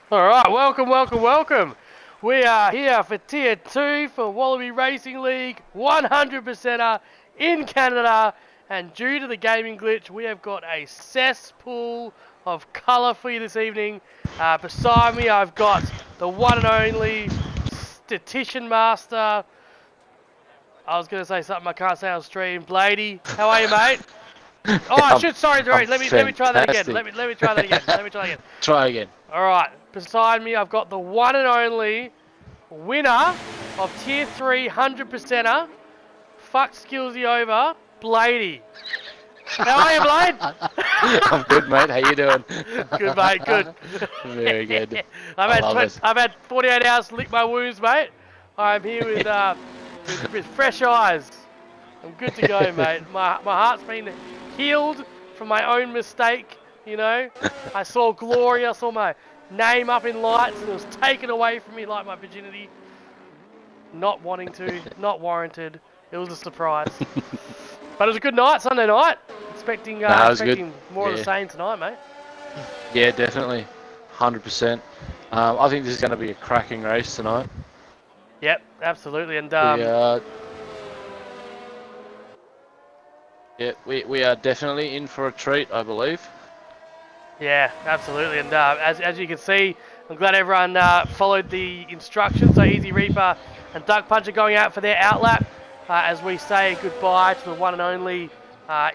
Alright, welcome. We are here for Tier 2 for Wallaby Racing League, 100%er in Canada, and due to the gaming glitch, we have got a cesspool of colour for you this evening. Beside me, I've got the one and only Statistician Master. I was going to say something I can't say on stream. Blady, how are you, mate? Oh, I'm, sorry. I'm Let me try that again. fantastic. Let me try that again. Let me try that again. Try again. Alright, beside me I've got the one and only winner of Tier 3 100%er, fuck Skillsy over, Blady. How are you, Blade? I'm good, mate. How you doing? Good, mate, good. Very good. I love it. I've had 48 hours to lick my wounds, mate. I'm here with fresh eyes. I'm good to go, mate. My heart's been healed from my own mistake, you know. I saw glory, I saw my name up in lights, and it was taken away from me like my virginity. Not wanting to, not warranted. It was a surprise. But it was a good night, Sunday night. Expecting more of the same tonight, mate. Yeah, definitely. 100%. I think this is going to be a cracking race tonight. Yep, absolutely. And we are definitely in for a treat, I believe. yeah, absolutely. And as you can see, I'm glad everyone followed the instructions. So Easy Reaper and Duck Puncher going out for their outlap as we say goodbye to the one and only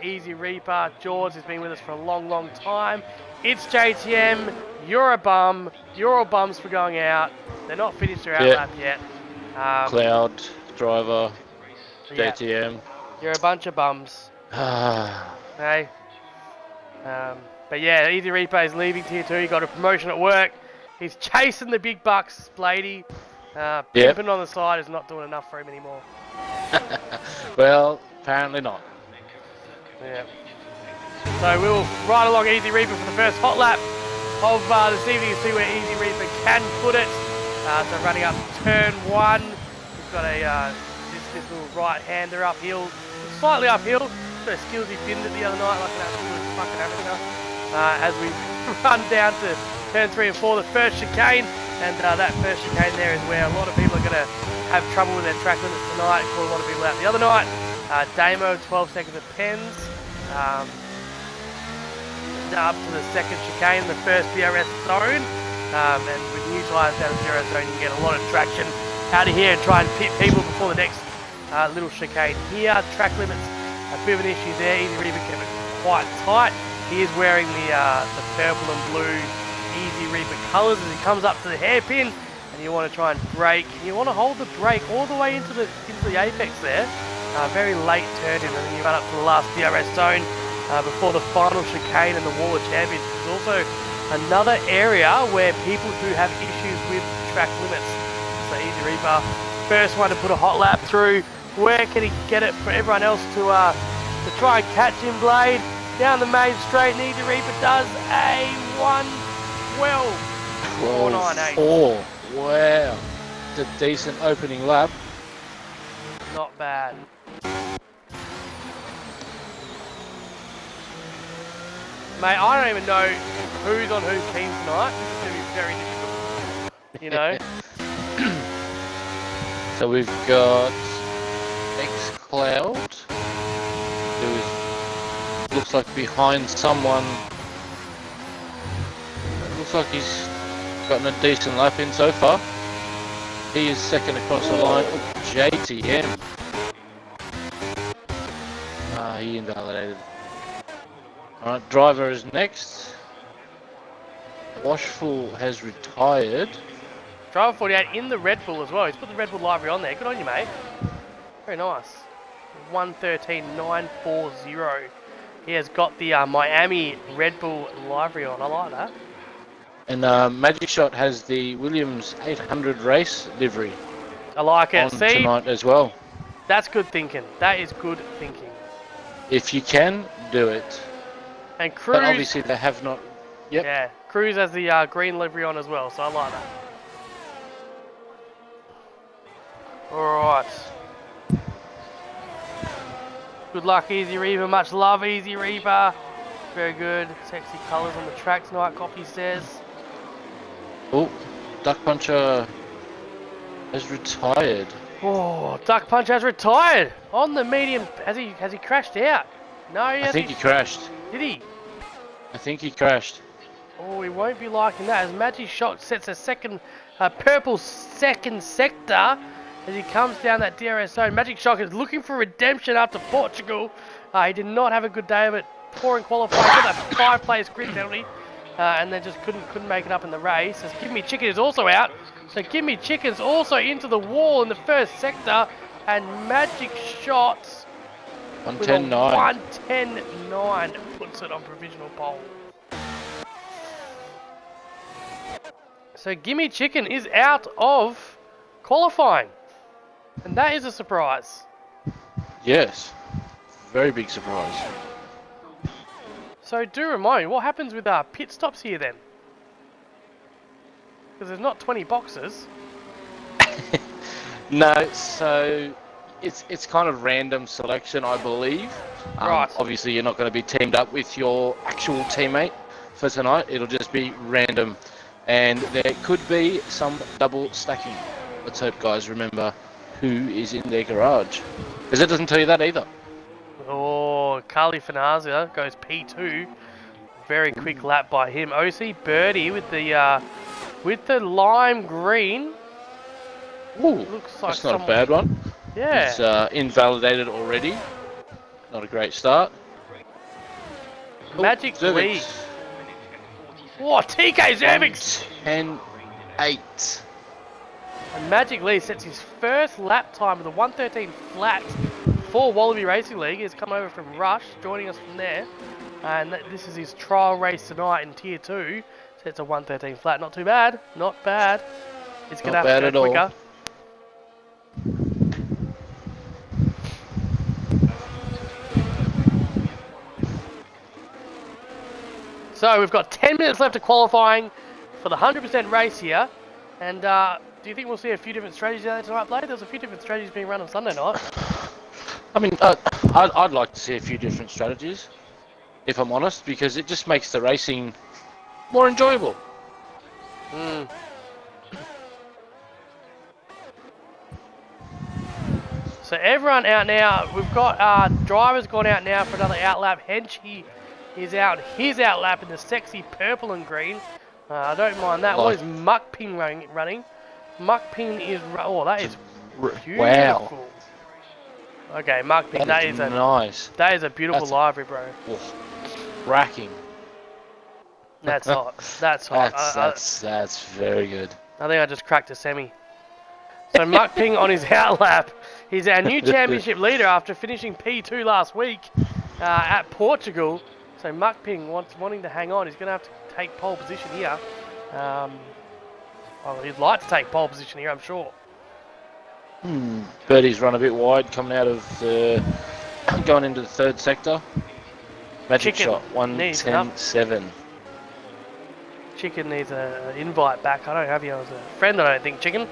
Easy Reaper. George has been with us for a long time. It's JTM. You're a bum. You're all bums for going out. They're not finished their outlap yet. Cloud, Driver, JTM. You're a bunch of bums. Hey. But yeah, Easy Reaper is leaving Tier 2. He got a promotion at work. He's chasing the big bucks, Blady. Pimping on the side is not doing enough for him anymore. Well, apparently not. Yeah. So we'll ride along Easy Reaper for the first hot lap of this evening to see where Easy Reaper can put it. So running up turn 1. We've got a this little right-hander uphill, slightly uphill. So Skillsy binned it the other night like an absolute fucking amateur. As we run down to turn 3 and 4, the first chicane, and that first chicane there is where a lot of people are going to have trouble with their track limits tonight. Caught a lot of people out the other night. Damo, 12 seconds of Pens. Up to the second chicane, the first DRS zone. And with new tyres out of DRS zone, you can get a lot of traction out of here and try and pit people before the next little chicane here. Track limits, a bit of an issue there. Easy Reaper kept it quite tight. He is wearing the purple and blue Easy Reaper colours as he comes up to the hairpin, and you want to try and brake. You want to hold the brake all the way into the apex there. Very late turn in, and then you run up to the last DRS zone before the final chicane and the Wall of Champions. There's also another area where people do have issues with track limits. So Easy Reaper, first one to put a hot lap through. Where can he get it for everyone else to try and catch him, Blade? Down the main straight, and Easy Reaper does a 1:12. 4:98. Wow. It's a decent opening lap. Not bad. Mate, I don't even know who's on whose team tonight. This is going to be very difficult. You know? So we've got X-Cloud, who looks like behind someone. It looks like he's gotten a decent lap in so far. He is second across the line. JTM. He invalidated. Alright, Driver is next. Washful has retired. Driver 48 in the Red Bull as well. He's put the Red Bull livery on there. Good on you, mate. Very nice. 1:13.940. He has got the Miami Red Bull livery on. I like that. And Magic Shot has the Williams 800 race livery. I like it. On tonight as well. That's good thinking. That is good thinking. If you can, do it. And Cruz. But obviously they have not. Yep. Yeah, Cruz has the green livery on as well, so I like that. Alright. Good luck, Easy Reaper. Much love, Easy Reaper. Very good. Sexy colours on the track tonight, Coffee says. Oh, Duck Puncher has retired. Oh, Duck Punch has retired on the medium. Has he crashed out? No, he I think hasn't. he crashed. Did he? I think he crashed. Oh, he won't be liking that as Magic Shot sets a second, purple second sector as he comes down that DRS zone. Magic Shock is looking for redemption after Portugal. He did not have a good day of it. Poor in qualifying, got that 5-place grid penalty, and then just couldn't make it up in the race. As Give Me Chicken is also out, so Give Me Chicken's also into the wall in the first sector, and Magic Shots with a 110.9. 110.9 puts it on provisional pole. So Gimme Chicken is out of qualifying. And that is a surprise. Yes. Very big surprise. So do remind me, what happens with pit stops here then? Because there's not 20 boxes. No, so it's kind of random selection, I believe. Right. Obviously, you're not going to be teamed up with your actual teammate for tonight. It'll just be random. And there could be some double stacking. Let's hope guys remember who is in their garage. Because it doesn't tell you that either. Oh, Carly Finazia goes P2. Very quick lap by him. OC Birdie with the lime green. Ooh, Looks like that's not a bad one. Yeah. It's invalidated already. Not a great start. Magic Lee. Zervix. Oh, TK Zervix! 10.8. And Magic Lee sets his first lap time with a 1:13 flat for Wallaby Racing League. He's come over from Rush, joining us from there. And this is his trial race tonight in Tier 2. Sets a 1:13 flat. Not too bad. Not bad. It's going to have to go quicker. So we've got 10 minutes left of qualifying for the 100% race here. And do you think we'll see a few different strategies out there tonight, Blade? There's a few different strategies being run on Sunday night. I mean, I'd like to see a few different strategies, if I'm honest, because it just makes the racing more enjoyable. So everyone out now. We've got drivers gone out now for another outlap. Henchy is out his outlap in the sexy purple and green. I don't mind that. What is Muckpin running? Muckpin is... Oh, that is beautiful. Wow. Okay, Muckpin, that is nice. That is a beautiful livery, bro. Oh, racking. That's hot. That's hot. That's very good. I think I just cracked a semi. So Muckping on his outlap. He's our new championship leader after finishing P2 last week at Portugal. So Muckping wanting to hang on. He's going to have to take pole position here. Well, he'd like to take pole position here, I'm sure. Birdie's run a bit wide coming out of the... going into the third sector. Magic Shot, 110.7. Chicken needs an invite back. I don't have you as a friend, I don't think, Chicken.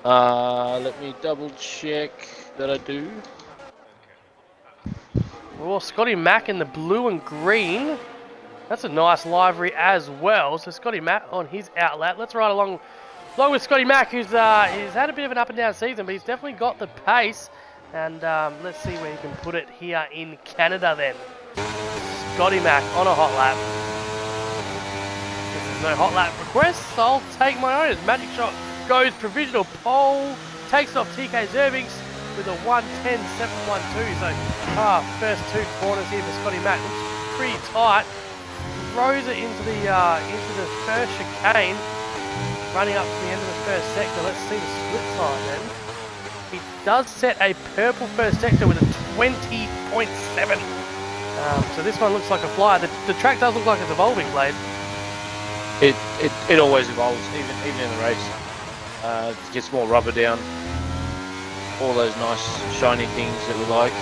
Let me double check that I do. Oh, Scotty Mack in the blue and green. That's a nice livery as well. So Scotty Mack on his outlet. Let's ride along with Scotty Mack, who's he's had a bit of an up and down season, but he's definitely got the pace. And let's see where he can put it here in Canada then. Scotty Mack on a hot lap. If there's no hot lap requests, I'll take my own. As Magic Shot goes provisional pole, takes off TK Zervix with a 110.712. So first two corners here for Scotty Mack. Looks pretty tight. Throws it into the first chicane, running up to the end of the first sector. Let's see the split time then. He does set a purple first sector with a 20.7. So this one looks like a flyer. The track does look like it's evolving, Blade. It always evolves, even in the race. It gets more rubber down. All those nice shiny things that we like.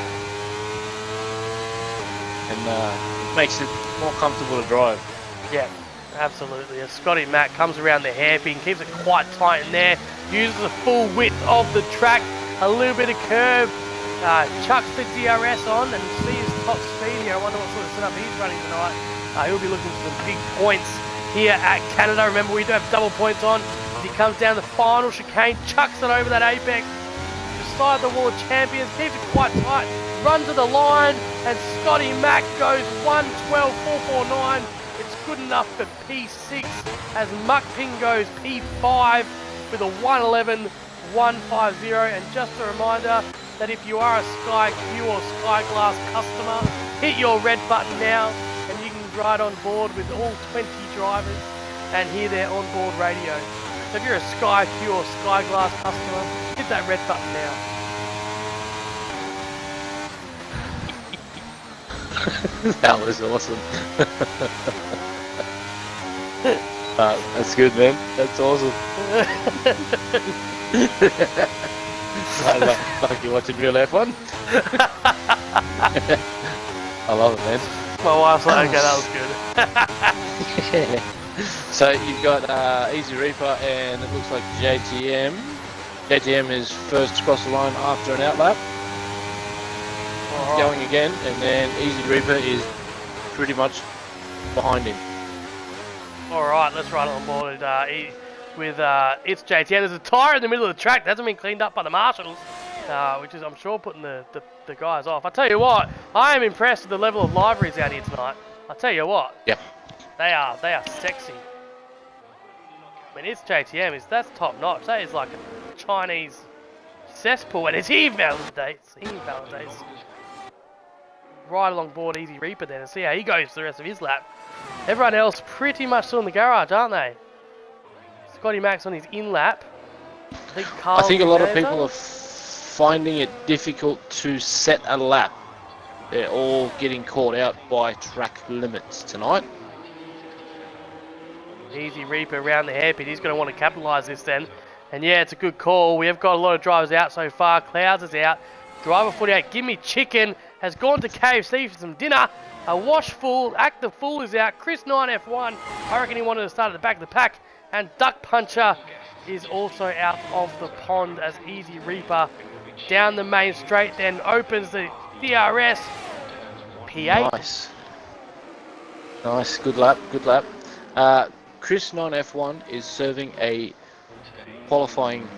And it makes it more comfortable to drive. Yeah, absolutely. As Scotty Mack comes around the hairpin, keeps it quite tight in there, uses the full width of the track, a little bit of curve, chucks the DRS on and sees top speed here. I wonder what sort of setup he's running tonight. He'll be looking for some big points here at Canada. Remember, we do have double points on. He comes down the final chicane, chucks it over that apex, beside the wall of champions, keeps it quite tight, runs to the line, and Scotty Mack goes 1:12.449. It's good enough for P6 as Muckping goes P5 with a 1:11.150. And just a reminder that if you are a Sky Q or Sky Glass customer, hit your red button now and you can ride on board with all 20 drivers and hear their onboard radio. So if you're a Sky Q or Sky Glass customer, hit that red button now. That was awesome. That's good, man. That's awesome. Like you watching real F1. I love it, man. My wife's like, okay, that was good. So you've got Easy Reaper and it looks like JTM. JTM is first across the line after an outlap. Going again, and then Easy Reaper is pretty much behind him. Alright, let's run on board with it's JTM. There's a tyre in the middle of the track that hasn't been cleaned up by the marshals, which is, I'm sure, putting the guys off. I tell you what, I am impressed with the level of liveries out here tonight. I tell you what, Yep. they are sexy. I mean, it's JTM, that's top notch. That is like a Chinese cesspool, and it's he validates. Right along board Easy Reaper then and see how he goes for the rest of his lap. Everyone else pretty much still in the garage, aren't they? Scotty Mack's on his in lap. I think a lot of people are finding it difficult to set a lap. They're all getting caught out by track limits tonight. Easy Reaper around the hairpin. He's going to want to capitalise this then. And yeah, it's a good call. We have got a lot of drivers out so far. Clouds is out. Driver 48, Gimme Chicken, has gone to KFC for some dinner. A Wash Fool, Active Fool is out. Chris 9F1, I reckon he wanted to start at the back of the pack. And Duck Puncher is also out of the pond as Easy Reaper down the main straight, then opens the DRS. P8. Nice, good lap. Chris 9F1 is serving a qualifying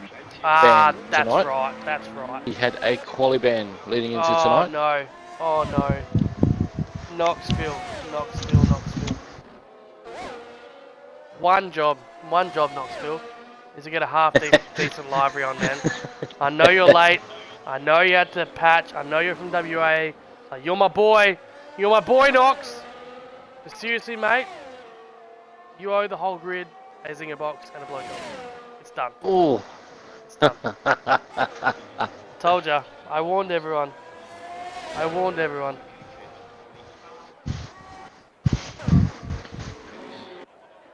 ban that's tonight. That's right. He had a quali ban leading into tonight. Oh no. Knoxville. One job, Knoxville, is to get a half decent livery on, man. I know you're late. I know you had to patch. I know you're from WA. You're my boy, Knox. But seriously, mate, you owe the whole grid a zinger box and a blow job. It's done. Ooh. It's done. Told ya. I warned everyone.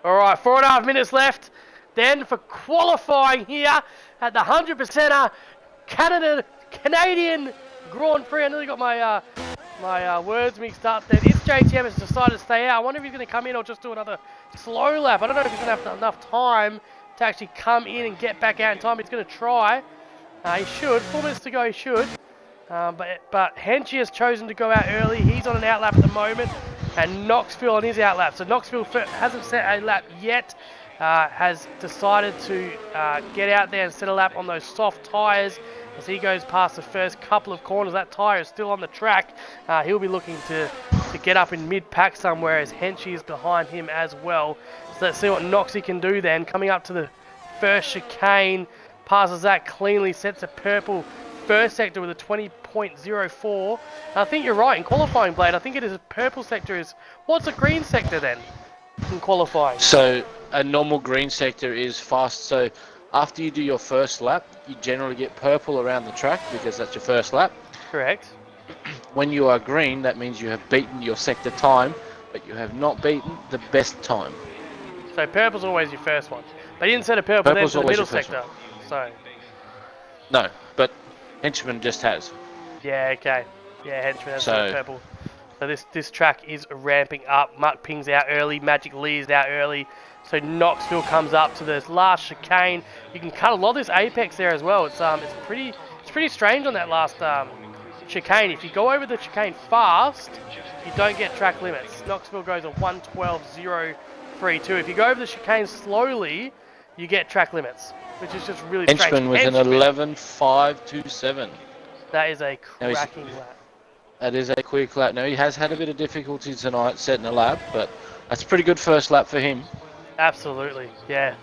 Alright, 4.5 minutes left. Then for qualifying here at the 100%er Canadian Grand Prix. I nearly got my words mixed up then. It's JTM has decided to stay out. I wonder if he's going to come in or just do another slow lap. I don't know if he's going to have enough time to actually come in and get back out in time. He's going to try. He should. 4 minutes to go, he should. But Henchy has chosen to go out early. He's on an outlap at the moment. And Knoxville on his outlap. So Knoxville hasn't set a lap yet. Has decided to get out there and set a lap on those soft tyres. As he goes past the first couple of corners, that tyre is still on the track. He'll be looking to get up in mid-pack somewhere as Henchy is behind him as well. So let's see what Noxie can do then. Coming up to the first chicane, passes that cleanly, sets a purple first sector with a 20.04. I think you're right, in qualifying, Blade, I think it is a purple sector. What's a green sector then in qualifying? So a normal green sector is fast. So after you do your first lap, you generally get purple around the track because that's your first lap. Correct. When you are green, that means you have beaten your sector time, but you have not beaten the best time. So purple's always your first one. But you didn't set a purple then for the middle sector. So. No, but Henchman just has. Yeah, okay. Yeah, Henchman has set a purple. So this track is ramping up. Muck Ping's out early. Magic Lee's out early. So Knoxville comes up to this last chicane. You can cut a lot of this apex there as well. It's pretty strange on that last chicane. If you go over the chicane fast, you don't get track limits. Knoxville goes a 1:12.0 3-2. If you go over the chicane slowly, you get track limits, which is just really strange. Henchman with an 11.527. That is a Now cracking lap. That is a quick lap. Now, he has had a bit of difficulty tonight setting a lap, but that's a pretty good first lap for him. Absolutely, yeah,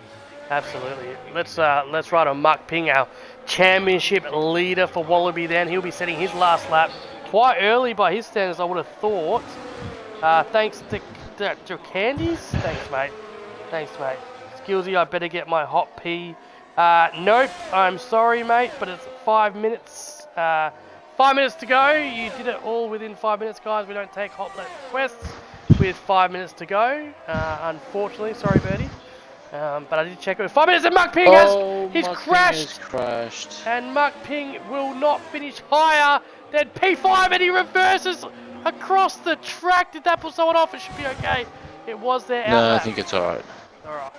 absolutely. Let's ride on Muck Ping, our championship leader for Wallaby. Then he'll be setting his last lap quite early by his standards, I would have thought. Thanks to Candies. Thanks, mate. Skillsy, I better get my hot pee. Nope, I'm sorry, mate, but it's 5 minutes. 5 minutes to go. You did it all within 5 minutes, guys. We don't take hot lap requests with 5 minutes to go. Unfortunately, sorry, Birdie. But I did check it with 5 minutes, and Muck Ping he's crashed. And Muck Ping will not finish higher than P5, and he reverses across the track. Did that put someone off? It should be okay. It was their outlap. No, I think it's alright. Alright.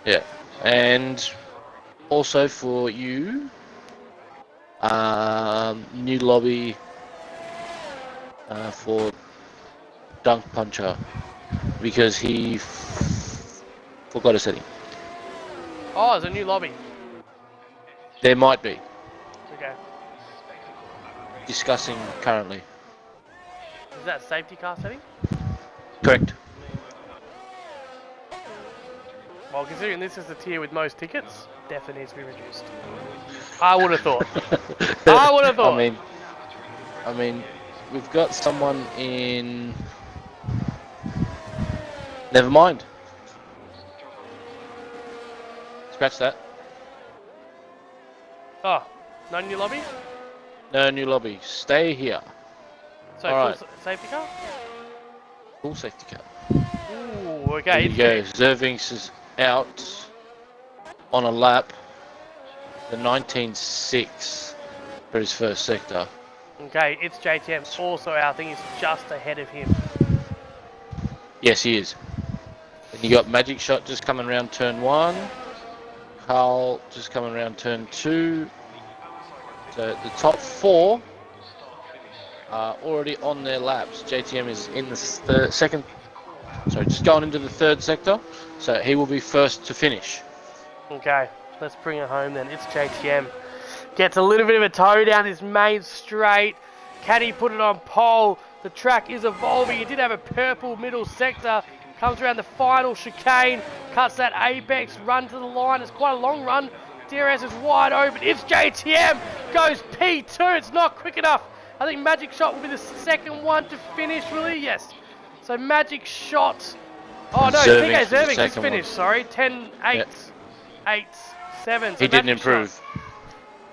Yeah. And also for you, new lobby for Dunk Puncher, because he forgot a setting. Oh, there's a new lobby. There might be. Okay. Discussing currently. Is that safety car setting? Correct. Well, considering this is the tier with most tickets, definitely needs to be reduced. I would have thought. I mean, we've got someone in. Never mind. Scratch that. Oh, no new lobby? No new lobby. Stay here. So Alright. full safety car? Full safety car. Ooh, okay. There you go. Zervings is out on a lap. The 19.6 for his first sector. Okay, it's JTM also out. I think he's just ahead of him. Yes, he is. Then you got Magic Shot just coming around turn 1. Carl just coming around turn 2. So the top 4 are already on their laps. JTM is in the second. Sorry, just going into the third sector. So he will be first to finish. Okay, let's bring it home then. It's JTM. Gets a little bit of a toe down his main straight. Can he put it on pole? The track is evolving. He did have a purple middle sector. Comes around the final chicane. Cuts that apex run to the line. It's quite a long run. DRS is wide open. It's JTM. Goes P2. It's not quick enough. I think Magic Shot will be the second one to finish, will he? Yes. So Magic Shot. Oh no, TK Zerving just finished. Sorry. 10, 8, Yep. 8, 7. So He didn't Magic improve. Shot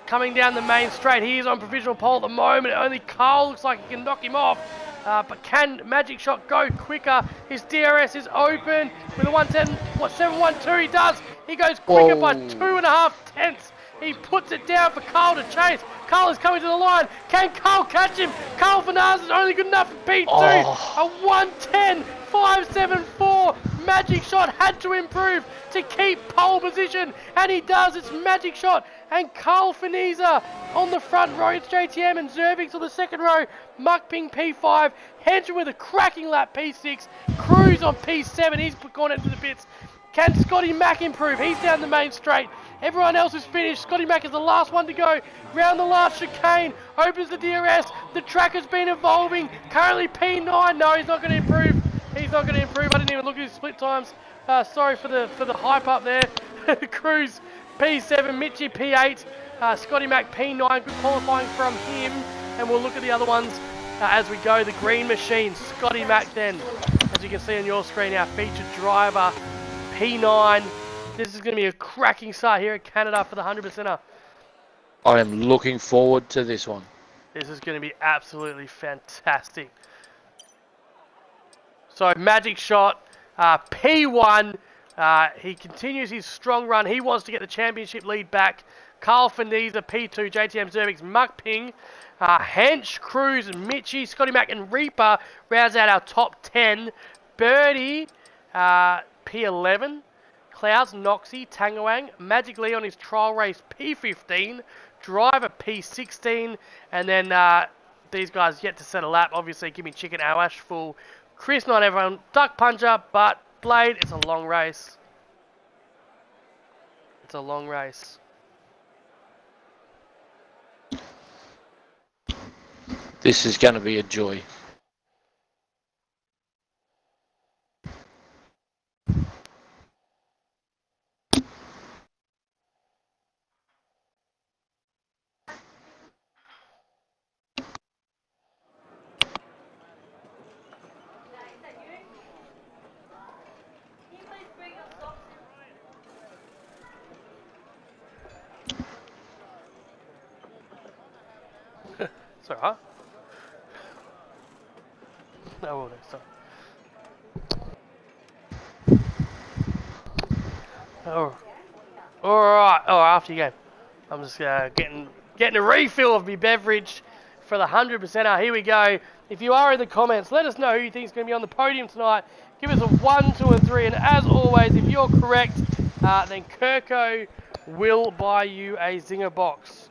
coming down the main straight. He is on provisional pole at the moment. Only Carl looks like he can knock him off. But can Magic Shot go quicker? His DRS is open with a 110. What, 712? He does. He goes quicker by 2.5 tenths. He puts it down for Carl to chase. Carl is coming to the line. Can Carl catch him? Carl Fernandez is only good enough for P2. A 110.574. Magic Shot had to improve to keep pole position, and he does. It's Magic Shot and Carl Fernandez on the front row. It's JTM and Zervix on the second row. Muck Ping P5. Henson with a cracking lap P6. Cruz on P7. He's gone into the bits. Can Scotty Mack improve? He's down the main straight. Everyone else is finished. Scotty Mack is the last one to go. Round the last chicane. Opens the DRS. The track has been evolving. Currently P9. No, he's not going to improve. He's not going to improve. I didn't even look at his split times. Sorry for the hype up there. Cruz P7. Mitchie P8. Scotty Mack P9. Good qualifying from him. And we'll look at the other ones as we go. The green machine. Scotty Mack then. As you can see on your screen, our featured driver. P9. This is going to be a cracking start here at Canada for the 100%er. I am looking forward to this one. This is going to be absolutely fantastic. So Magic Shot, P1. He continues his strong run. He wants to get the championship lead back. Carl Fernandez, P2. JTM Zervix, Muck Ping. Hench, Cruz, Mitchie, Scotty Mack and Reaper rounds out our top 10. Birdie, P11. Clouds, Noxie, Tangawang, Magic Lee on his trial race, P15, Driver, P16, and then these guys yet to set a lap. Obviously, Give Me Chicken, Awash, Full, Chris, not everyone, Duck Puncher, but blade. It's a long race. It's a long race. This is going to be a joy. It's alright. No, well, next time. Oh. Alright. Oh, after you go. I'm just getting a refill of my beverage for the 100%er. Here we go. If you are in the comments, let us know who you think is going to be on the podium tonight. Give us a 1, 2, and 3. And as always, if you're correct, then Kirko will buy you a Zinger box.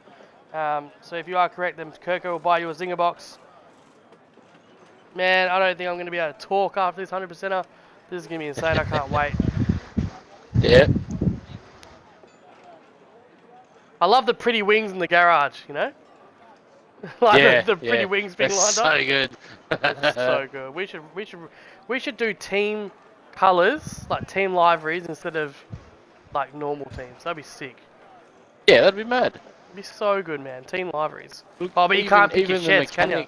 So if you are correct, then Kirko will buy you a Zinger box. Man, I don't think I'm going to be able to talk after this 100%er. This is going to be insane. I can't wait. Yeah. I love the pretty wings in the garage, you know? Like the pretty wings being lined up. So good. It's so good. We should do team colours, like team liveries instead of like normal teams. That'd be sick. Yeah, that'd be mad. It'd be so good, man. Team liveries. Look, Oh, but you can't pick your sheds, can you?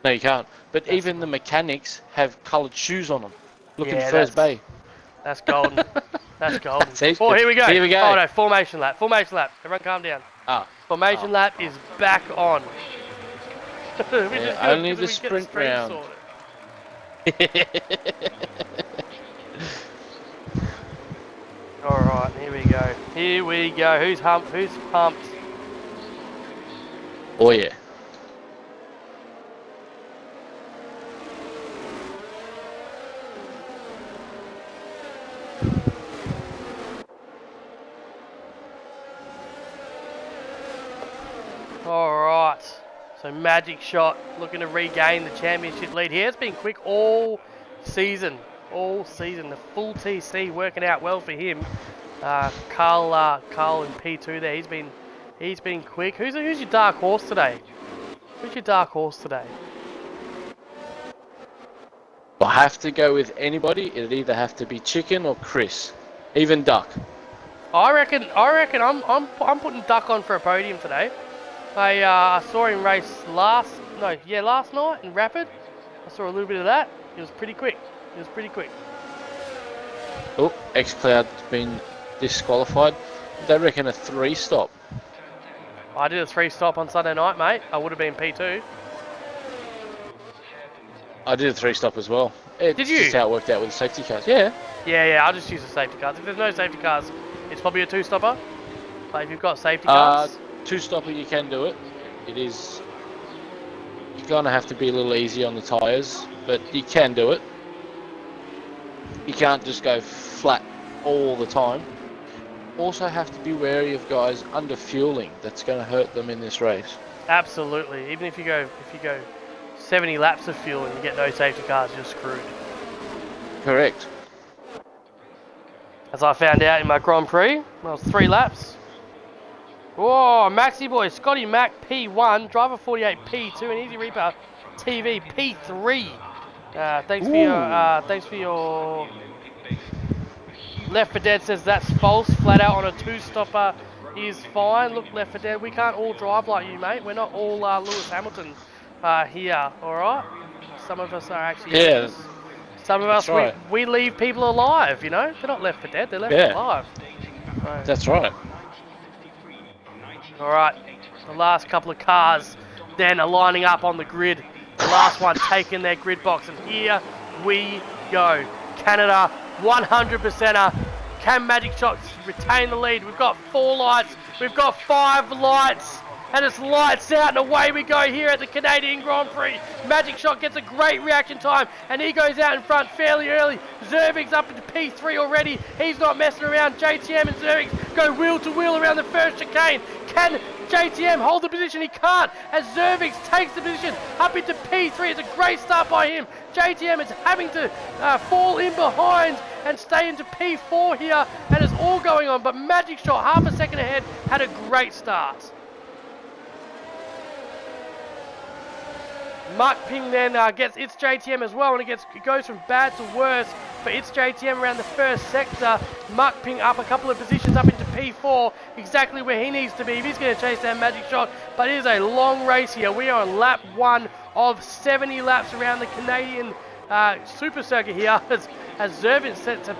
No, you can't. But even the mechanics have coloured shoes on them. Look in first bay. That's golden. That's golden. See? Oh, here we go. Here we go. Oh no, formation lap. Formation lap. Everyone calm down. Formation lap is back on. Only the sprint round. Alright, here we go. Here we go. Who's humped? Who's pumped? Oh yeah. Alright. So Magic Shot looking to regain the championship lead here. It's been quick all season. All season. The full TC working out well for him. Carl in P2 there. He's been quick. Who's your dark horse today? Who's your dark horse today? I'll have to go with anybody. It'd either have to be Chicken or Chris. Even Duck. I reckon I'm putting Duck on for a podium today. I saw him race last night in Rapid. I saw a little bit of that. It was pretty quick. Oh, X-Cloud's been disqualified. They reckon a 3-stop. I did a 3-stop on Sunday night, mate. I would have been P2. I did a 3-stop as well. It's did you? just how it worked out with the safety cars. Yeah. Yeah, I'll just use the safety cars. If there's no safety cars, it's probably a 2-stopper. But if you've got safety cars... 2-stopper, you can do it. It is... You're going to have to be a little easy on the tyres, but you can do it. You can't just go flat all the time. Also have to be wary of guys under fueling. That's going to hurt them in this race. Absolutely. Even if you go 70 laps of fuel and you get no safety cars, you're screwed. Correct. As I found out in my Grand Prix, I was 3 laps. Oh, Maxi boy, Scotty Mac P1, Driver 48 P2, and Easy Reaper TV P3. Thanks for your. Left for Dead says that's false. Flat out on a 2-stopper is fine. Look, Left for Dead, we can't all drive like you, mate. We're not all Lewis Hamilton here. All right. Some of us are actually. Yeah. Some of us we leave people alive. You know, they're not Left for Dead. They're left alive. So. That's right. Alright, the last couple of cars then are lining up on the grid. The last one taking their grid box, and here we go. Canada, 100%er. Can Magic Shots retain the lead? We've got 4 lights, we've got 5 lights, and it's lights out, and away we go here at the Canadian Grand Prix. Magic Shot gets a great reaction time, and he goes out in front fairly early. Zervig's up into P3 already. He's not messing around. JTM and Zervig go wheel to wheel around the first chicane. Can JTM hold the position, he can't, as Zervix takes the position up into P3. It's a great start by him. JTM is having to fall in behind and stay into P4 here, and it's all going on, but Magic Shot, half a second ahead, had a great start. Muck Ping then gets its JTM as well, and it goes from bad to worse for its JTM around the first sector. Muck Ping up a couple of positions up into P4, exactly where he needs to be if he's going to chase down Magic Shot, but it is a long race here. We are on lap 1 of 70 laps around the Canadian Super Circuit here, as Zervin sets a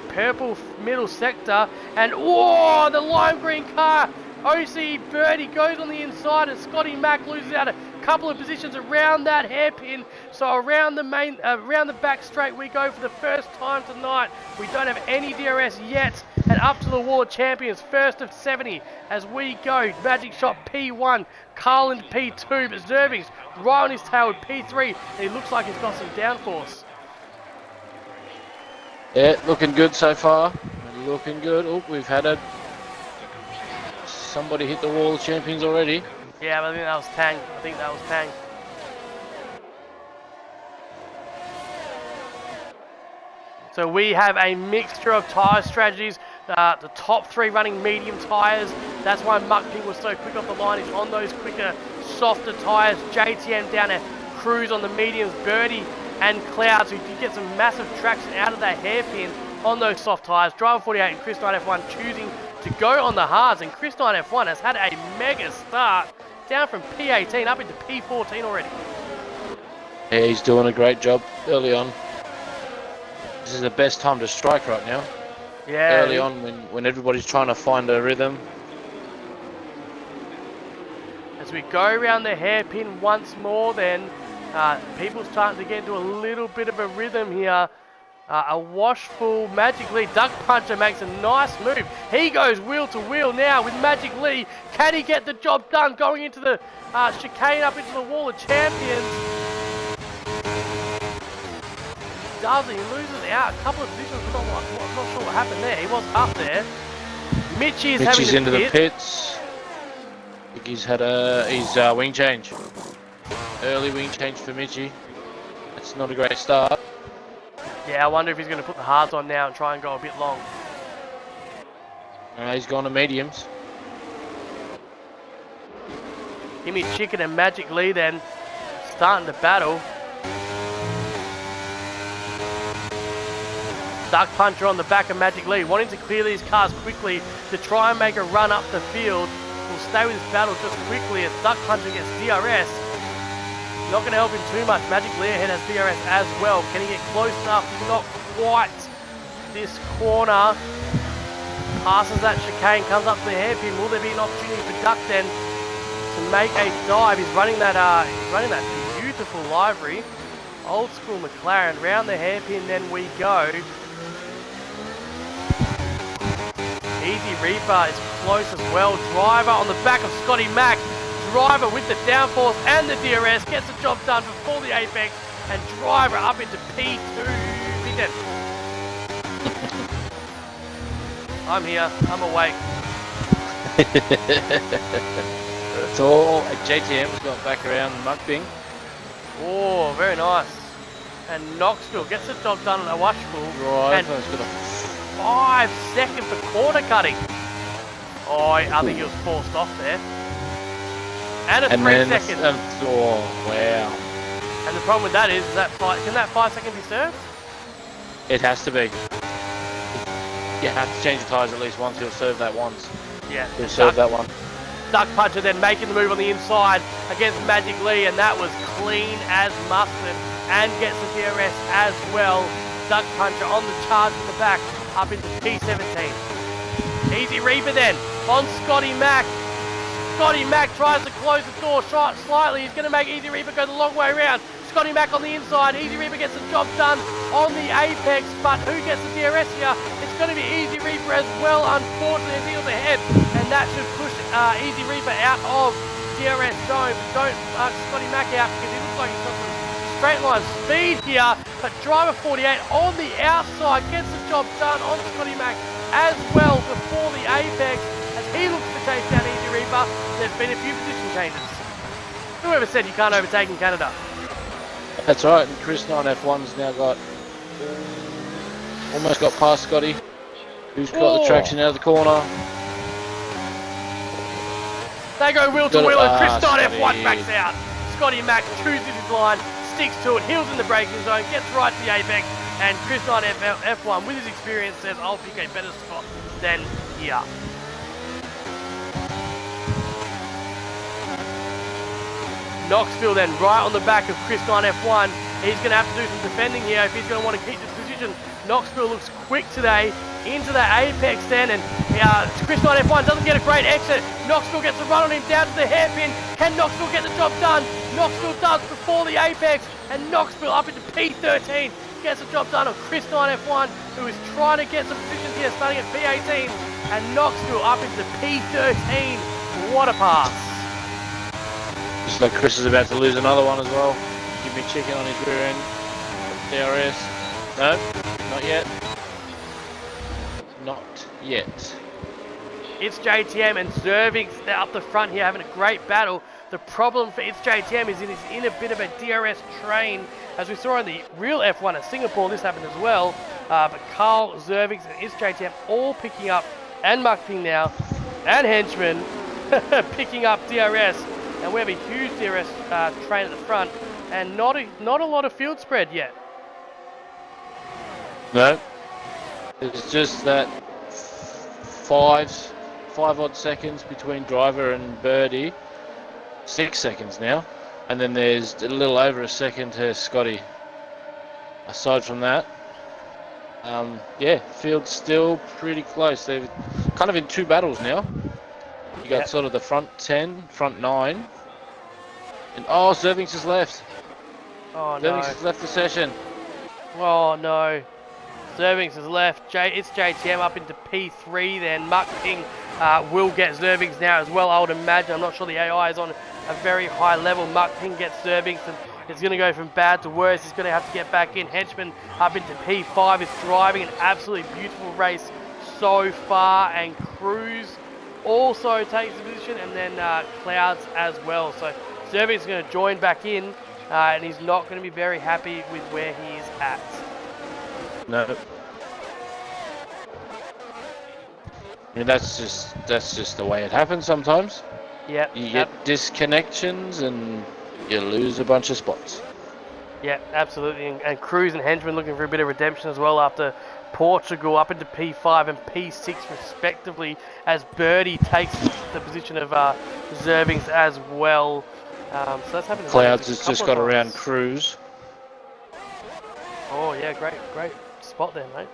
purple middle sector, and oh, the lime green car, OC Birdie goes on the inside, and Scotty Mack loses out a couple of positions around that hairpin. So around the back straight we go for the first time tonight. We don't have any DRS yet, and up to the wall of champions, first of 70 as we go. Magic Shot P1, Carlin P2, but Zervings right on his tail with P3, and he looks like he's got some downforce. Yeah, looking good so far. Looking good. Oh, we've had somebody hit the wall of champions already. Yeah, but I think that was Tang. So we have a mixture of tyre strategies. The top 3 running medium tyres. That's why Muck Ping was so quick off the line. He's on those quicker, softer tyres. JTM down to cruise on the mediums. Birdie and Clouds, who did get some massive traction out of that hairpin on those soft tyres. Driver 48 and Chris 9 F1 choosing to go on the hards, and Chris 9 F1 has had a mega start, down from P18 up into P14 already. Yeah, he's doing a great job early on. This is the best time to strike right now. Yeah. Early on when everybody's trying to find a rhythm. As we go around the hairpin once more, then people starting to get into a little bit of a rhythm here. A washful Magic Lee. Duck Puncher makes a nice move. He goes wheel to wheel now with Magic Lee. Can he get the job done going into the chicane up into the wall of champions? Doesn't. He loses out. A couple of positions. I'm not sure what happened there. He was up there. Mitchie's having into the pits. I think he's had his wing change. Early wing change for Mitchie. It's not a great start. Yeah, I wonder if he's going to put the hards on now and try and go a bit long. He's gone to mediums. Gimme Chicken and Magic Lee then starting to battle. Duck Puncher on the back of Magic Lee, wanting to clear these cars quickly to try and make a run up the field. We'll stay with this battle just quickly as Duck Puncher gets DRS. Not going to help him too much. Magic Lee ahead has DRS as well. Can he get close enough? Not quite. This corner passes that chicane, comes up to the hairpin. Will there be an opportunity for Duck then to make a dive? He's running that beautiful livery, old school McLaren. Round the hairpin, then we go. Easy Reaper is close as well. Driver on the back of Scotty Mack. Driver with the downforce and the DRS gets the job done before the apex, and Driver up into P2. P10. I'm here. I'm awake. It's all JTM has got back around Muck Ping. Oh, very nice. And Knoxville gets the job done on a washful. Driver's got a 5 seconds for corner cutting. Oh, I think he was forced off there. And a 3 seconds. Oh, wow. And the problem with that is that can that 5 seconds be served? It has to be. You have to change the tyres at least once. He'll serve that once. Yeah. He'll serve that one. Duck Puncher then making the move on the inside against Magic Lee, and that was clean as mustard, and gets the DRS as well. Duck Puncher on the charge in the back, up into P17. Easy Reaper then on Scotty Mack. Scotty Mack tries to close the door slightly. He's going to make Easy Reaper go the long way around. Scotty Mack on the inside. Easy Reaper gets the job done on the apex, but who gets the DRS here? It's going to be Easy Reaper as well, unfortunately, as he was ahead, and that should push Easy Reaper out of DRS zone. But don't Scotty Mack out, because he looks like he's got some straight line speed here, but Driver 48 on the outside gets the job done on Scotty Mack as well before the apex, as he looks to chase down Easy Reaper. there's been a few position changes. Whoever said you can't overtake in Canada? That's right, and Chris 9F1's now got almost got past Scotty, who's got the traction out of the corner. They go wheel to wheel, and Chris Scotty. 9F1 backs out. Scotty Mack chooses his line, sticks to it, heels in the braking zone, gets right to the apex, and Chris 9F1 with his experience says, I'll pick a better spot than here. Knoxville then right on the back of Chris 9F1. He's going to have to do some defending here if he's going to want to keep this position. Knoxville looks quick today into the apex then, and Chris 9F1 doesn't get a great exit. Knoxville gets a run on him down to the hairpin. Can Knoxville get the job done? Knoxville does before the apex, and Knoxville up into P13 gets the job done on Chris 9F1, who is trying to get some positions here starting at P18, and Knoxville up into P13. What a pass. Looks like Chris is about to lose another one as well. Give me chicken on his rear end. DRS. No, not yet. Not yet. It's JTM and Zervix up the front here having a great battle. The problem for It's JTM is he's in a bit of a DRS train. As we saw in the real F1 at Singapore, this happened as well. But Carl, Zervix and It's JTM all picking up, and Muckping now, and Henchman picking up DRS. And we have a huge DRS train at the front, and not a lot of field spread yet. No. It's just that five odd seconds between driver and Birdie. 6 seconds now. And then there's a little over a second to Scotty. Aside from that, yeah, field's still pretty close. They're kind of in two battles now. You got sort of the front 10, front 9. And oh, Zervings has left. Oh no. Zervings has left the session. Oh no. Zervings has left. It's JTM up into P3 then. Muckping will get Zervings now as well, I would imagine. I'm not sure the AI is on a very high level. Muckping gets Zervings, and it's going to go from bad to worse. He's going to have to get back in. Henchman up into P5 is driving an absolutely beautiful race so far, and Cruz also takes the position, and then Clouds as well. So Zervings is going to join back in, and he's not going to be very happy with where he is at. No. I mean, that's just the way it happens sometimes. Yep. You get disconnections and you lose a bunch of spots. Yeah, absolutely. And Cruz and Henchman looking for a bit of redemption as well after Portugal up into P5 and P6 respectively, as Birdie takes the position of Zervings as well. So that's happening. Clouds has just got around Cruz. Oh yeah, great spot there, mate.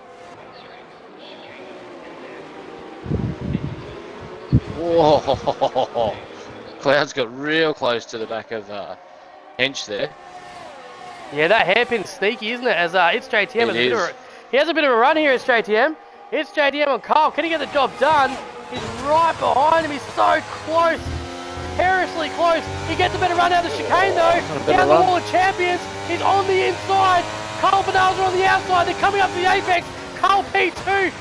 Whoa! Clouds got real close to the back of Hench there. Yeah, that hairpin's sneaky, isn't it? As It's JTM he has a bit of a run here. It's JTM. It's JTM on Carl. Can he get the job done? He's right behind him. He's so close, perilously close. He gets a better run out of the chicane though. Down the wall of champions. He's on the inside. Carl Bernals are on the outside. They're coming up to the apex. Carl P2.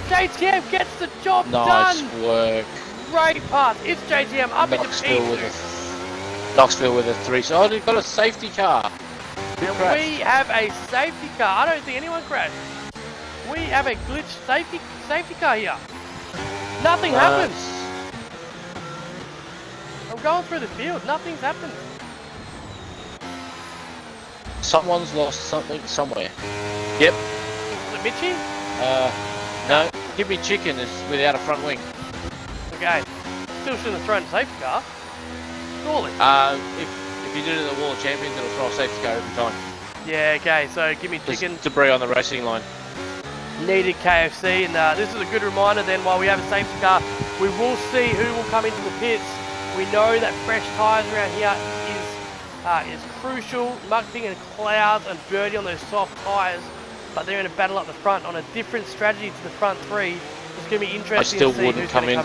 JTM gets the job done. Nice work. Great pass. It's JTM up into P2. Knoxville with a 3. So they've got a safety car. We have a safety car. I don't think anyone crashed. We have a glitched safety car here. Nothing happens. I'm going through the field. Nothing's happened. Someone's lost something somewhere. Yep. Is it Mitchie? No. Give Me Chicken is without a front wing. Okay. Still shouldn't have thrown a safety car. Surely. If you did it at the Wall of Champions, it'll throw a safety car every time. Yeah, okay. So Give Me Chicken. There's debris on the racing line. Needed KFC, and this is a good reminder then, while we have a safety car, we will see who will come into the pits. We know that fresh tyres around here is crucial. Muckping and Clouds and Birdie on those soft tyres, but they're in a battle up the front on a different strategy to the front three. It's going to be interesting to see who's going to come in.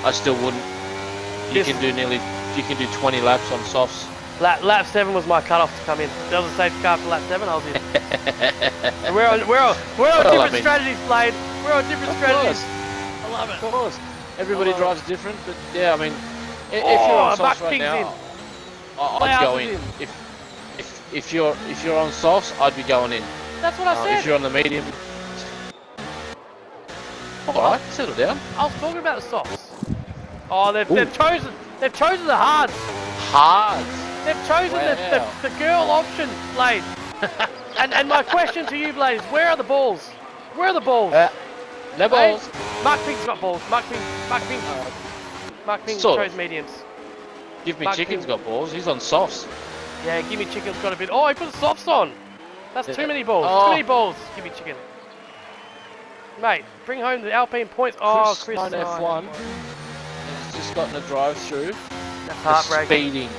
I still wouldn't. You can do 20 laps on softs. Lap 7 was my cut-off to come in. There was a safety car for lap 7, I was in. We're on different strategies, Blade. We're on different strategies. I love it. Of course. Everybody drives different, but yeah, I mean, if Oh, you're on Buck softs right King's now, in. I'd go Louds in. is If you're on softs, I'd be going in. That's what I If said. you're on the medium, all right, settle down. I was talking about the softs. Oh, they've Ooh. chosen the hards. Hard. They've chosen Wow. the girl option, Blade. and my question to you, Blade, is where are the balls? Where are the balls? No balls. Mark Pink's got balls. Mark Pink Sort chose of. mediums. Give me Mark Chicken's Pink. got balls. He's on softs. Yeah, Gimme Chicken's got a bit. Oh, he put the softs on. That's too many balls. Oh. Too many balls, Gimme Chicken. Mate, bring home the Alpine points. Oh, Chris. On F1. He's just gotten a drive through. That's heartbreaking. Speeding.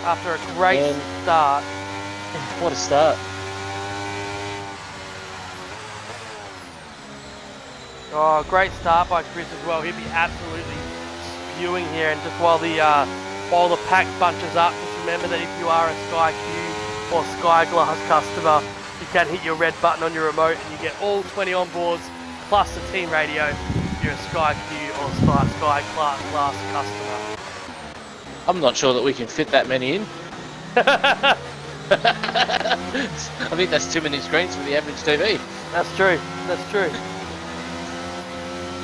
After a great start. What a start. Oh, great start by Chris as well. He'll be absolutely spewing here. And just while the pack bunches up, just remember that if you are a Sky Q or Sky Glass customer, you can hit your red button on your remote and you get all 20 onboards plus the team radio if you're a Sky Q or Sky Glass customer. I'm not sure that we can fit that many in. I think that's too many screens for the average TV. That's true. That's true.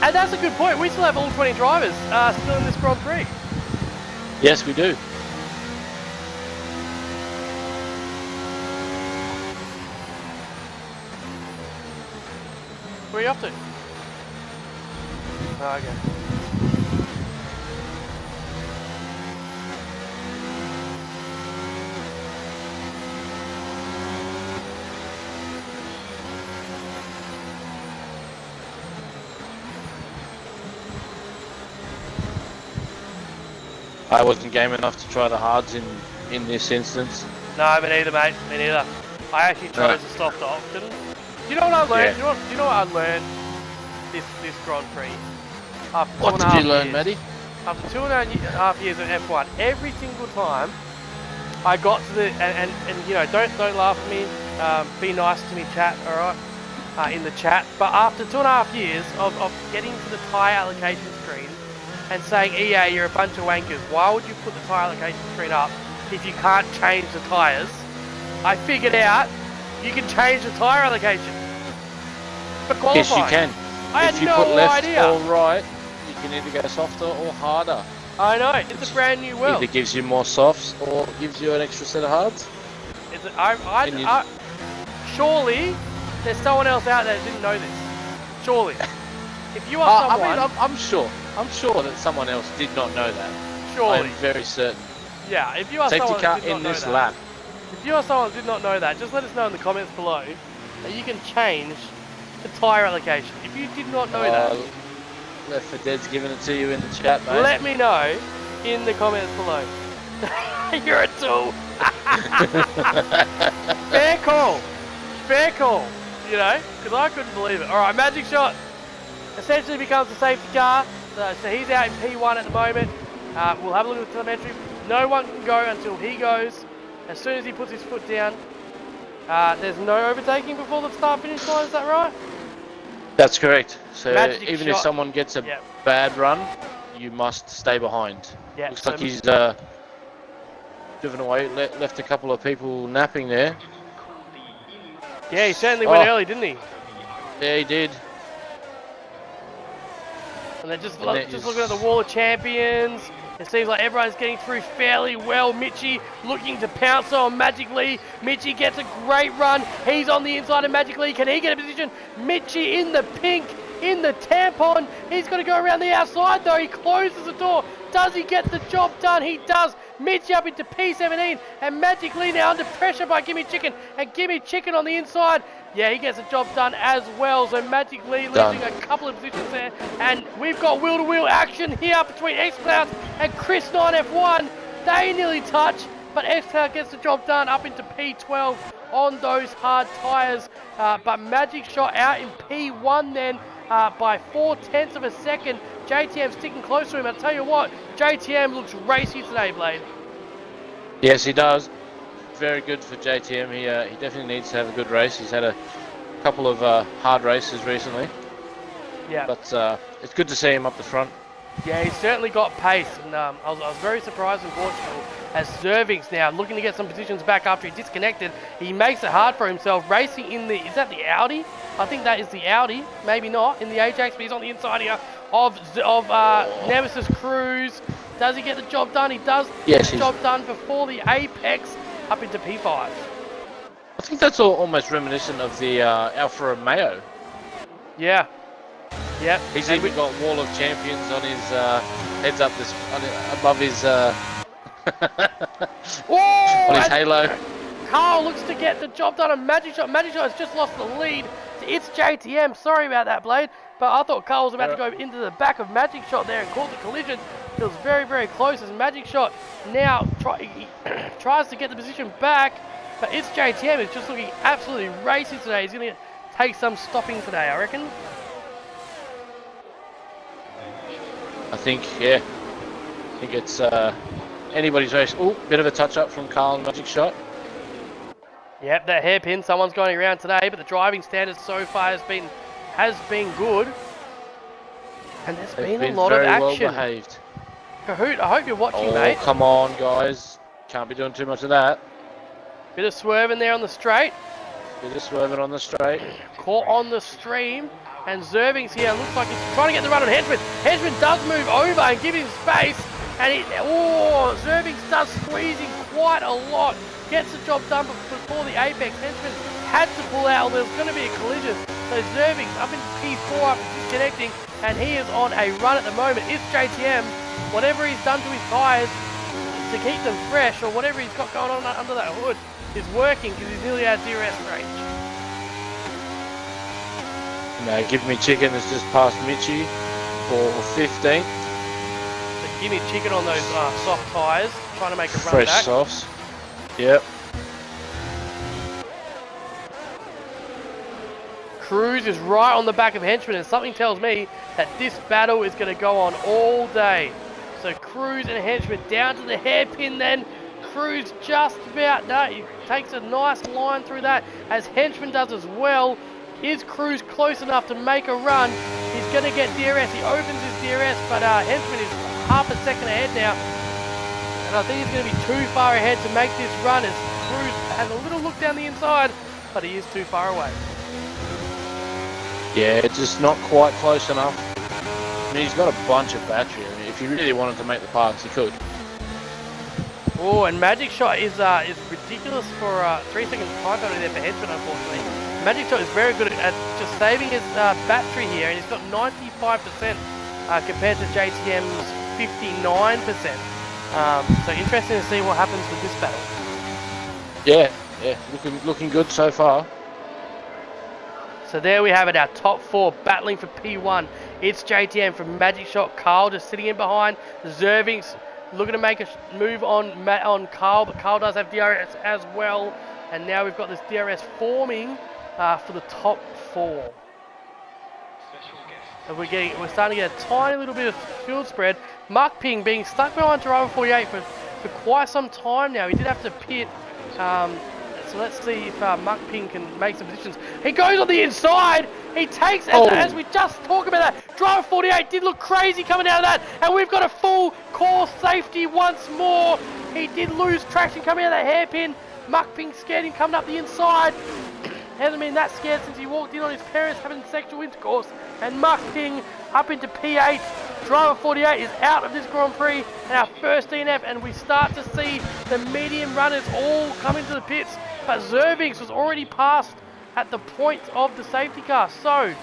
And that's a good point. We still have all 20 drivers still in this Grand Prix. Yes, we do. Where are you off to? Oh, okay. I wasn't game enough to try the hards in this instance. No, me neither, mate. Me neither. I actually chose the soft option. Do you know what I learned? Yeah. Do you know what I learned this Grand Prix? After What did you learn, Matty? After 2.5 years of F1, every single time I got to the and you know, don't laugh at me. Be nice to me, chat. All right, in the chat. But after 2.5 years of getting to the tyre allocation screen and saying, EA, you're a bunch of wankers. Why would you put the tyre allocation screen up if you can't change the tyres? I figured out you can change the tyre allocation for qualifying. Yes, you can. I if had you no put left idea. or right, you can either go softer or harder. I know, it's a brand new world. Either gives you more softs or gives you an extra set of hards. Surely there's someone else out there that didn't know this. Surely. If you are someone... I mean, I'm sure that someone else did not know that. Surely. I'm very certain. Yeah, if you are Safety someone car that did not in know this that, lap. if you are someone that did not know that, just let us know in the comments below that you can change the tyre allocation. If you did not know that, Left for Dead's giving it to you in the chat, mate. let me know in the comments below. You're a tool. Fair call. Fair call. You know, because I couldn't believe it. All right, Magic Shot essentially becomes the safety car. So he's out in P1 at the moment. We'll have a look at the telemetry. No one can go until he goes. As soon as he puts his foot down, there's no overtaking before the start-finish line. Is that right? That's correct. So Magic even Shot. if someone gets a bad run, you must stay behind. Yeah. Looks like he's driven away, left a couple of people napping there. Yeah, he certainly went early, didn't he? Yeah, he did. And they're just looking at the wall of champions. It seems like everyone's getting through fairly well. Mitchie looking to pounce on Magic Lee. Mitchie gets a great run. He's on the inside of Magic Lee. Can he get a position? Mitchie in the pink, in the tampon. He's got to go around the outside though. He closes the door. Does he get the job done? He does. Mitchie up into P17 and Magic Lee now under pressure by Gimme Chicken. And Gimme Chicken on the inside. Yeah, he gets the job done as well. So Magic Lee losing a couple of positions there. And we've got wheel-to-wheel action here between X-Cloud and Chris 9F1. They nearly touch, but X-Cloud gets the job done up into P12 on those hard tyres. But Magic Shot out in P1 then by 0.4 of a second. JTM sticking close to him. I'll tell you what, JTM looks racy today, Blade. Yes, he does. Very good for JTM. He definitely needs to have a good race. He's had a couple of hard races recently. Yeah. But it's good to see him up the front. Yeah, he's certainly got pace, and I was very surprised in Portugal as Zerving's now looking to get some positions back after he disconnected. He makes it hard for himself, racing in the, is that the Audi? I think that is the Audi, maybe not, in the Ajax, but he's on the inside here of Nemesis Cruz. Does he get the job done? He does get the job done before the Apex up into P5. I think that's almost reminiscent of the Alfa Romeo. Yeah. Yep. He's even got Wall of Champions on his heads up this above his on his halo. Carl looks to get the job done on Magic Shot. Magic Shot has just lost the lead. It's JTM. Sorry about that, Blade. But I thought Carl was about to go into the back of Magic Shot there and cause the collision. It was very, very close as Magic Shot now tries to get the position back. But it's JTM. It's just looking absolutely racy today. He's going to take some stopping today, I reckon. I think, yeah. I think it's anybody's race. Oh, bit of a touch up from Carl and Magic Shot. Yep, that hairpin. Someone's going around today, but the driving standards so far has been good. And there's been a lot of action. Well behaved. Kahoot, I hope you're watching, mate. Oh, come on, guys. Can't be doing too much of that. Bit of swerving there on the straight. Bit of swerving on the straight. Caught on the stream. And Zerving's here. Looks like he's trying to get the run on Henchman. Henchman does move over and give him space. And Zerving's does squeezing quite a lot. Gets the job done before the Apex. Henchman had to pull out. There's going to be a collision. So Zerving's up in P4 after disconnecting. And he is on a run at the moment. It's JTM. Whatever he's done to his tyres to keep them fresh, or whatever he's got going on under that hood, is working because he's nearly out of DRS range. No, Give Me Chicken has just passed Mitchie for 15th. So Give Me Chicken on those soft tyres, trying to make a run Fresh back. softs. Yep. Cruz is right on the back of Henchman, and something tells me that this battle is going to go on all day. So Cruz and Henchman down to the hairpin then. Cruz just about, no, he takes a nice line through that, as Henchman does as well. Is Cruz close enough to make a run? He's going to get DRS. He opens his DRS, but Henchman is half a second ahead now. And I think he's going to be too far ahead to make this run, as Cruz has a little look down the inside, but he is too far away. Yeah, it's just not quite close enough. I mean, he's got a bunch of battery. I mean, if he really wanted to make the parks, he could. Oh, and Magic Shot is ridiculous for 3 seconds time penalty there for Henchman, unfortunately. Magic Shot is very good at just saving his battery here, and he's got 95% compared to JTM's 59%. So interesting to see what happens with this battle. Yeah, looking good so far. So there we have it, our top 4 battling for P1. It's JTM from Magic Shot, Carl just sitting in behind. Zerving's looking to make a move on Carl, but Carl does have DRS as well. And now we've got this DRS forming for the top 4. And we're starting to get a tiny little bit of field spread. Mark Ping being stuck behind driver 48 for quite some time now. He did have to pit. So let's see if Mark Ping can make some positions. He goes on the inside. He takes, as we just talked about that, driver 48 did look crazy coming out of that. And we've got a full core safety once more. He did lose traction coming out of that hairpin. Mark Ping scared him coming up the inside. Hasn't been that scared since he walked in on his parents having sexual intercourse. And Mark Ping up into P8. Driver 48 is out of this Grand Prix and our first DNF, and we start to see the medium runners all come into the pits. But Zervings was already passed at the point of the safety car, so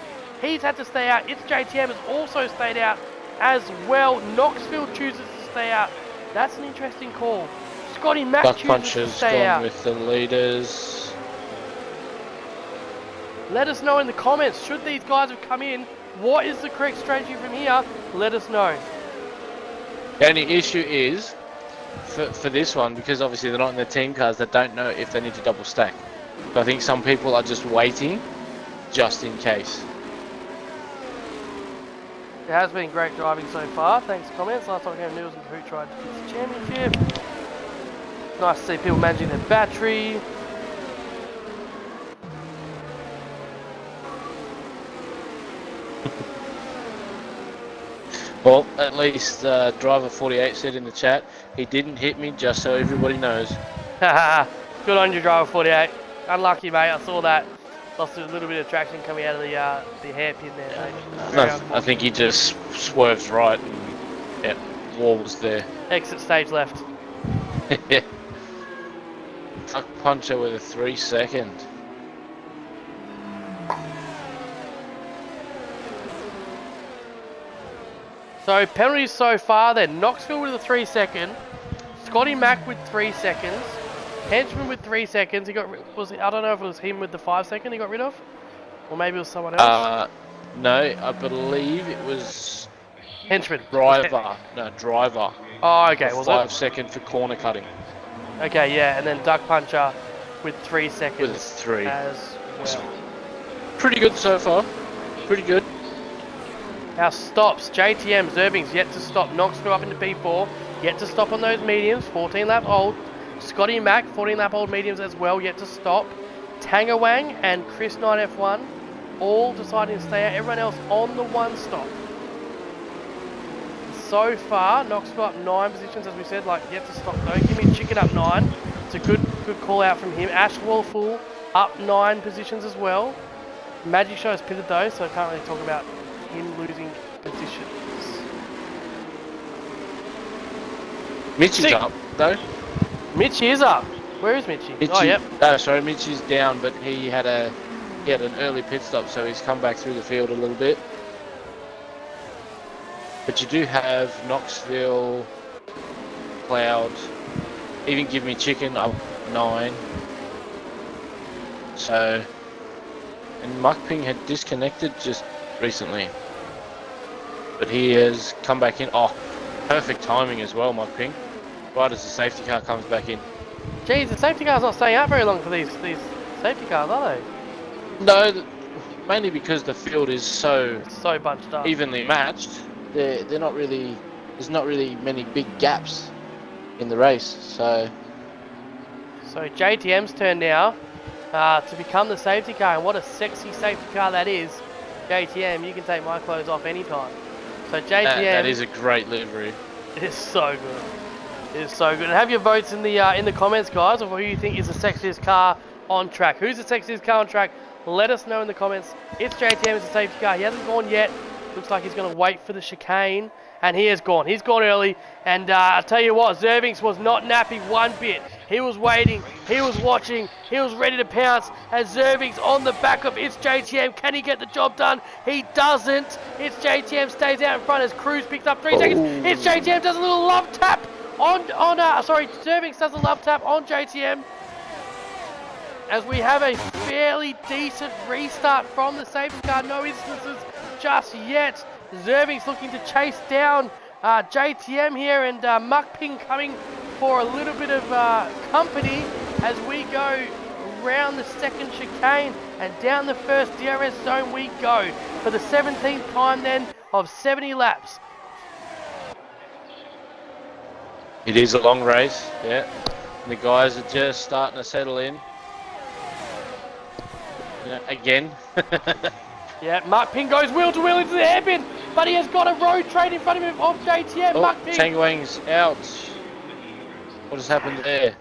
he's had to stay out. It's JTM has also stayed out as well. Knoxville chooses to stay out. That's an interesting call. Scotty Mack chooses to stay out. With the leaders. Let us know in the comments, should these guys have come in, what is the correct strategy from here? Let us know. The only issue is, for this one, because obviously they're not in the team cars, they don't know if they need to double stack. So I think some people are just waiting, just in case. It has been great driving so far. Thanks for comments. Last time I came, Nils and Who tried to fix the championship. Nice to see people managing their battery. Well, at least driver 48 said in the chat, he didn't hit me, just so everybody knows. Good on you, driver 48. Unlucky, mate. I saw that. Lost a little bit of traction coming out of the hairpin there, mate. Very I think he just swerved right and yeah, wall was there. Exit stage left. Tuck puncher with a 3 second. So penalties so far then. Knoxville with a 3 second. Scotty Mack with 3 seconds. Henchman with 3 seconds. I don't know if it was him with the 5 second he got rid of, or maybe it was someone else. No, I believe it was Henchman. driver. No, driver. Oh, okay. Was 5 second for corner cutting. Okay, yeah, and then Duck Puncher with 3 seconds. With 3 as well. Pretty good so far. Pretty good. Our stops, JTM, Zerving's yet to stop. Knoxville up into P4, yet to stop on those mediums, 14 lap old. Scotty Mack, 14 lap old mediums as well, yet to stop. Tangawang and Chris Knight F1, all deciding to stay out. Everyone else on the 1 stop. So far, Knoxville up 9 positions, as we said, like yet to stop though. Give me Chicken up 9. It's a good call out from him. Ash Wolful up 9 positions as well. Magic Show is pitted though, so I can't really talk about him losing positions. Mitchie's up though. Mitchie is up. Where is Mitchie? Mitchie, Oh, yep. Sorry, Mitchie's down, but he had an early pit stop, so he's come back through the field a little bit. But you do have Knoxville, Cloud, even Give Me Chicken up 9. So, and Muck Ping had disconnected just recently, but he has come back in. Oh, perfect timing as well, Muck Ping. Right as the safety car comes back in. Geez, the safety car's not staying out very long for these safety cars, are they? No, mainly because the field is so bunched up, evenly matched. They're not really. There's not really many big gaps in the race. So JTM's turn now to become the safety car, and what a sexy safety car that is. JTM, you can take my clothes off anytime. So JTM, that is a great livery. It is so good. It is so good. And have your votes in the comments, guys, of who you think is the sexiest car on track. Who's the sexiest car on track? Let us know in the comments. It's JTM, it's a safety car. He hasn't gone yet. Looks like he's going to wait for the chicane, and he has gone. He's gone early, and I'll tell you what, Zervings was not napping one bit. He was waiting, he was watching, he was ready to pounce, and Zervings on the back of It's JTM. Can he get the job done? He doesn't. It's JTM stays out in front as Cruz picks up 3 seconds. It's JTM does a little love tap Zervings does a love tap on JTM. As we have a fairly decent restart from the safety car, no instances just yet. Zervings looking to chase down JTM here, and Muck Ping coming for a little bit of company as we go around the second chicane and down the first DRS zone we go for the 17th time then of 70 laps. It is a long race, yeah. The guys are just starting to settle in. Again. Yeah, Muck Ping goes wheel to wheel into the hairpin, but he has got a road trade in front of him of JTM. Oh, Muck Ping. Tangwang's out. What has happened there?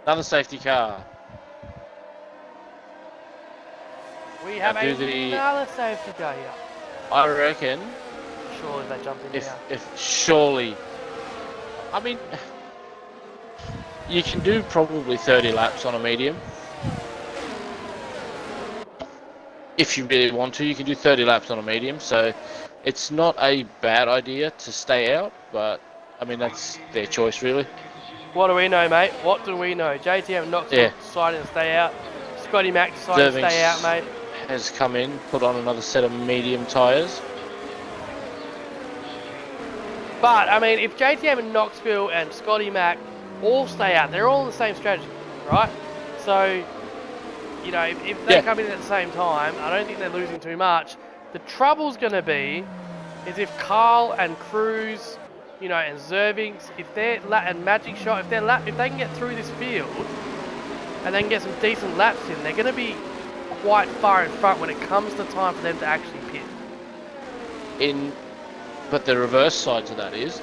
Another safety car. We have another safety car here. I reckon. Surely they jump in now. If surely. I mean, you can do probably 30 laps on a medium. If you really want to, you can do 30 laps on a medium, so it's not a bad idea to stay out, but I mean, that's their choice really. What do we know, mate? What do we know? JTM Knoxville deciding to stay out. Scotty Mack deciding to stay out, mate. Has come in, put on another set of medium tyres. But, I mean, if JTM and Knoxville and Scotty Mack all stay out, they're all in the same strategy, right? So, you know, if they come in at the same time, I don't think they're losing too much. The trouble's going to be is if Carl and Cruz, you know, and Zervings, if they're and Magic Shot, if they can get through this field and they can get some decent laps in, they're going to be quite far in front when it comes to time for them to actually pit. But the reverse side to that is,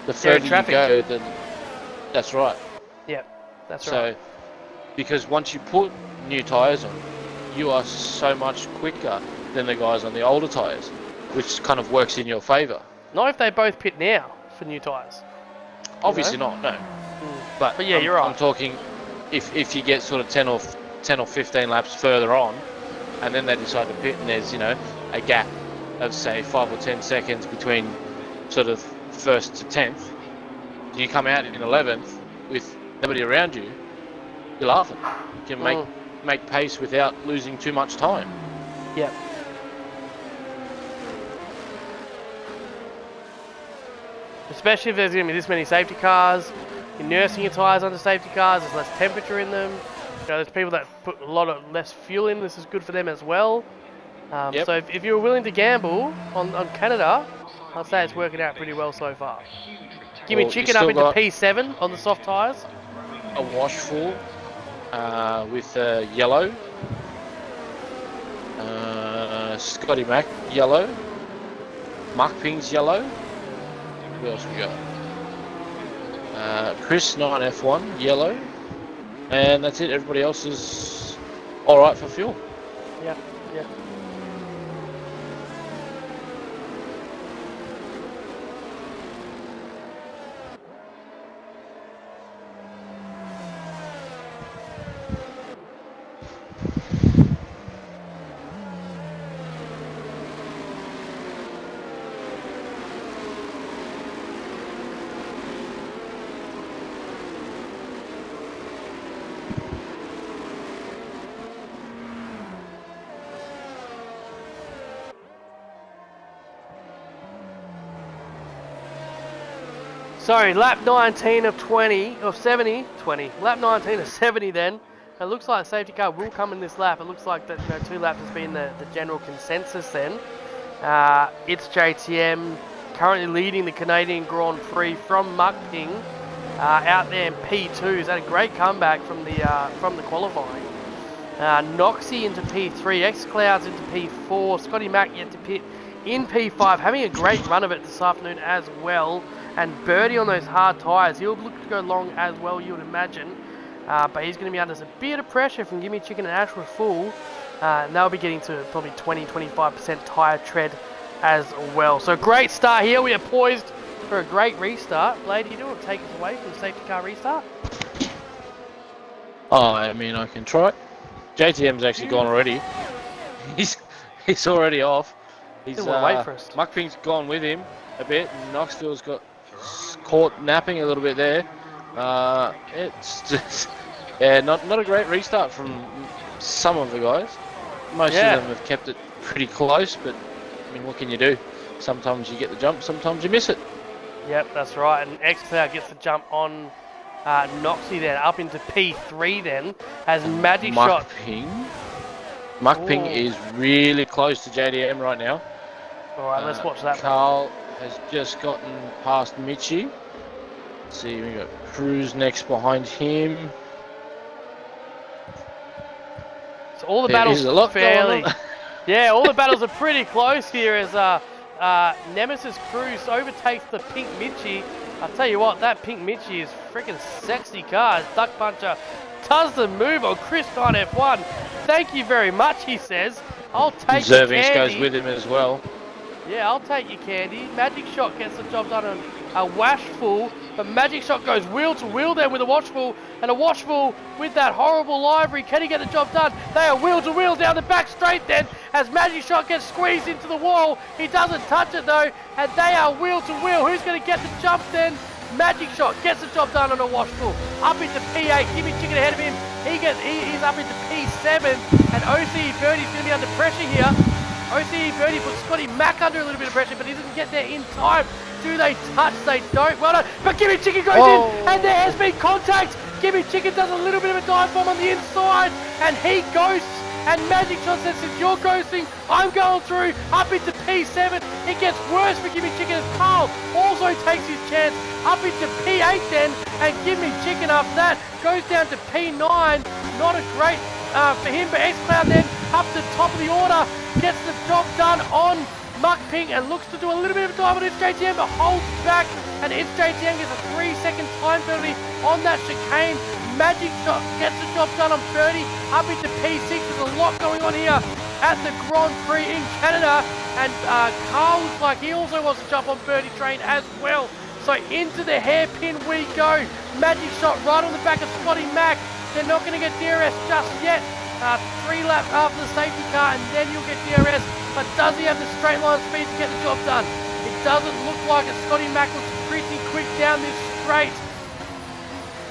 the They're in further you traffic. go, then that's right. Yeah, that's So, right. because once you put new tyres on, you are so much quicker than the guys on the older tyres, which kind of works in your favour. Not if they both pit now for new tyres. Obviously not, no. But yeah, you're right. I'm talking if you get sort of 10 or 15 laps further on, and then they decide to pit, and there's a gap of say 5 or 10 seconds between sort of first to 10th. You come out in 11th with nobody around you. You're laughing. You can make pace without losing too much time. Yep. Especially if there's going to be this many safety cars, you're nursing your tyres under safety cars, there's less temperature in them. There's people that put a lot of less fuel in, this is good for them as well. Yep. So if you're willing to gamble on Canada, I'll say it's working out pretty well so far. Give me chicken up into P7 on the soft tyres. A wash full with yellow. Scotty Mac yellow. Mark Ping's yellow. Who else we got? Chris 9F1 yellow. And that's it. Everybody else is all right for fuel. Yeah, yeah. Sorry, lap 19 of 20, of 70, 20. Lap 19 of 70 then. It looks like the safety car will come in this lap. It looks like that 2 laps has been the general consensus then. It's JTM currently leading the Canadian Grand Prix from Mukping out there in P2. He's had a great comeback from the qualifying. Noxie into P3, X-Clouds into P4, Scotty Mac yet to pit in P5, having a great run of it this afternoon as well. And Birdie on those hard tyres, he'll look to go long as well, you would imagine. But he's going to be under a bit of pressure from Gimme Chicken and Ash were full. And they'll be getting to probably 20-25% tyre tread as well. So great start here. We are poised for a great restart. Blade, you do want to take us away from the safety car restart? Oh, I mean, I can try. JTM's actually gone already. He's already off. He's wait for us. Mukping's gone with him a bit. And Knoxville's got caught napping a little bit there. It's just not a great restart from some of the guys. Most of them have kept it pretty close, but I mean, what can you do? Sometimes you get the jump, sometimes you miss it. Yep, that's right. And X-Cloud gets the jump on Noxie then, up into P3 then, as Magic Shot. Mukping is really close to JDM right now. All right, let's watch that. Carl has just gotten past Mitchie. Let's see, we got Cruz next behind him. So all the battles are fairly... yeah, all the battles are pretty close here as Nemesis Cruz overtakes the pink Mitchie. I'll tell you what, that pink Mitchie is freaking sexy car. Duck Puncher does the move on Chris 9F1. Thank you very much, he says. I'll take your candy. Goes with him as well. Yeah, I'll take your candy. Magic Shot gets the job done on a washful, but Magic Shot goes wheel to wheel there with a washful, and a washful with that horrible livery. Can he get the job done? They are wheel to wheel down the back straight then, as Magic Shot gets squeezed into the wall. He doesn't touch it though, and they are wheel to wheel. Who's going to get the jump then? Magic Shot gets the job done on a washful. Up into P8, Gimme Chicken ahead of him. He's up into P7, and OCE Birdie's going to be under pressure here. OCE Birdie puts Scotty Mac under a little bit of pressure, but he doesn't get there in time. Do they touch? They don't. Well done. But Gimme Chicken goes in, and there has been contact. Gimme Chicken does a little bit of a dive bomb on the inside, and he ghosts. And Magic Shot says, since you're ghosting, I'm going through up into P7. It gets worse for Gimme Chicken as Carl also takes his chance up into P8 then, and Gimme Chicken after that goes down to P9. Not a great for him, but X-Cloud then up the top of the order gets the job done on Muck Ping and looks to do a little bit of time on SJTM, but holds back, and SJTM gets a 3-second time penalty on that chicane. Magic Shot gets the job done on Birdie, up into P6. There's a lot going on here at the Grand Prix in Canada, and Carl looks like he also wants to jump on Birdie train as well. So into the hairpin we go. Magic Shot right on the back of Scotty Mack. They're not going to get DRS just yet. 3 laps after the safety car, and then you'll get DRS. But does he have the straight line speed to get the job done? It doesn't look like it. Scotty Mack looks pretty quick down this straight.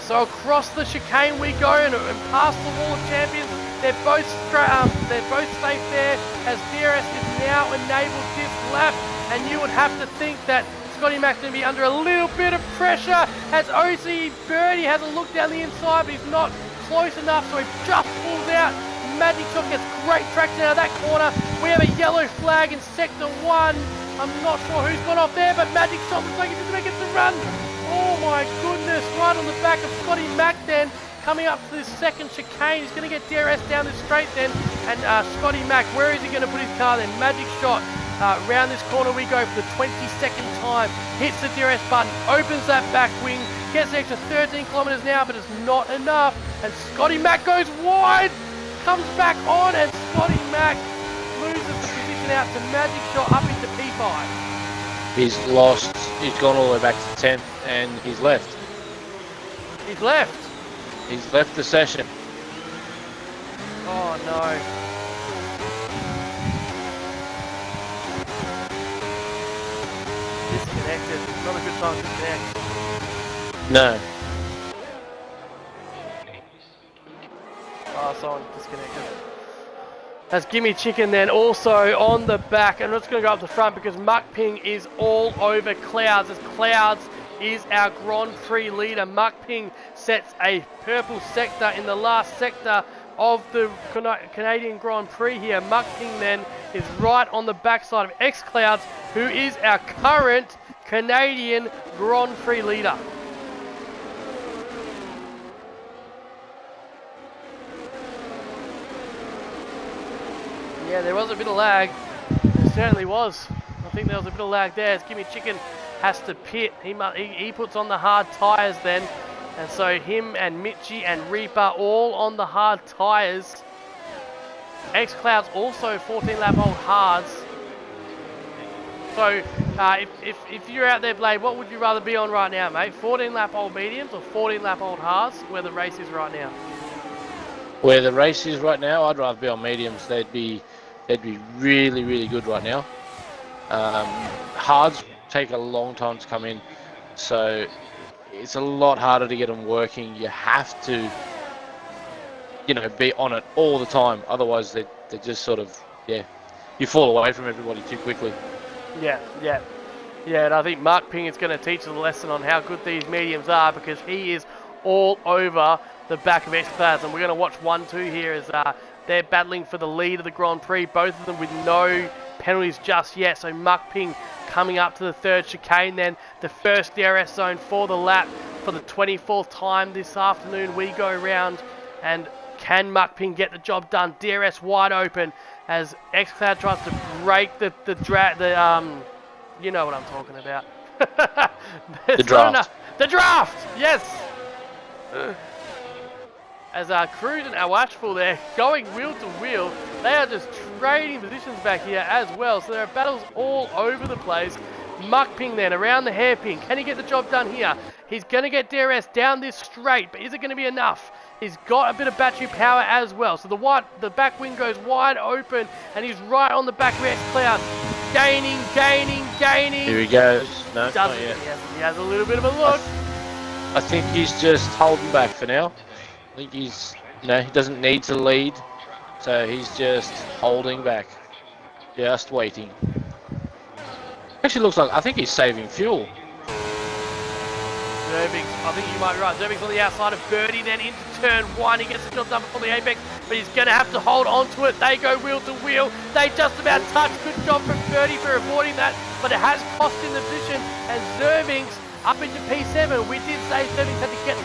So across the chicane we go, and past the wall of champions. They're both safe there, as DRS is now enabled this lap. And you would have to think that Scotty Mack's going to be under a little bit of pressure, as OC Birdie has a look down the inside, but he's not close enough, so he just pulls out. Magic Shot gets great traction out of that corner. We have a yellow flag in sector 1. I'm not sure who's gone off there, but Magic Shot looks like he's going to get the run. Oh my goodness, right on the back of Scotty Mack then. Coming up to this second chicane, he's going to get DRS down this straight then. And Scotty Mack, where is he going to put his car then? Magic Shot. Round this corner we go for the 22nd time. Hits the DRS button, opens that back wing, gets the extra 13 kilometers now, but it's not enough. And Scotty Mack goes wide, comes back on, and Scotty Mack loses the position out to Magic Shot up into P5. He's lost. He's gone all the way back to 10th, and he's left. He's left. He's left the session. Oh no. Disconnected. Not a good time to disconnect. No. Oh, someone disconnected. That's Gimme Chicken then also on the back. And I'm just going to go up the front because Muck Ping is all over Clouds. As Clouds is our Grand Prix leader. Muck Ping sets a purple sector in the last sector of the Canadian Grand Prix here. Muck Ping then is right on the backside of X Clouds, who is our current Canadian Grand Prix leader. Yeah, there was a bit of lag. There certainly was. I think there was a bit of lag there. As Gimme Chicken has to pit. He puts on the hard tyres then. And so him and Mitchie and Reaper all on the hard tyres. X-Cloud's also 14 lap old hards. So if you're out there, Blade, what would you rather be on right now, mate? 14 lap old mediums or 14 lap old hards, where the race is right now? Where the race is right now, I'd rather be on mediums. They'd be really, really good right now. Hards take a long time to come in, so it's a lot harder to get them working. You have to, be on it all the time. Otherwise, they just sort of, you fall away from everybody too quickly. Yeah, and I think Muck Ping is going to teach us a lesson on how good these mediums are, because he is all over the back of X-Clouds, and we're going to watch 1-2 here as they're battling for the lead of the Grand Prix, both of them with no penalties just yet. So Muck Ping coming up to the third chicane, then the first DRS zone for the lap for the 24th time this afternoon. We go round, and can Muck Ping get the job done? DRS wide open as X-Cloud tries to break the you know what I'm talking about. The draft. The draft, yes. As Cruz and Awashful there going wheel to wheel, they are just trading positions back here as well. So there are battles all over the place. Muck Ping then around the hairpin. Can he get the job done here? He's going to get DRS down this straight, but is it going to be enough? He's got a bit of battery power as well. So the back wing goes wide open, and he's right on the back of X-Cloud. Gaining. Here he goes. No, not yet. He has a little bit of a look. I think he's just holding back for now. I think he's, he doesn't need to lead, so he's just holding back, just waiting. Actually looks like, I think he's saving fuel. Zervix, I think you might be right. Zervix on the outside of Birdie, then into turn 1. He gets the job done before the apex, but he's going to have to hold on to it. They go wheel to wheel. They just about touch. Good job from Birdie for avoiding that, but it has cost him the position. And Zervix up into P7. We did say Zervix had to get,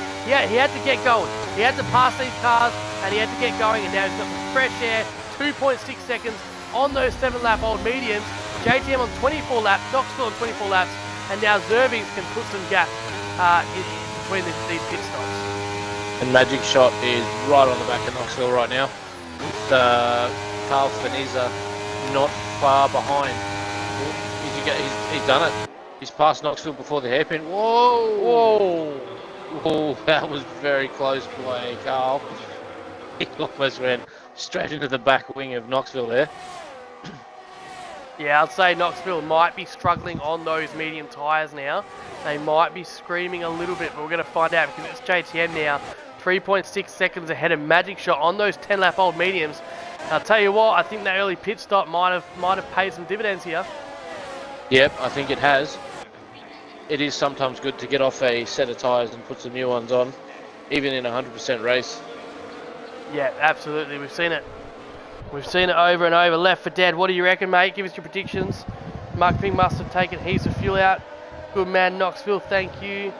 he had to get going. He had to pass these cars, and he had to get going, and now he's got some fresh air, 2.6 seconds on those 7 lap old mediums. JTM on 24 laps, Knoxville on 24 laps, and now Zervings can put some gap in between these pit stops. And Magic Shot is right on the back of Knoxville right now, with Carl Feniza not far behind. He's done it. He's passed Knoxville before the hairpin. Whoa! Whoa! Whoa, that was very close play, Carl. He almost ran straight into the back wing of Knoxville there. Yeah, I'd say Knoxville might be struggling on those medium tyres now. They might be screaming a little bit, but we're going to find out because it's JTM now. 3.6 seconds ahead of Magic Shot on those 10-lap-old mediums. I'll tell you what, I think that early pit stop might have paid some dividends here. Yep, I think it has. It is sometimes good to get off a set of tyres and put some new ones on, even in a 100% race. Yeah, absolutely. We've seen it. We've seen it over and over. Left for dead. What do you reckon, mate? Give us your predictions. Mark Ping must have taken heaps of fuel out. Good man, Knoxville. Thank you.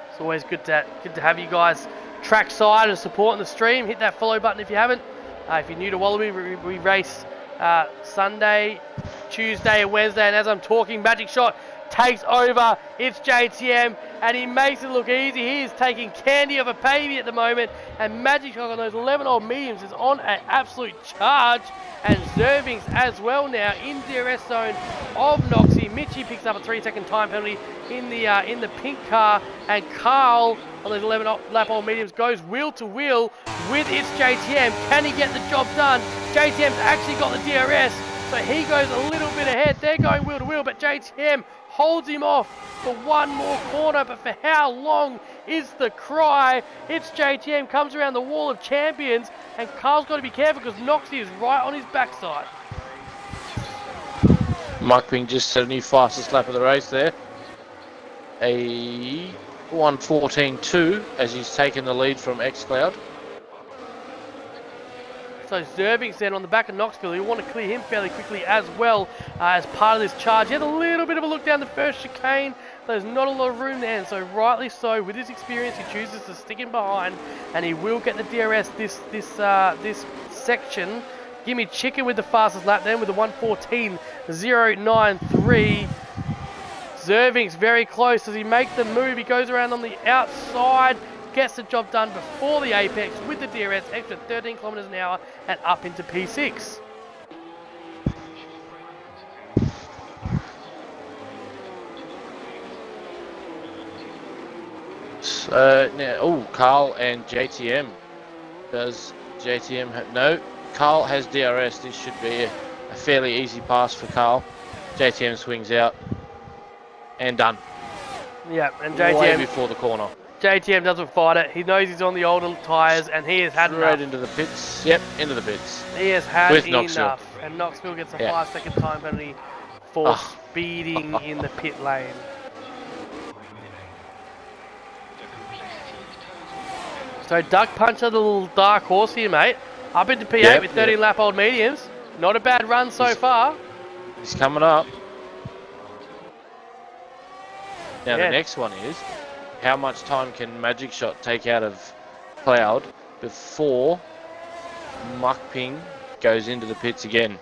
It's always good to have you guys trackside and supporting the stream. Hit that follow button if you haven't. If you're new to Wallaby, we race Sunday, Tuesday and Wednesday, and as I'm talking, Magic Shot takes over. It's JTM and he makes it look easy. He is taking candy of a baby at the moment, and Magic Shot on those 11-old mediums is on an absolute charge, and Zervings as well now in DRS zone of Noxie. Mitchie picks up a 3-second time penalty in the pink car, and Carl on those 11-lap-old mediums goes wheel to wheel with its JTM. Can he get the job done? JTM's actually got the DRS, so he goes a little bit ahead. They're going wheel to wheel, but JTM holds him off for one more corner, but for how long is the cry? It's JTM, comes around the wall of champions, and Carl's got to be careful because Noxie is right on his backside. Mike Ping just set a new fastest lap of the race there. A 1:14.2 as he's taken the lead from xCloud. So Zervings then on the back of Knoxville. You want to clear him fairly quickly as well as part of this charge. He had a little bit of a look down the first chicane. There's not a lot of room there, and so rightly so. With his experience, he chooses to stick in behind, and he will get the DRS this section. Gimme Chicken with the fastest lap then with the 1:14.093. Zervings very close as he makes the move. He goes around on the outside, gets the job done before the apex with the DRS, extra 13 kilometers an hour and up into P6. So now, Carl and JTM. Does JTM have no? Carl has DRS. This should be a fairly easy pass for Carl. JTM swings out and done. Yeah, and JTM way before the corner. JTM doesn't fight it. He knows he's on the older tyres, and he has had enough. Straight into the pits. Yep, into the pits. He has had with enough. Knoxville. And Knoxville gets a 5-second time penalty for speeding in the pit lane. So Duck Punch a little dark horse here, mate. Up into P8 with 13-lap-old mediums. Not a bad run so far. He's coming up. Now the next one is, how much time can Magic Shot take out of Cloud before Muck Ping goes into the pits again?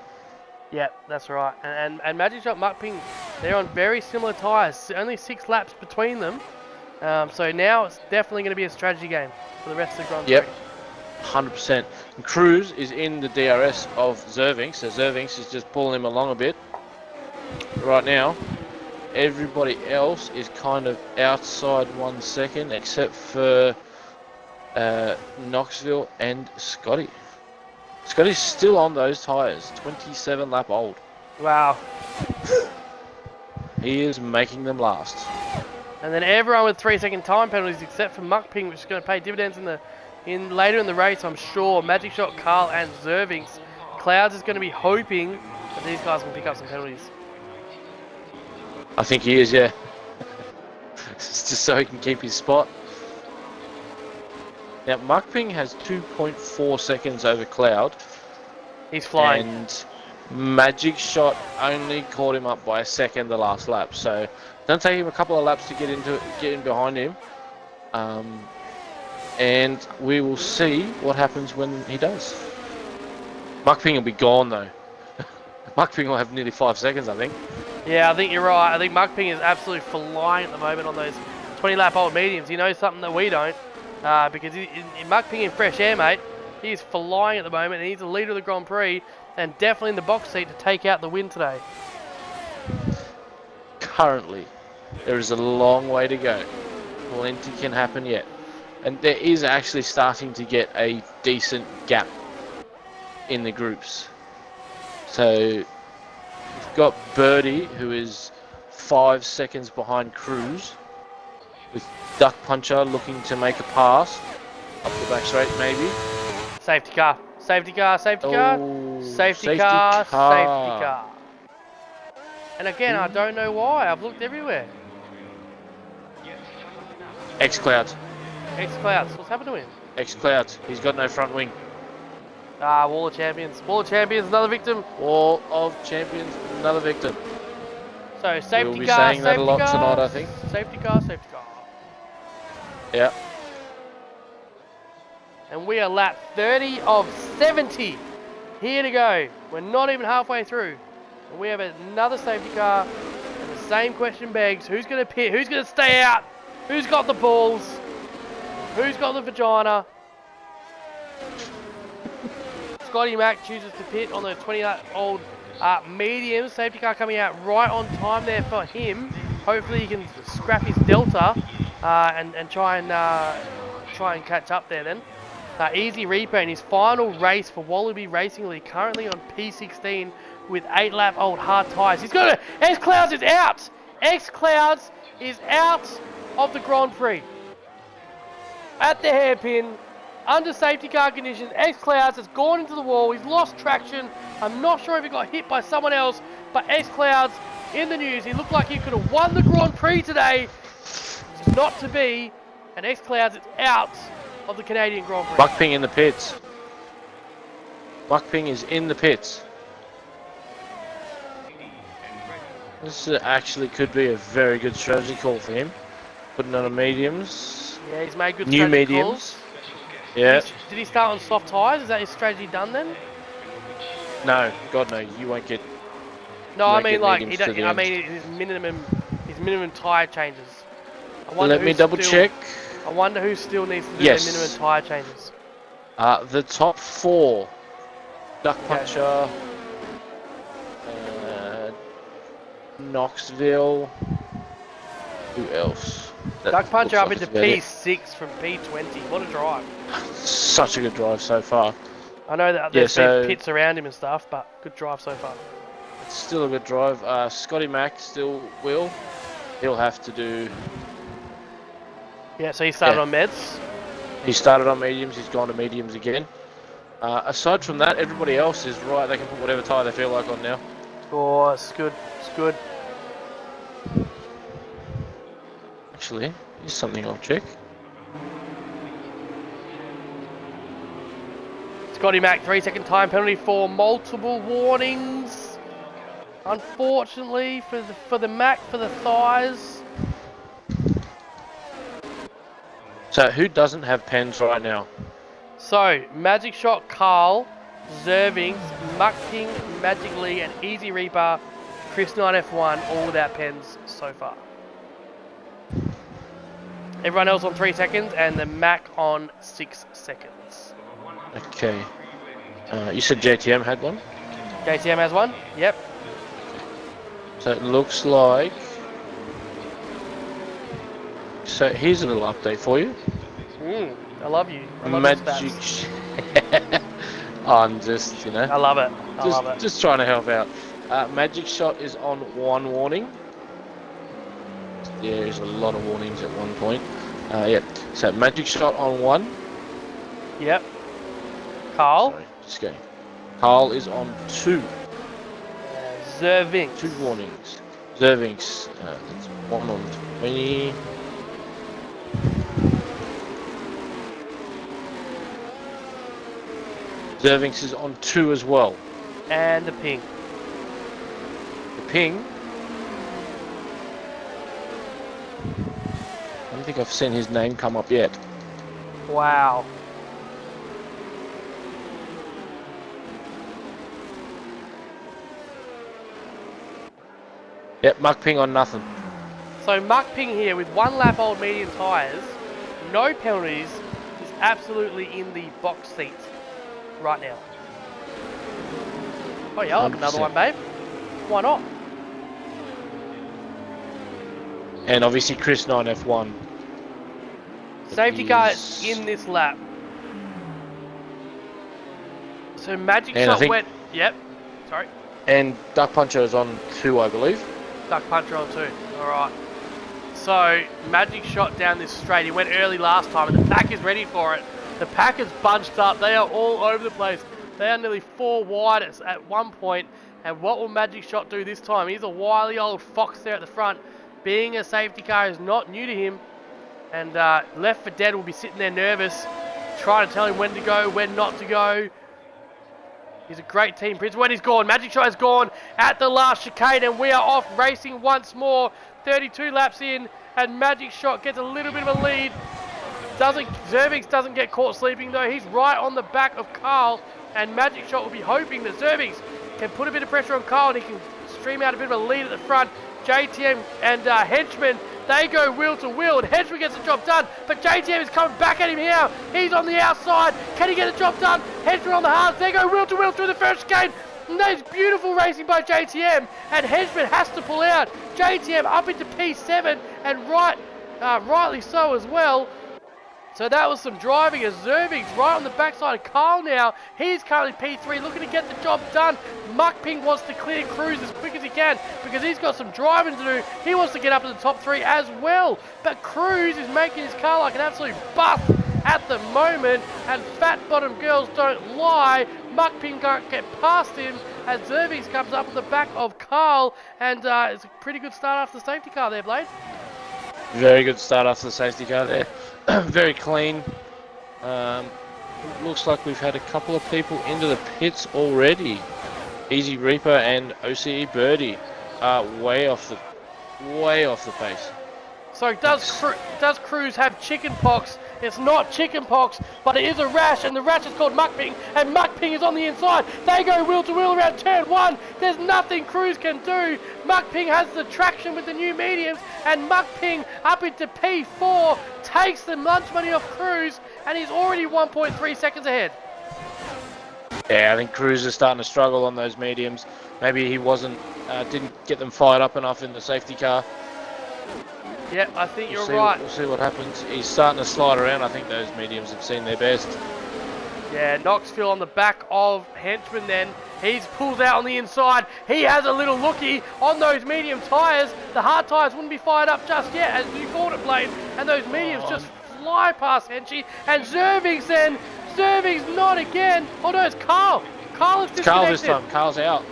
Yeah, that's right. And Magic Shot, Muck Ping, they're on very similar tyres. Only 6 laps between them. So now it's definitely going to be a strategy game for the rest of the Grand Prix. Yep, 100%. And Cruz is in the DRS of Zervings, so Zervings is just pulling him along a bit right now. Everybody else is kind of outside 1 second, except for Knoxville and Scotty. Scotty's still on those tyres, 27 lap old. Wow. He is making them last. And then everyone with 3-second time penalties, except for Muck Ping, which is going to pay dividends later in the race, I'm sure. Magic Shot, Carl, and Zervings. Clouds is going to be hoping that these guys can pick up some penalties. I think he is, yeah. Just so he can keep his spot. Now, Muckping has 2.4 seconds over Cloud. He's flying. And Magic Shot only caught him up by a second the last lap. So, it's going to take him a couple of laps to get in behind him. And we will see what happens when he does. Muckping will be gone though. Muckping will have nearly 5 seconds, I think. Yeah, I think you're right. I think Muckping is absolutely flying at the moment on those 20-lap old mediums. He knows something that we don't, because in Muckping in fresh air, mate, he is flying at the moment, and he's the leader of the Grand Prix, and definitely in the box seat to take out the win today. Currently, there is a long way to go. Plenty can happen yet. And there is actually starting to get a decent gap in the groups. So you've got Birdie, who is 5 seconds behind Cruz, with Duck Puncher looking to make a pass up the back straight, maybe. Safety car, safety car, safety car, Oh, safety car, safety car. And again, I don't know why. I've looked everywhere. X-Clouds. X-Clouds, what's happened to him? X-Clouds. He's got no front wing. Wall of Champions. Wall of Champions, another victim. Wall of Champions, another victim. So safety We'll be car, saying that safety a lot car, tonight, I think. Safety car, safety car. Yeah. And we are lap 30 of 70. Here to go. We're not even halfway through. And we have another safety car. And the same question begs, who's going to pit? Who's going to stay out? Who's got the balls? Who's got the vagina? Scotty Mack chooses to pit on the 20-old medium. Safety car coming out right on time there for him. Hopefully he can scrap his delta and try and catch up there then. Easy Reaper in his final race for Wallaby Racing League, currently on P16 with 8-lap old hard tyres. He's got it. X-Clouds is out. X-Clouds is out of the Grand Prix. At the hairpin, under safety car conditions, X-Clouds has gone into the wall. He's lost traction. I'm not sure if he got hit by someone else, but X-Clouds in the news. He looked like he could have won the Grand Prix today. It's not to be, and X-Clouds is out of the Canadian Grand Prix. Muckping in the pits. Muckping is in the pits. This actually could be a very good strategy call for him. Putting on a mediums. Yeah, he's made good new strategy mediums. calls. Yeah. Did he start on soft tyres? Is that his strategy done then? No, God no, you won't get. No, I mean like mediums to the end. his minimum tyre changes. Let me double check. I wonder who still needs to do Yes. their minimum tyre changes. The top 4. Duck Puncher. Knoxville. Who else? Duck Puncher up looks into like it's P6 from P20. What a drive. such a good drive so far. I know that there's been pits around him and stuff, but good drive so far. It's still a good drive. Scotty Mack still will. He'll have to do. Yeah, so he started on meds. He started on mediums. He's gone to mediums again. Aside from that, everybody else is right. They can put whatever tyre they feel like on now. Oh, it's good. It's good. Actually, here's something I'll check. Scotty Mack, 3-second time penalty for multiple warnings. Unfortunately for the Mack, for the thighs. So who doesn't have pens right now? So, Magic Shot, Carl, Zervings, Muckping, Magic Lee, and Easy Reaper, Chris 9F1, all without pens so far. Everyone else on 3 seconds, and the Mac on 6 seconds. Okay. You said JTM had one? JTM has one? Yep. So it looks like... So here's a little update for you. I love you. I love Magic... I'm just, I love it. I love it. Just trying to help out. Magic Shot is on 1 warning. There's a lot of warnings at one point. Yeah. So Magic Shot on 1. Yep. Carl? Sorry, just going. Carl is on 2. Zerving. 2 warnings. Zervings. That's 1 on 20. Zervings is on 2 as well. And the ping. The ping. I don't think I've seen his name come up yet. Wow. Yep, Muck Ping on nothing. So Muck Ping here with 1 lap old medium tyres, no penalties, is absolutely in the box seat right now. Oh yeah, I'll have another 100%. one, babe. Why not? And obviously Chris 9F1. Safety car in this lap. So Magic And I Shot think- went... Yep. Sorry. And Duck Puncher is on 2, I believe. Duck Puncher on 2. Alright. So, Magic Shot down this straight. He went early last time and the pack is ready for it. The pack is bunched up. They are all over the place. They are nearly 4 wide at one point. And what will Magic Shot do this time? He's a wily old fox there at the front. Being a safety car is not new to him. And Left for Dead will be sitting there nervous, trying to tell him when to go, when not to go. He's a great team prince. When he's gone, Magic Shot is gone at the last chicane, and we are off racing once more. 32 laps in, and Magic Shot gets a little bit of a lead. Zervix doesn't get caught sleeping though. He's right on the back of Carl, and Magic Shot will be hoping that Zervix can put a bit of pressure on Carl and he can stream out a bit of a lead at the front. JTM and Henchman, they go wheel to wheel, and Henchman gets the job done, but JTM is coming back at him here. He's on the outside. Can he get the job done? Henchman on the hards. They go wheel to wheel through the first chicane. And that is beautiful racing by JTM, and Henchman has to pull out. JTM up into P7, and rightly so as well. So that was some driving as Zervix right on the backside of Carl now. He's currently P3 looking to get the job done. Muck Ping wants to clear Cruz as quick as he can because he's got some driving to do. He wants to get up to the top 3 as well. But Cruz is making his car like an absolute bus at the moment. And fat bottom girls don't lie. Muck Ping can't get past him as Zervix comes up on the back of Carl. And it's a pretty good start after the safety car there, Blade. Very good start after the safety car there. Very clean. Looks like we've had a couple of people into the pits already. Easy Reaper and OCE Birdie are way off the pace. So does Cruz have chicken pox? It's not chicken pox, but it is a rash, and the rash is called Muck Ping, and Muck Ping is on the inside. They go wheel to wheel around turn 1. There's nothing Cruz can do. Muck Ping has the traction with the new mediums, and Muck Ping up into P4 takes the lunch money off Cruz, and he's already 1.3 seconds ahead. Yeah, I think Cruz is starting to struggle on those mediums. Maybe he didn't get them fired up enough in the safety car. Yeah, I think you're right. We'll see what happens. He's starting to slide around. I think those mediums have seen their best. Yeah, Knoxville on the back of Henchman then. He's pulled out on the inside. He has a little looky on those medium tyres. The hard tyres wouldn't be fired up just yet, as you called it, Blade. And those mediums just fly past Henchy. And Zervix then. Zervix not again. Oh no, it's Carl. Carl is disconnected. Carl this time. Carl's out.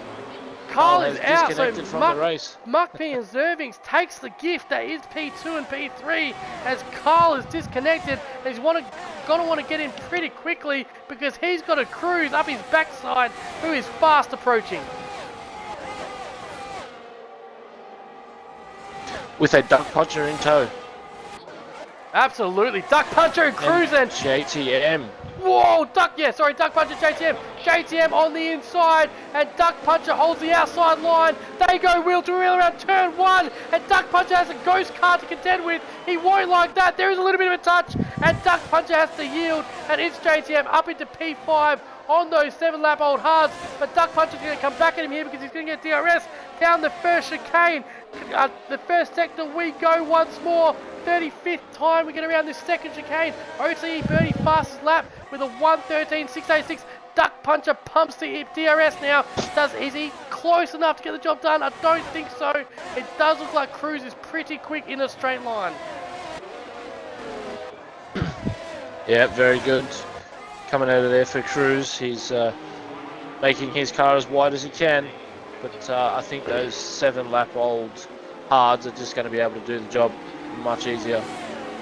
Carl is out, disconnected from the race. Muck Ping and Zervix takes the gift that is P2 and P3 as Carl is disconnected. He's going to want to get in pretty quickly because he's got a Cruz up his backside who is fast approaching. With a Duck Puncher in tow. Absolutely, Duck Puncher and Cruz and JTM. Whoa, Duck Puncher, JTM. JTM on the inside, and Duck Puncher holds the outside line. They go wheel to wheel around turn 1, and Duck Puncher has a ghost car to contend with. He won't like that. There is a little bit of a touch, and Duck Puncher has to yield, and it's JTM up into P5 on those 7-lap-old hards. But Duck Puncher's going to come back at him here because he's going to get DRS down the first chicane. The first sector we go once more. 35th time we get around this second chicane. OCE Birdie fastest lap with a 1:13.686. Duck Puncher pumps the DRS now. Is he close enough to get the job done? I don't think so. It does look like Cruz is pretty quick in a straight line. Yeah, very good. Coming out of there for Cruz. He's making his car as wide as he can. But I think those 7-lap-old hards are just going to be able to do the job much easier.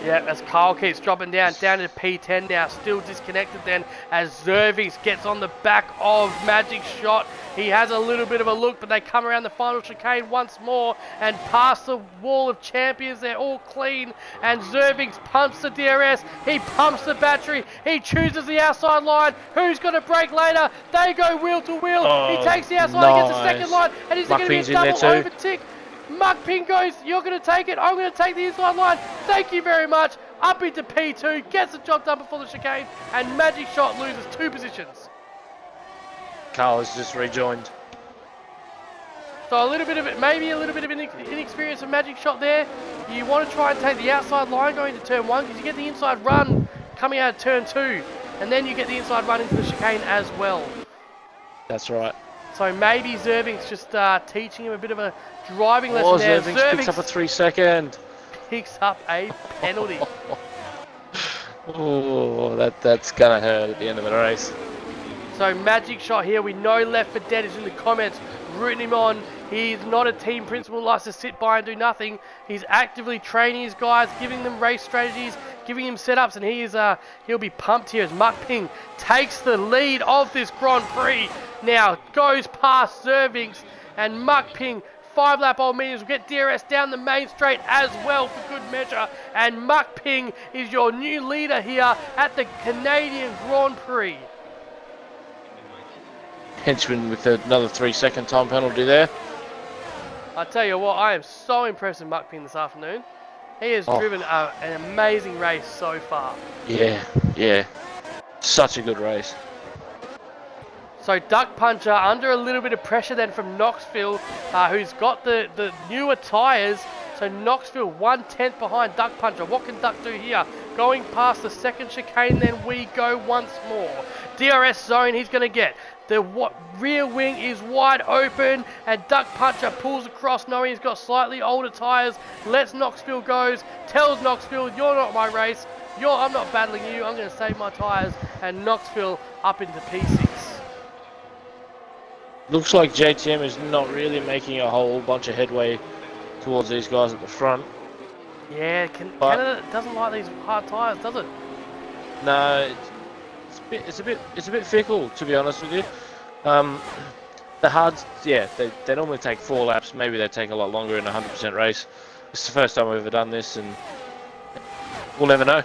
Yeah, as Kyle keeps dropping down to P10 now, still disconnected then as Zervix gets on the back of Magic Shot. He has a little bit of a look, but they come around the final chicane once more and past the wall of champions. They're all clean, and Zervix pumps the DRS. He pumps the battery. He chooses the outside line. Who's going to break later? They go wheel to wheel. He takes the outside, gets the second line, and he's going to be a double overtick. Muck Ping goes, you're going to take it, I'm going to take the inside line. Thank you very much. Up into P2, gets the job done before the chicane, and Magic Shot loses 2 positions. Carl has just rejoined. So a little bit of it, maybe a little bit of inexperience of Magic Shot there. You want to try and take the outside line going into turn 1 because you get the inside run coming out of turn 2, and then you get the inside run into the chicane as well. That's right. So maybe Zerving's just teaching him a bit of a driving lesson there. Zerving picks up a 3-second. Picks up a penalty. Oh, that's gonna hurt at the end of the race. So Magic Shot here, we know Left for Dead is in the comments, rooting him on. He's not a team principal, likes to sit by and do nothing. He's actively training his guys, giving them race strategies, giving him setups, and he'll be pumped here as Muck Ping takes the lead of this Grand Prix. Now goes past Zervings, and Muck Ping, 5-lap old mediums, will get DRS down the main straight as well for good measure. And Muck Ping is your new leader here at the Canadian Grand Prix. Henchman with another 3-second time penalty there. I tell you what, I am so impressed with Muck Ping this afternoon. He has driven an amazing race so far. Yeah. Such a good race. So Duck Puncher under a little bit of pressure then from Knoxville, who's got the newer tyres. So Knoxville 1/10 behind Duck Puncher. What can Duck do here? Going past the second chicane, then we go once more. DRS zone he's going to get. The rear wing is wide open, and Duck Puncher pulls across knowing he's got slightly older tyres. Lets Knoxville goes, tells Knoxville, you're not my race. I'm not battling you. I'm going to save my tyres. And Knoxville up into P6. Looks like JTM is not really making a whole bunch of headway towards these guys at the front. Yeah, Canada doesn't like these hard tyres, does it? No, it's a bit fickle, to be honest with you. The hards, yeah, they normally take 4 laps. Maybe they take a lot longer in a 100% race. It's the first time we've ever done this, and we'll never know.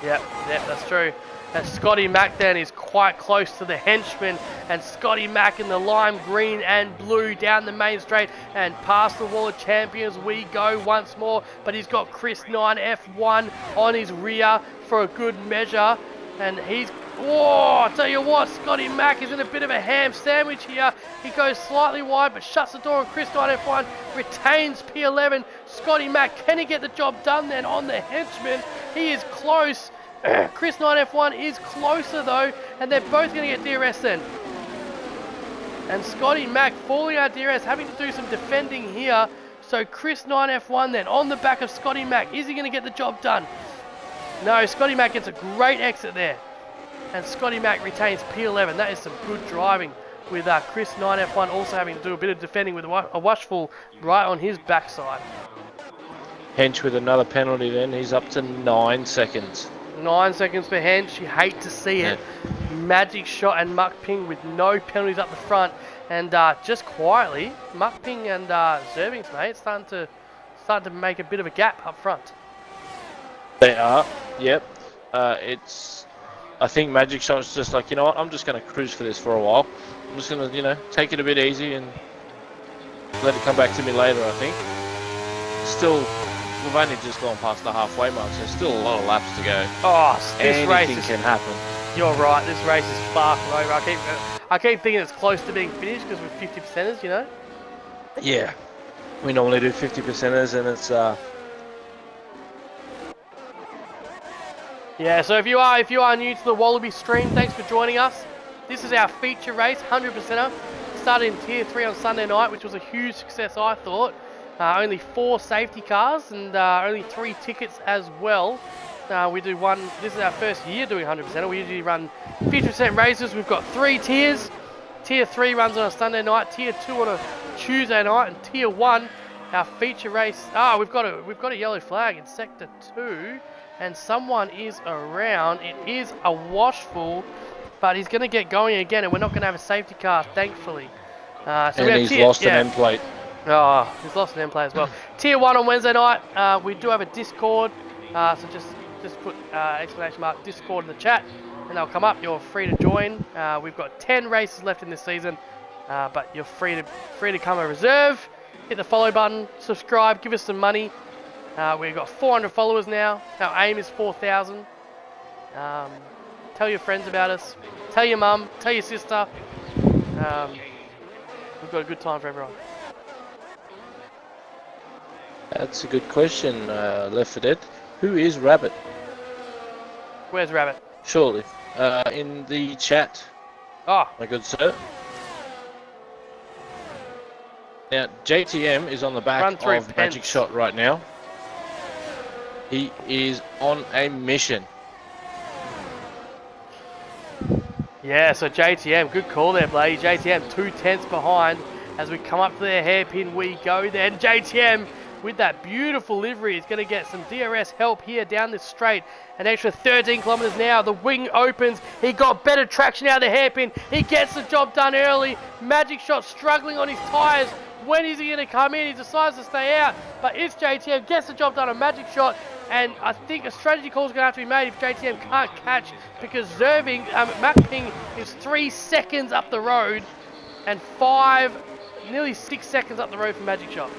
Yep, that's true. And Scotty Mack then is quite close to the henchman, and Scotty Mack in the lime green and blue down the main straight and past the wall of champions we go once more, but he's got Chris 9 F1 on his rear for a good measure, and he's, I tell you what, Scotty Mack is in a bit of a ham sandwich here. He goes slightly wide but shuts the door on Chris 9 F1, retains P11. Scotty Mack, can he get the job done then on the henchman? He is close. Chris 9 F1 is closer though, and they're both going to get DRS then. And Scotty Mack falling out DRS, having to do some defending here. So Chris 9 F1 then on the back of Scotty Mack. Is he going to get the job done? No, Scotty Mack gets a great exit there. And Scotty Mack retains P11. That is some good driving with Chris 9 F1 also having to do a bit of defending with a washful right on his backside. Hench with another penalty then. He's up to 9 seconds. 9 seconds for Hench. You hate to see it. Magic Shot and Muck Ping with no penalties up the front. And just quietly, Muck Ping and Zervings, mate, starting to make a bit of a gap up front. They are, yep. I think Magic Shot's just like, you know what, I'm just going to cruise for this for a while. I'm just going to, take it a bit easy and let it come back to me later, I think. Still, we've only just gone past the halfway mark, so there's still a lot of laps to go. This race can happen. You're right, this race is far from over. I keep thinking it's close to being finished because we're 50%ers, Yeah. We normally do 50%ers, and it's... Yeah, so if you are new to the Wallaby stream, thanks for joining us. This is our feature race, 100%er. Started in Tier 3 on Sunday night, which was a huge success, I thought. Only 4 safety cars and only 3 tickets as well. We do one, this is our first year doing 100%er. We usually run 50% races. We've got 3 tiers. Tier 3 runs on a Sunday night, Tier 2 on a Tuesday night, and Tier 1, our feature race. We've got a yellow flag in Sector 2. And someone is around. It is a washful, but he's going to get going again, and we're not going to have a safety car, thankfully. And he's lost an end plate. He's lost an end plate as well. Tier 1 on Wednesday night. We do have a Discord, so just put exclamation mark Discord in the chat, and they'll come up. You're free to join. We've got 10 races left in this season, but you're free to come a reserve. hit the follow button, subscribe, give us some money. We've got 400 followers now. Our aim is 4,000. Tell your friends about us. Tell your mum. Tell your sister. We've got a good time for everyone. That's a good question, Left 4 Dead. Who is Rabbit? Where's Rabbit? Surely. In the chat, Oh, my good sir. Now, JTM is on the back of Pence. Magic Shot right now. He is on a mission. yeah, so JTM, good call there, Blady. JTM 2/10 behind as we come up to their hairpin. We go there. And JTM with that beautiful livery is going to get some DRS help here down this straight. An extra 13 kilometers now. The wing opens. He got better traction out of the hairpin. He gets the job done early. Magic Shot struggling on his tyres. When is he going to come in? He decides to stay out. But it's JTM. Gets the job done on Magic Shot. And I think a strategy call is going to have to be made if JTM can't catch, because Mapping is 3 seconds up the road and nearly 6 seconds up the road for Magic Shot.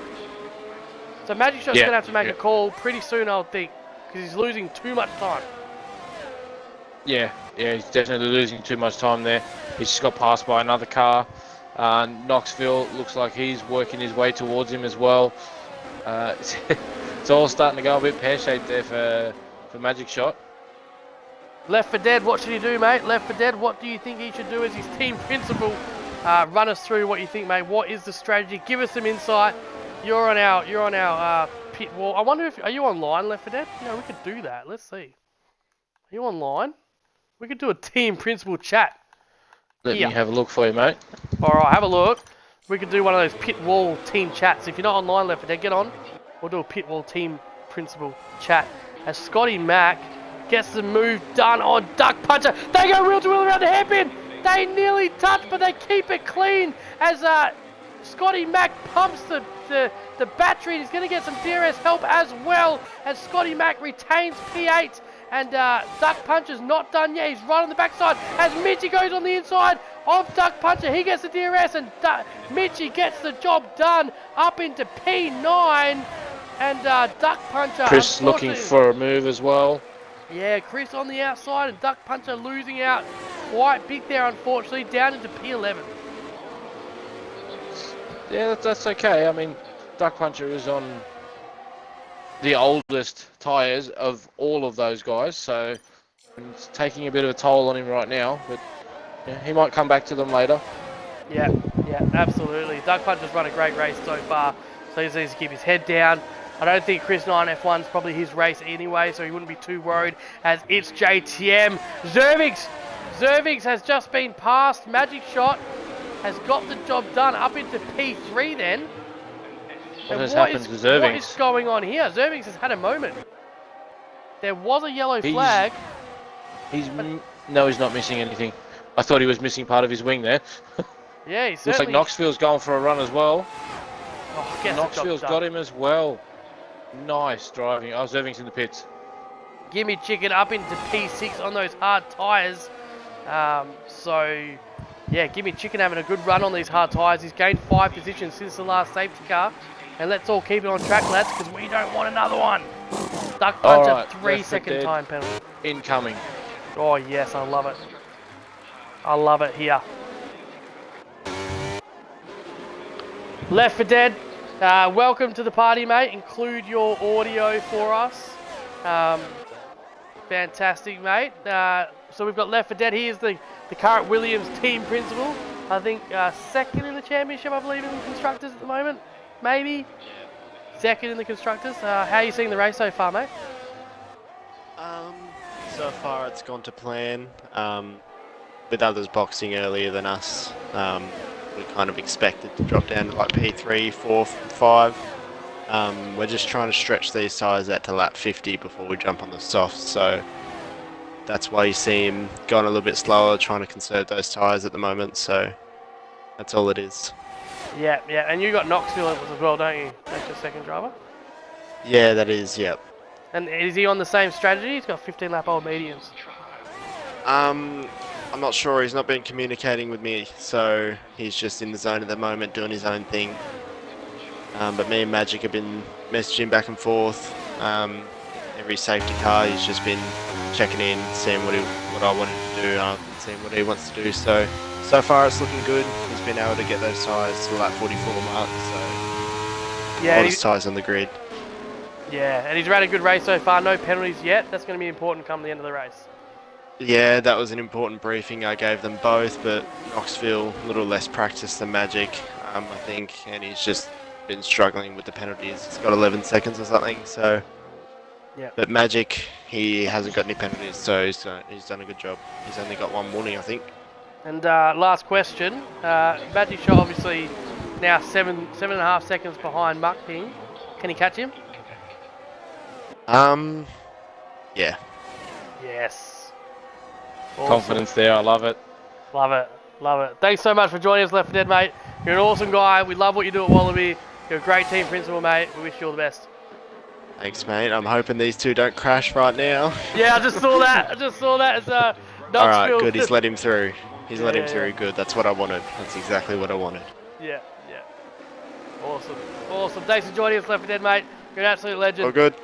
So Magic Shot's going to have to make a call pretty soon, I would think, because he's losing too much time. Yeah, he's definitely losing too much time there. He's just got passed by another car. Knoxville looks like he's working his way towards him as well. It's all starting to go a bit pear-shaped there for Magic Shot. Left 4 Dead, what should he do, mate? Left 4 Dead, what do you think he should do as his team principal? Run us through what you think, mate. What is the strategy? Give us some insight. You're on our pit wall. I wonder are you online, Left 4 Dead? No, we could do that. Let's see. Are you online? We could do a team principal chat. Let me have a look for you, mate. All right, have a look. We could do one of those pit wall team chats. If you're not online, Left 4 Dead, get on. We'll do a pit wall team principal chat as Scotty Mack gets the move done on Duck Puncher. They go wheel to wheel around the hairpin. They nearly touch, but they keep it clean as Scotty Mack pumps the battery. He's going to get some DRS help as well as Scotty Mack retains P8. And Duck Puncher's not done yet. He's right on the backside as Mitchy goes on the inside of Duck Puncher. He gets the DRS and Mitchy gets the job done up into P9. And Duck Puncher... Chris looking for a move as well. Yeah, Chris on the outside and Duck Puncher losing out quite big there, unfortunately, down into P11. Yeah, that's okay. I mean, Duck Puncher is on the oldest tyres of all of those guys, so it's taking a bit of a toll on him right now, but yeah, he might come back to them later. Yeah, absolutely. Duck Puncher's run a great race so far, so he just needs to keep his head down. I don't think Chris 9 F1's probably his race anyway, so he wouldn't be too worried as it's JTM. Zervix has just been passed. Magic Shot has got the job done up into P3 then. What has happened to Zervix? What is going on here? Zervix has had a moment. There was a yellow flag. No, he's not missing anything. I thought he was missing part of his wing there. Yeah, he certainly... Looks like Knoxville's going for a run as well. Oh, Knoxville's got him as well. Nice driving. Oh, Zerving's in the pits. Gimme Chicken up into P6 on those hard tyres. Yeah, Gimme Chicken having a good run on these hard tyres. He's gained 5 positions since the last safety car. And let's all keep it on track, lads, because we don't want another one. Duck Puncher, right, 3-second time penalty. Incoming. Oh, yes, I love it. I love it here. Left 4 Dead, welcome to the party, mate. Include your audio for us. Fantastic, mate. So we've got Left 4 Dead. He is the current Williams team principal. I think second in the championship, I believe, in the constructors at the moment. Maybe. Second in the constructors. How are you seeing the race so far, mate? So far it's gone to plan. With others boxing earlier than us, we kind of expected to drop down to like P3, 4, 5. We're just trying to stretch these tyres out to lap 50 before we jump on the softs, so that's why you see him going a little bit slower, trying to conserve those tyres at the moment, so that's all it is. Yeah, and you got Knoxville as well, don't you? That's your second driver? Yeah, that is, yep. And is he on the same strategy? He's got 15 lap old mediums. I'm not sure. He's not been communicating with me, so he's just in the zone at the moment doing his own thing. But me and Magic have been messaging back and forth. Every safety car, he's just been checking in, seeing what I wanted to do, seeing what he wants to do. So far it's looking good. He's been able to get those tyres to the lap 44 mark. So Yeah, all his tyres on the grid. Yeah, and he's ran a good race so far. No penalties yet. That's going to be important come the end of the race. Yeah, that was an important briefing. I gave them both, but Knoxville a little less practice than Magic, I think, and he's just been struggling with the penalties. He's got 11 seconds or something. So. Yeah. But Magic, he hasn't got any penalties, so he's done a good job. He's only got one warning, I think. And last question. Magic shot obviously now 7.5 seconds behind Muck Ping. Can he catch him? Yeah. Yes. Awesome. Confidence there, I love it. Love it. Love it. Thanks so much for joining us, Left 4 Dead, mate. You're an awesome guy. We love what you do at Wallaby. You're a great team principal, mate. We wish you all the best. Thanks, mate. I'm hoping these two don't crash right now. Yeah, I just saw that. It's All right, good. He's let him through. He's let him through. Yeah. Good. That's what I wanted. That's exactly what I wanted. Yeah. Awesome. Awesome. Thanks for joining us, Left 4 Dead, mate. You're an absolute legend. All good.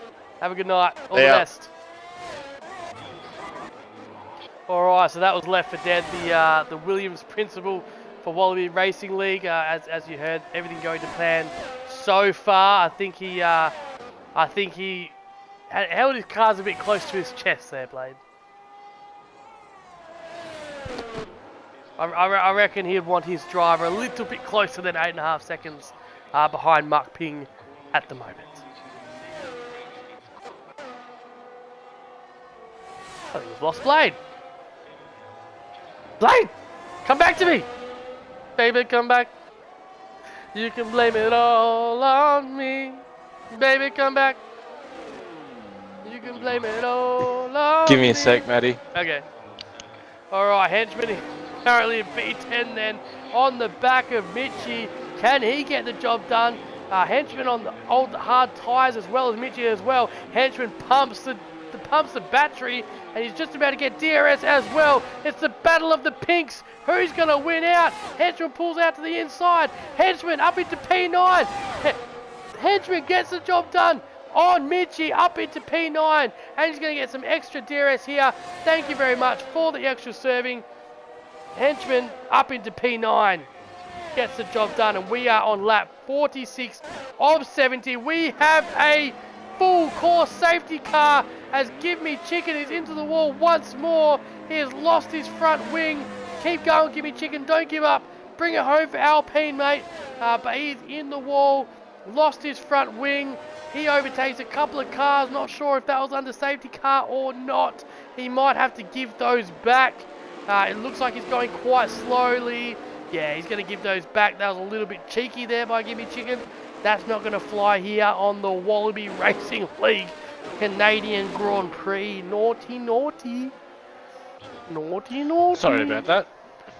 Have a good night. All the Yeah. best. Alright, so that was Left 4 Dead, the Williams principal for Wallaby Racing League. As you heard, everything going to plan so far. I think he held his cards a bit close to his chest there, Blade. I reckon he'd want his driver a little bit closer than 8.5 seconds behind Muck Ping at the moment. I think we've lost Blade. Blade! Come back to me! Baby, come back. You can blame it all on me. Baby, come back. You can blame it all on Give me a sec, Matty. Okay. Alright, Henchman currently in B10 then on the back of Mitchie. Can he get the job done? Henchman on the old hard tyres as well as Mitchie as well. Henchman pumps the battery and he's just about to get DRS as well. It's the battle of the pinks. Who's going to win out? Henchman pulls out to the inside. Henchman up into P9. Henchman gets the job done on Mitchie up into P9 and he's going to get some extra DRS here. Thank you very much for the extra serving. Henchman up into P9 gets the job done and we are on lap 46 of 70. We have a full course safety car as Give Me Chicken is into the wall once more. He has lost his front wing. Keep going, Give Me Chicken, don't give up. Bring it home for Alpine, mate. But he's in the wall, lost his front wing. He overtakes a couple of cars, not sure if that was under safety car or not. He might have to give those back. It looks like he's going quite slowly. Yeah, he's going to give those back. That was a little bit cheeky there by Give Me Chicken. That's not going to fly here on the Wallaby Racing League Canadian Grand Prix. Naughty, naughty. Naughty, naughty. Sorry about that.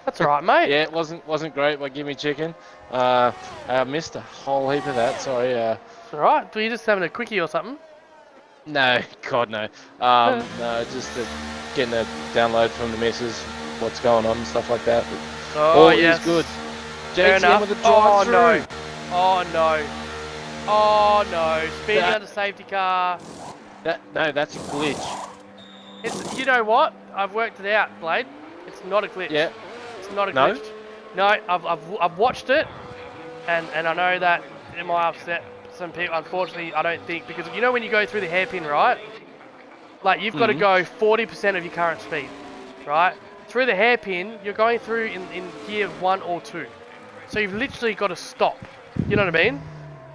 That's alright, mate. Yeah, it wasn't great by Gimme Chicken. I missed a whole heap of that. Sorry. It's alright. Were you just having a quickie or something? No, God no. No, just getting a download from the missus, what's going on and stuff like that. But all yes. is good. Fair JTM enough. with a drive through. No. Oh no. Oh no. Speeding under safety car. No, that's a glitch. It's, you know what? I've worked it out, Blade. It's not a glitch. Yeah. It's not a No? glitch. No, I've watched it, and I know that it might upset some people. Unfortunately, I don't think, because you know when you go through the hairpin, right? Like you've got to go 40% of your current speed, right? Through the hairpin, you're going through in gear 1 or 2. So you've literally got to stop. You know what I mean?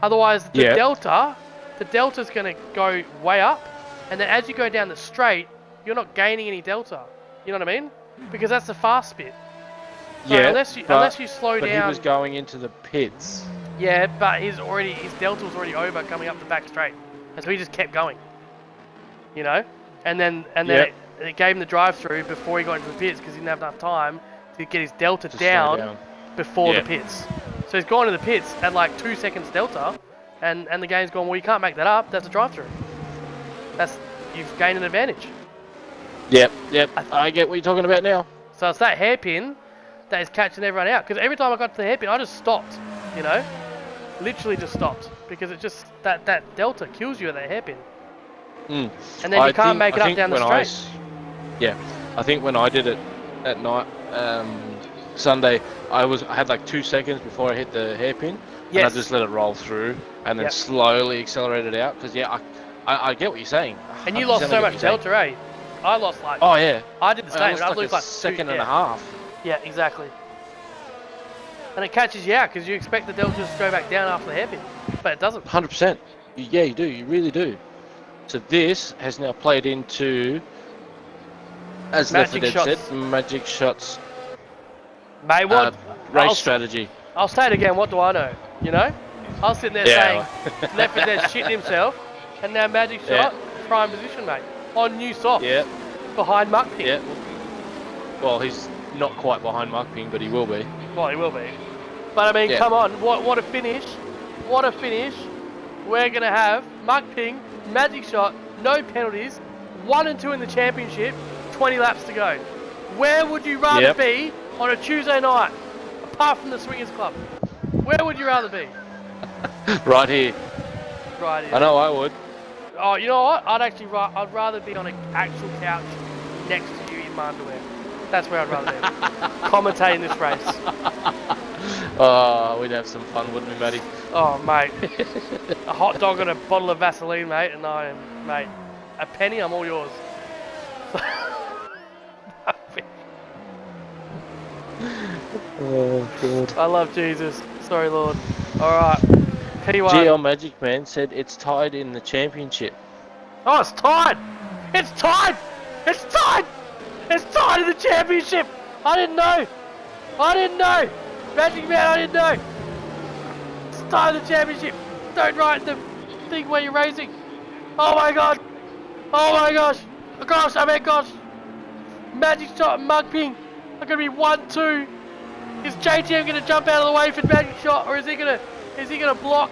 Otherwise, the delta's going to go way up, and then as you go down the straight, you're not gaining any delta. You know what I mean? Because that's the fast bit. So Yeah. unless you slow But down. he was going into the pits. Yeah, but his delta was already over coming up the back straight, and so he just kept going. You know, and then it gave him the drive through before he got into the pits because he didn't have enough time to get his delta down before the pits. So he's gone to the pits at like 2 seconds delta, and the game's gone, well, you can't make that up. That's a drive through. You've gained an advantage. Yep. I get what you're talking about now. So it's that hairpin that is catching everyone out. Because every time I got to the hairpin, I just stopped, you know. literally just stopped because it just that delta kills you at that hairpin, Mm. and then you can't make it up down the straight. Yeah, I think when I did it at night, Sunday, I had like 2 seconds before I hit the hairpin, and I just let it roll through, and then slowly accelerated out. Because I get what you're saying. And you lost so much delta, eh? I lost like. Oh yeah. I did the same. I lost like a second and a half. Yeah, exactly. And it catches you out because you expect the delta to go back down after the hairpin, but it doesn't. 100%. Yeah, you do. You really do. So this has now played into, as Left 4 Dead said, magic shots. Mate, what race strategy? I'll say it again. What do I know? You know, I was sitting there saying Left 4 Dead shitting himself, and now magic shot, prime position, mate, on new soft. Yeah. Behind Muck Ping. Yeah. Well, he's not quite behind Muck Ping, but he will be. Well, he will be. But I mean, come on, what a finish! What a finish! We're gonna have Muck Ping, magic shot, no penalties, 1 and 2 in the championship, 20 laps to go. Where would you rather be on a Tuesday night, apart from the Swingers Club? Where would you rather be? Right here. Right here. I know I would. Oh, you know what? I'd rather be on an actual couch next to you in my underwear. That's where I'd rather be. Commentating this race. Oh, we'd have some fun, wouldn't we, Matty? Oh, mate. A hot dog and a bottle of Vaseline, mate, and I am, mate, a penny, I'm all yours. Oh, God. I love Jesus. Sorry, Lord. Alright. P1. GL Magic Man said it's tied in the championship. Oh, it's tied! It's tied! It's tied! It's tied in the championship! I didn't know! I didn't know! Magic Man, I didn't know! It's tied in the championship! Don't write the thing where you're racing! Oh my god! Oh my gosh! Gosh, I mean gosh! Magic shot and Muck Ping are gonna be 1-2. Is JTM gonna jump out of the way for magic shot, or is he gonna block?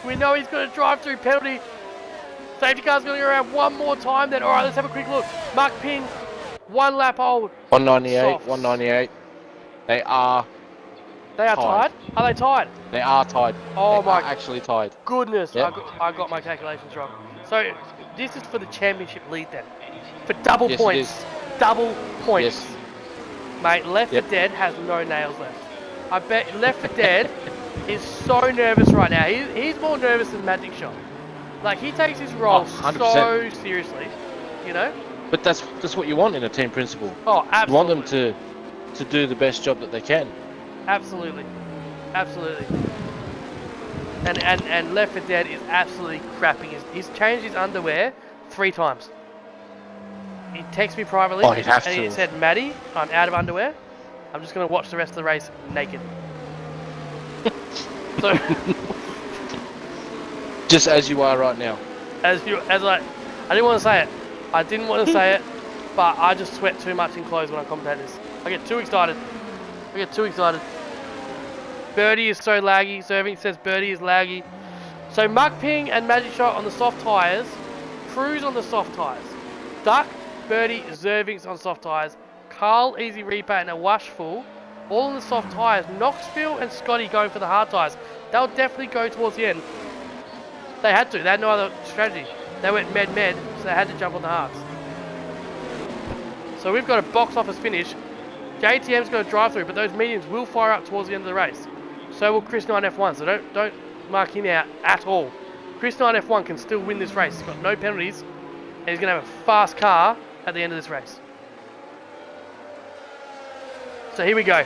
We know he's gonna drive through penalty. Safety car's gonna go around one more time then. Alright, let's have a quick look. Muck Ping, 1 lap old. 198, Softs. 198. They are tied. Are they tied? They are tied. Oh they are actually tied. Goodness, yep. I got my calculations wrong. So this is for the championship lead then. For double points. Double points. Yes. Mate, Left 4 Dead has no nails left. I bet Left 4 Dead is so nervous right now. He's more nervous than Magic Shot. Like, he takes his role so seriously, you know? But that's what you want in a team principal. Oh, absolutely. You want them to do the best job that they can. Absolutely. Absolutely. And Left 4 Dead is absolutely crapping. He's changed his underwear 3 times. He texted me privately and he said, Maddie, I'm out of underwear. I'm just going to watch the rest of the race naked. So, just as you are right now. I didn't want to say it. I didn't want to say it, but I just sweat too much in clothes when I commentate this. I get too excited. Birdie is so laggy. Serving says Birdie is laggy. So Muck Ping and Magic Shot on the soft tyres. Cruise on the soft tyres. Duck, Birdie, Zervings on soft tyres. Carl, Easy Reaper and a Washful all on the soft tyres. Knoxville and Scotty going for the hard tyres. They'll definitely go towards the end. They had to. They had no other strategy. They went med, so they had to jump on the hards. So we've got a box office finish. JTM's going to drive through, but those mediums will fire up towards the end of the race. So will Chris 9 F1, so don't mark him out at all. Chris 9 F1 can still win this race. He's got no penalties, and he's going to have a fast car at the end of this race. So here we go.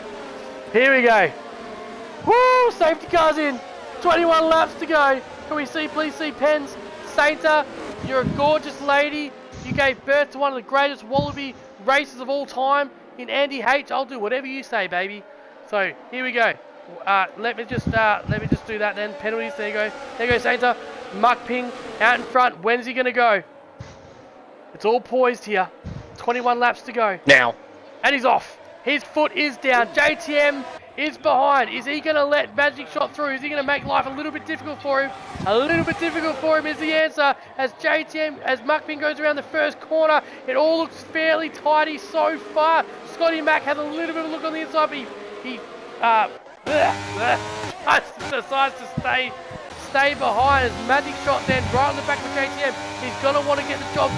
Woo! Safety car's in. 21 laps to go. Can we please see Pens? Sainta, you're a gorgeous lady. You gave birth to one of the greatest Wallaby races of all time in Andy H. I'll do whatever you say, baby. So here we go. Let me just do that then. Penalties. There you go. There you go, Sainta. Muck Ping out in front. When's he gonna go? It's all poised here. 21 laps to go. Now. And he's off. His foot is down. JTM is behind. Is he going to let Magic Shot through? Is he going to make life a little bit difficult for him? A little bit difficult for him is the answer. As Muck Ping goes around the first corner, it all looks fairly tidy so far. Scotty Mack has a little bit of a look on the inside, but decides to stay behind as Magic Shot then right on the back of JTM. He's going to want to get the job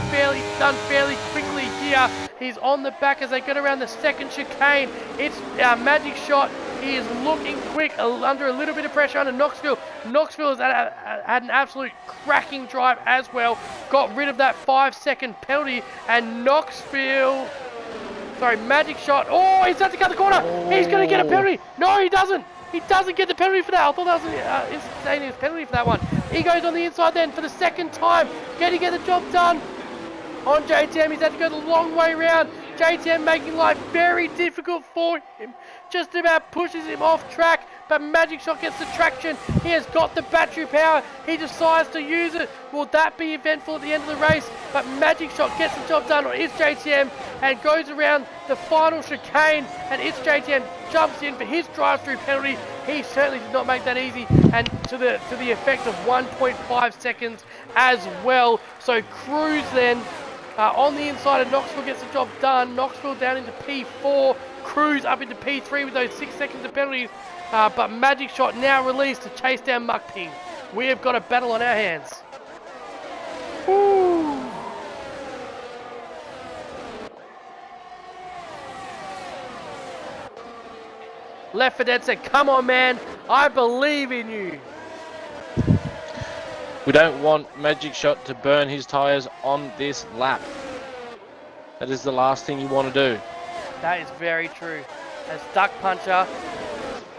done fairly quickly here. He's on the back as they get around the second chicane. It's Magic Shot. He is looking quick under a little bit of pressure under Knoxville. Knoxville has had an absolute cracking drive as well. Got rid of that 5-second penalty, and Magic Shot. Oh, he's at to cut the corner. Oh. He's going to get a penalty. No, he doesn't. He doesn't get the penalty for that. I thought that was an instantaneous penalty for that one. He goes on the inside then for the second time. Can he get the job done? On JTM, he's had to go the long way around. JTM making life very difficult for him. Just about pushes him off track, but Magic Shot gets the traction. He has got the battery power. He decides to use it. Will that be eventful at the end of the race? But Magic Shot gets the job done on his JTM and goes around the final chicane, and its JTM jumps in for his drive-through penalty. He certainly did not make that easy, and to the effect of 1.5 seconds as well. So Cruz then on the inside of Knoxville gets the job done. Knoxville down into P4. Cruz up into P3 with those 6 seconds of penalties. But Magic Shot now released to chase down Muck Ping. We have got a battle on our hands. Woo. Left for Dead said, come on man, I believe in you. We don't want Magic Shot to burn his tyres on this lap. That is the last thing you want to do. That is very true. As Duck Puncher.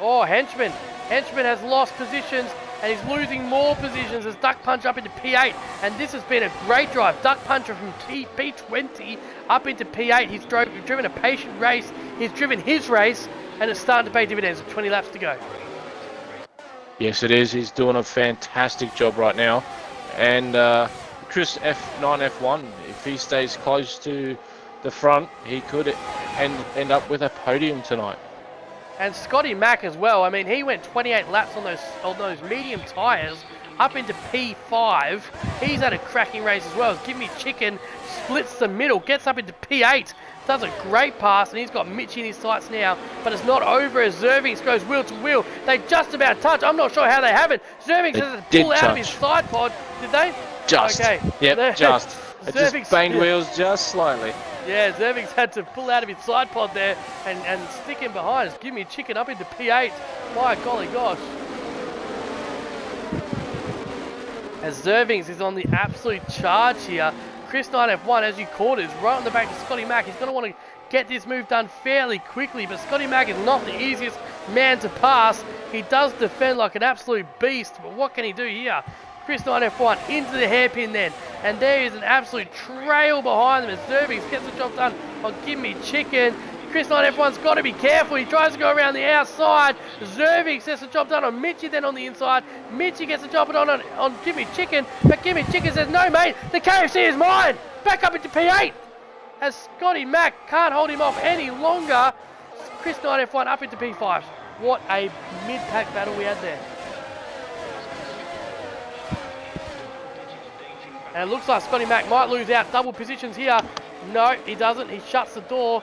Oh, Henchman. Henchman has lost positions and he's losing more positions as Duck Puncher up into P8. And this has been a great drive. Duck Puncher from P20 up into P8. He's driven a patient race. He's driven his race and it's starting to pay dividends with 20 laps to go. Yes, it is. He's doing a fantastic job right now. And Chris F9, F1, if he stays close to the front, he could end up with a podium tonight. And Scotty Mack as well. I mean, he went 28 laps on those medium tyres up into P5. He's had a cracking race as well. Give Me Chicken splits the middle, gets up into P8. Does a great pass, and he's got Mitch in his sights now, but it's not over as Zervings goes wheel to wheel. They just about touch. I'm not sure how they haven't. Zervings has to pull out of his side pod. Did they? Just. Okay. Yep, just. It just banged wheels just slightly. Yeah, Zervings had to pull out of his side pod there and stick him behind. Give Me Chicken up into P8. My golly gosh. As Zervings is on the absolute charge here. Chris Knight F1, as you called it, is right on the back of Scotty Mack. He's going to want to get this move done fairly quickly, but Scotty Mack is not the easiest man to pass. He does defend like an absolute beast, but what can he do here? Chris Knight F1 into the hairpin then, and there is an absolute trail behind them as Zervings gets the job done on Give Me Chicken. Chris Knight F1's got to be careful. He tries to go around the outside. Zervings gets the job done on Mitchie then on the inside. Mitchie gets the job done on Give Me Chicken, but Give Me Chicken says, no mate, the KFC is mine. Back up into P8 as Scotty Mack can't hold him off any longer. Chris Knight F1 up into P5. What a mid-pack battle we had there. And it looks like Scotty Mack might lose out. Double positions here. No, he doesn't. He shuts the door.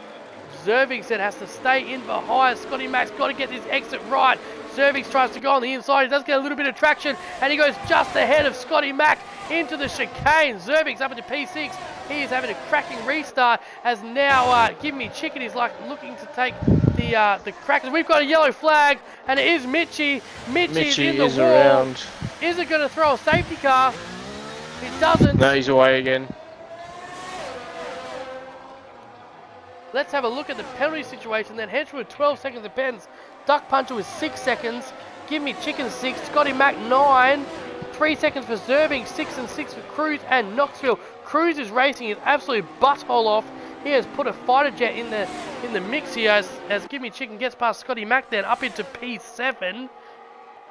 Zervings then has to stay in behind. Scotty Mack's got to get this exit right. Zervings tries to go on the inside. He does get a little bit of traction, and he goes just ahead of Scotty Mack into the chicane. Zervings up into P6. He is having a cracking restart as now Give Me Chicken is like looking to take the crackers. We've got a yellow flag, and it is Mitchie. Mitchie's in the wall. Around. Is it going to throw a safety car? It doesn't. No, he's away again. Let's have a look at the penalty situation then. Henchman with 12 seconds of pens. Duck Puncher with 6 seconds. Give Me Chicken 6. Scotty Mack 9. 3 seconds for Zerving. 6 and 6 for Cruz and Knoxville. Cruz is racing his absolute butthole off. He has put a fighter jet in the mix here as Give Me Chicken gets past Scotty Mack then up into P7.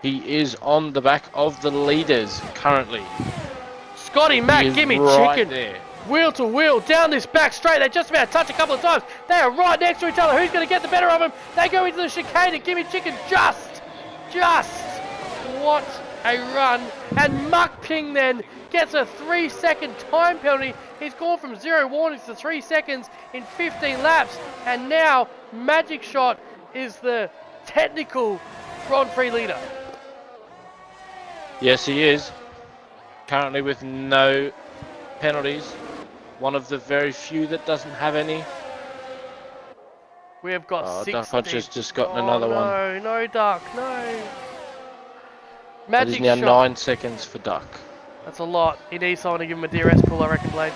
He is on the back of the leaders currently. Scotty Mack, Give Me right Chicken. There. Wheel to wheel, down this back straight. They just about touch a couple of times. They are right next to each other. Who's going to get the better of them? They go into the chicane and Give Me Chicken just. What a run. And Muck Ping then gets a 3-second time penalty. He's gone from 0 warnings to 3 seconds in 15 laps. And now Magic Shot is the technical Grand Prix leader. Yes, he is. Currently with no penalties. One of the very few that doesn't have any. We have got Oh, 16. Duck Puncher's just gotten Oh, another one. no, no, Duck, no. That is Magic now shot. 9 seconds for Duck. That's a lot. He needs someone to give him a DRS pull, I reckon, Blade.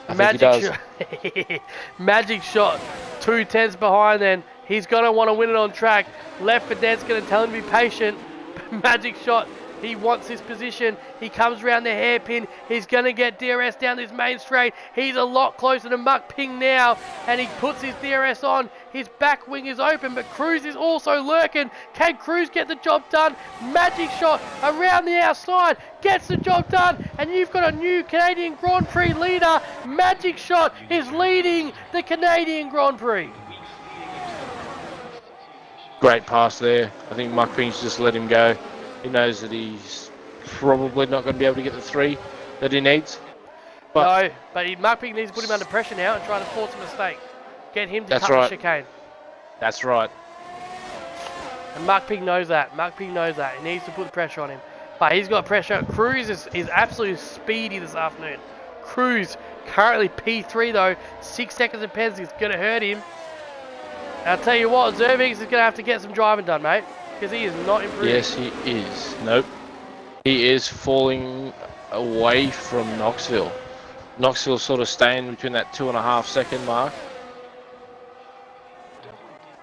I think he Magic does. shot. Magic shot. 2 tenths behind then. He's going to want to win it on track. Left for Dead's going to tell him to be patient. Magic shot. He wants his position. He comes around the hairpin. He's going to get DRS down this main straight. He's a lot closer to Muck Ping now. And he puts his DRS on. His back wing is open, but Cruz is also lurking. Can Cruz get the job done? Magic shot around the outside. Gets the job done. And you've got a new Canadian Grand Prix leader. Magic shot is leading the Canadian Grand Prix. Great pass there. I think Muck Ping's just let him go. He knows that he's probably not going to be able to get the 3 that he needs. But No, but Muck Ping needs to put him under pressure now and try to force a mistake. Get him to That's cut right. the chicane. That's right. And Muck Ping knows that. Muck Ping knows that. He needs to put the pressure on him. But he's got pressure. Cruz is absolutely speedy this afternoon. Cruz currently P3 though. 6 seconds of penalty is going to hurt him. And I'll tell you what, Zervix is going to have to get some driving done, mate. Because he is not improving. Yes, he is. Nope. He is falling away from Knoxville. Knoxville sort of staying between that 2.5 second mark.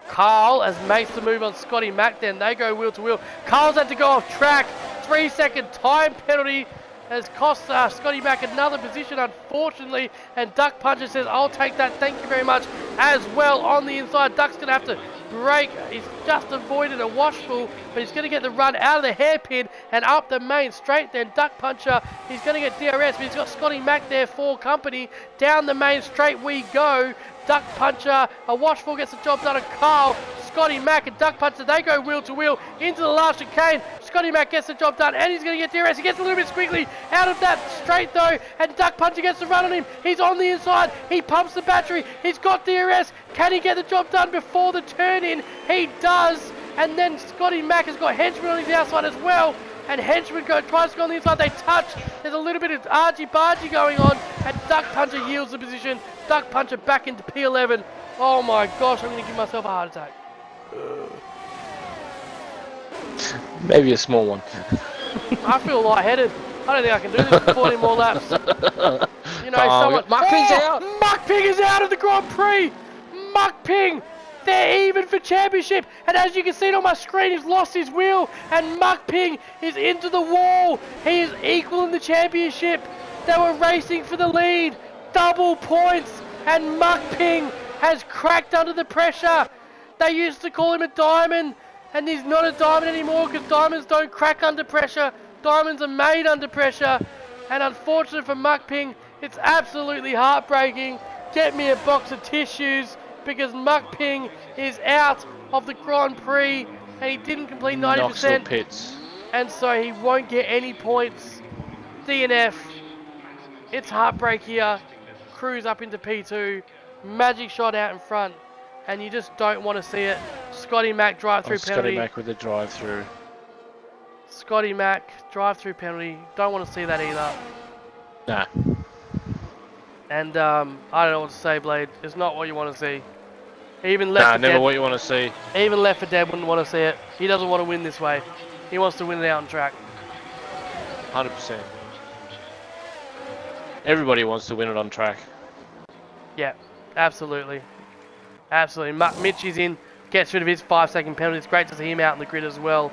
Carl has makes the move on Scotty Mack then. They go wheel to wheel. Carl's had to go off track. 3 second time penalty has cost Scotty Mack another position, unfortunately. And Duck Puncher says, I'll take that. Thank you very much. As well on the inside, Duck's going to have to brake. He's just avoided a washful, but he's going to get the run out of the hairpin and up the main straight. Then Duck Puncher, he's going to get DRS, but he's got Scotty Mack there for company. Down the main straight we go. Duck Puncher, a washful gets the job done of Carl. Scotty Mack and Duck Puncher, they go wheel to wheel into the last chicane. Scotty Mack gets the job done and he's going to get DRS. He gets a little bit squiggly out of that straight though, and Duck Puncher gets the run on him. He's on the inside. He pumps the battery. He's got DRS. Can he get the job done before the turn in? He does. And then Scotty Mack has got Henchman on his outside as well. And Henchman tries to go on the inside. They touch. There's a little bit of argy-bargy going on. And Duck Puncher yields the position. Duck Puncher back into P11. Oh my gosh, I'm going to give myself a heart attack. Maybe a small one. I feel lightheaded. I don't think I can do this for 40 more laps. You know, someone... Muck Ping's out! Muck Ping is out of the Grand Prix! Muck Ping! They're even for championship, and as you can see on my screen, he's lost his wheel, and Muck Ping is into the wall. He is equal in the championship. They were racing for the lead. Double points, and Muck Ping has cracked under the pressure. They used to call him a diamond, and he's not a diamond anymore because diamonds don't crack under pressure. Diamonds are made under pressure, and unfortunate for Muck Ping, it's absolutely heartbreaking. Get me a box of tissues because Muck Ping is out of the Grand Prix and he didn't complete 90%. Knoxville pits. And so he won't get any points. DNF. It's heartbreak here. Cruz up into P2. Magic shot out in front. And you just don't want to see it. Scotty Mack drive-through penalty. Scotty Mack with the drive-through. Scotty Mack drive-through penalty. Don't want to see that either. Nah. And I don't know what to say, Blade. It's not what you want to see. Even Left 4 never Dead, what you want to see. even Left 4 Dead wouldn't want to see it. He doesn't want to win this way. He wants to win it out on track. 100%. Everybody wants to win it on track. Yeah, absolutely. Absolutely. Mitch is in, gets rid of his 5-second penalty. It's great to see him out in the grid as well.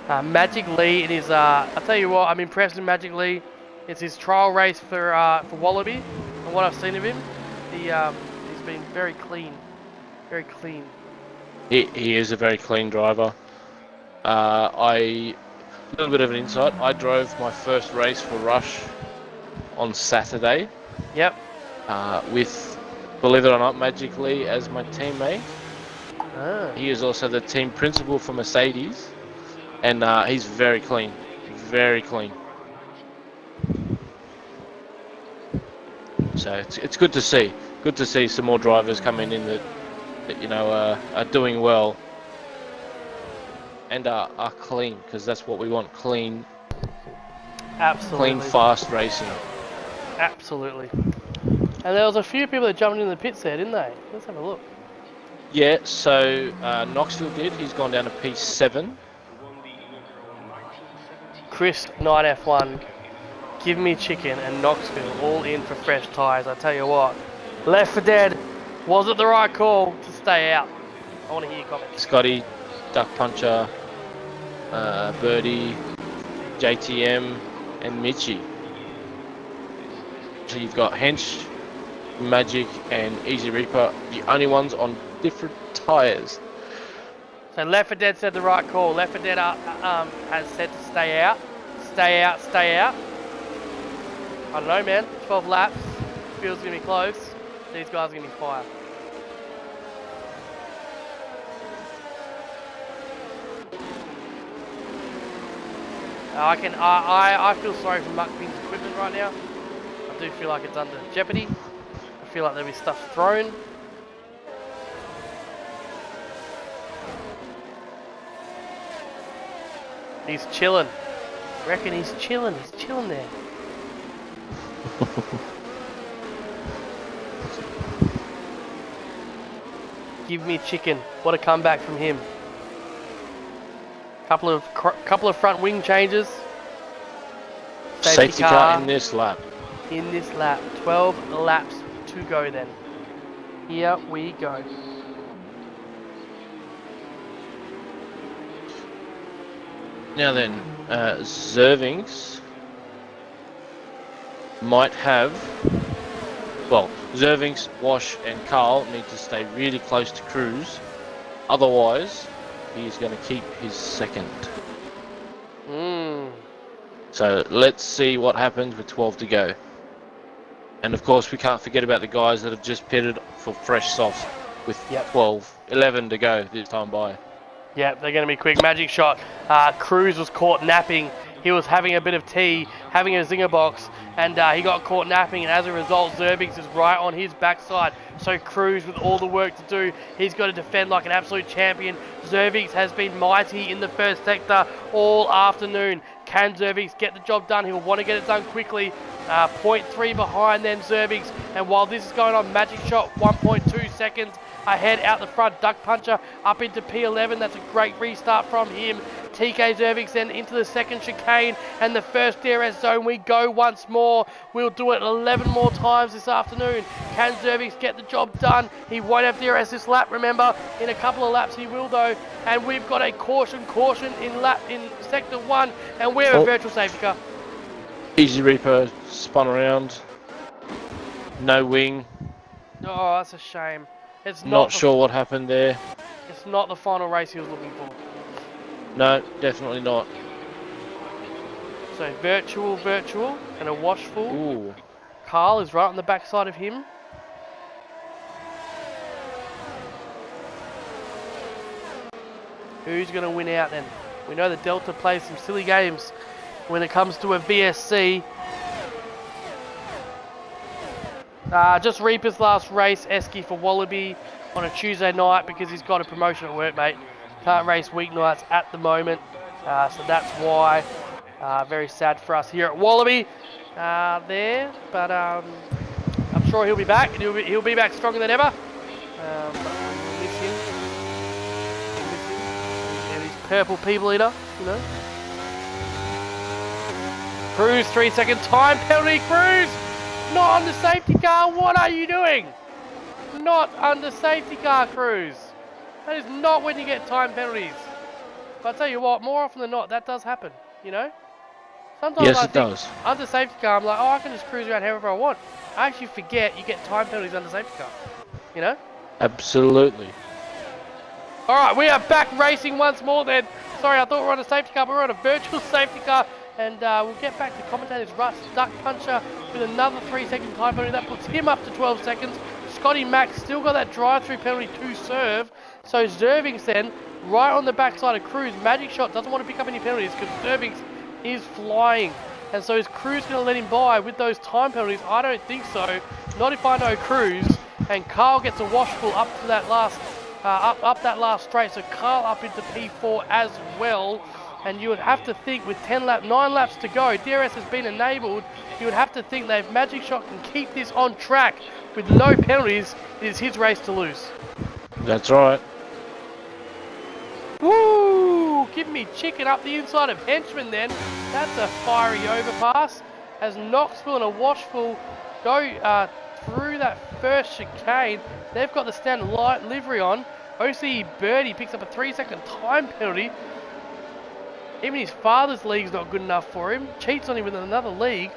Magic Lee, it is, I'll tell you what, I'm impressed with Magic Lee. It's his trial race for Wallaby. And what I've seen of him, he's been very clean. Very clean. He is a very clean driver. A little bit of an insight. I drove my first race for Rush on Saturday. Yep. With, believe it or not, Magic Lee as my teammate. Ah. He is also the team principal for Mercedes. And he's very clean. Very clean. So it's good to see. Good to see some more drivers coming in that you know are doing well and are clean, because that's what we want, clean Absolutely. Clean, fast racing. Absolutely. And there was a few people that jumped into the pits there, didn't they? Let's have a look. Yeah, so Knoxville did. He's gone down to P7. Chris, 9F1, Give Me Chicken and Knoxville all in for fresh tyres. I tell you what, Left for Dead, was it the right call to stay out? I want to hear your comments. Scotty, Duck Puncher, Birdie, JTM, and Mitchie. So you've got Hench, Magic, and Easy Reaper, the only ones on different tyres. So Left for Dead said the right call. Left for Dead has said to stay out. Stay out, stay out. I don't know, man. 12 laps. Feels going to be close. These guys are going to be fire. I feel sorry for Muck Pin's equipment right now. I do feel like it's under jeopardy. I feel like there'll be stuff thrown. He's chilling. Reckon he's chilling. He's chilling there. Give Me Chicken. What a comeback from him. Couple of front wing changes. Safety car in this lap. In this lap. 12 laps to go then. Here we go. Now then, Zervings might have, well, Zervings, Wash and Carl need to stay really close to Cruz, otherwise he's going to keep his second. So let's see what happens with 12 to go. And of course we can't forget about the guys that have just pitted for fresh softs with 11 to go this time by. Yeah, they're going to be quick. Magic shot. Cruz was caught napping. He was having a bit of tea, having a zinger box, and he got caught napping, and as a result, Zervings is right on his backside. So Cruz, with all the work to do, he's got to defend like an absolute champion. Zervings has been mighty in the first sector all afternoon. Can Zervings get the job done? He'll want to get it done quickly. 0.3 behind then Zervings, and while this is going on, Magic shot 1.2 seconds ahead out the front. Duck Puncher up into P11. That's a great restart from him. TK Zervings then into the second chicane and the first DRS zone. We go once more. We'll do it 11 more times this afternoon. Can Zervings get the job done? He won't have DRS this lap, remember. In a couple of laps he will though. And we've got a caution in sector 1, and we have a virtual safety car. Easy Reaper spun around. No wing. Oh, that's a shame. It's not sure what happened there. It's not the final race he was looking for. No, definitely not. So virtual, and a washful. Ooh. Carl is right on the backside of him. Who's going to win out then? We know that Delta plays some silly games when it comes to a VSC. Just Reaper's last race, Esky for Wallaby on a Tuesday night because he's got a promotion at work, mate. Can't race weeknights at the moment, so that's why. Very sad for us here at Wallaby there, but I'm sure he'll be back, and he'll be back stronger than ever. But we'll miss him. And his purple people eater, you know. Cruz, 3-second time penalty, Cruz! Not on the safety car, what are you doing? Not under safety car, Cruz. That is not when you get time penalties. But I tell you what, more often than not, that does happen, you know? Sometimes yes, I it think does. Under safety car, I'm like, oh, I can just cruise around however I want. I actually forget you get time penalties under safety car, you know? Absolutely. Alright, we are back racing once more then. Sorry, I thought we were on a safety car, but we're on a virtual safety car. And we'll get back to commentators. Russ, Duck Puncher with another 3-second time penalty. That puts him up to 12 seconds. Scotty Mack still got that drive-through penalty to serve. So Zervings then, right on the backside of Cruz. Magic Shot doesn't want to pick up any penalties because Zervings is flying. And so is Cruz going to let him by with those time penalties? I don't think so. Not if I know Cruz. And Carl gets a washful up to that last, up that last straight. So Carl up into P4 as well. And you would have to think with 9 laps to go, DRS has been enabled. You would have to think that if Magic Shot can keep this on track with no penalties, it is his race to lose. That's right. Woo! Give me chicken up the inside of Henchman then. That's a fiery overpass. As Knoxville and a Washville go through that first chicane, they've got the standard light livery on. OCE Birdie picks up a 3-second time penalty. Even his father's league's not good enough for him. Cheats on him with another league.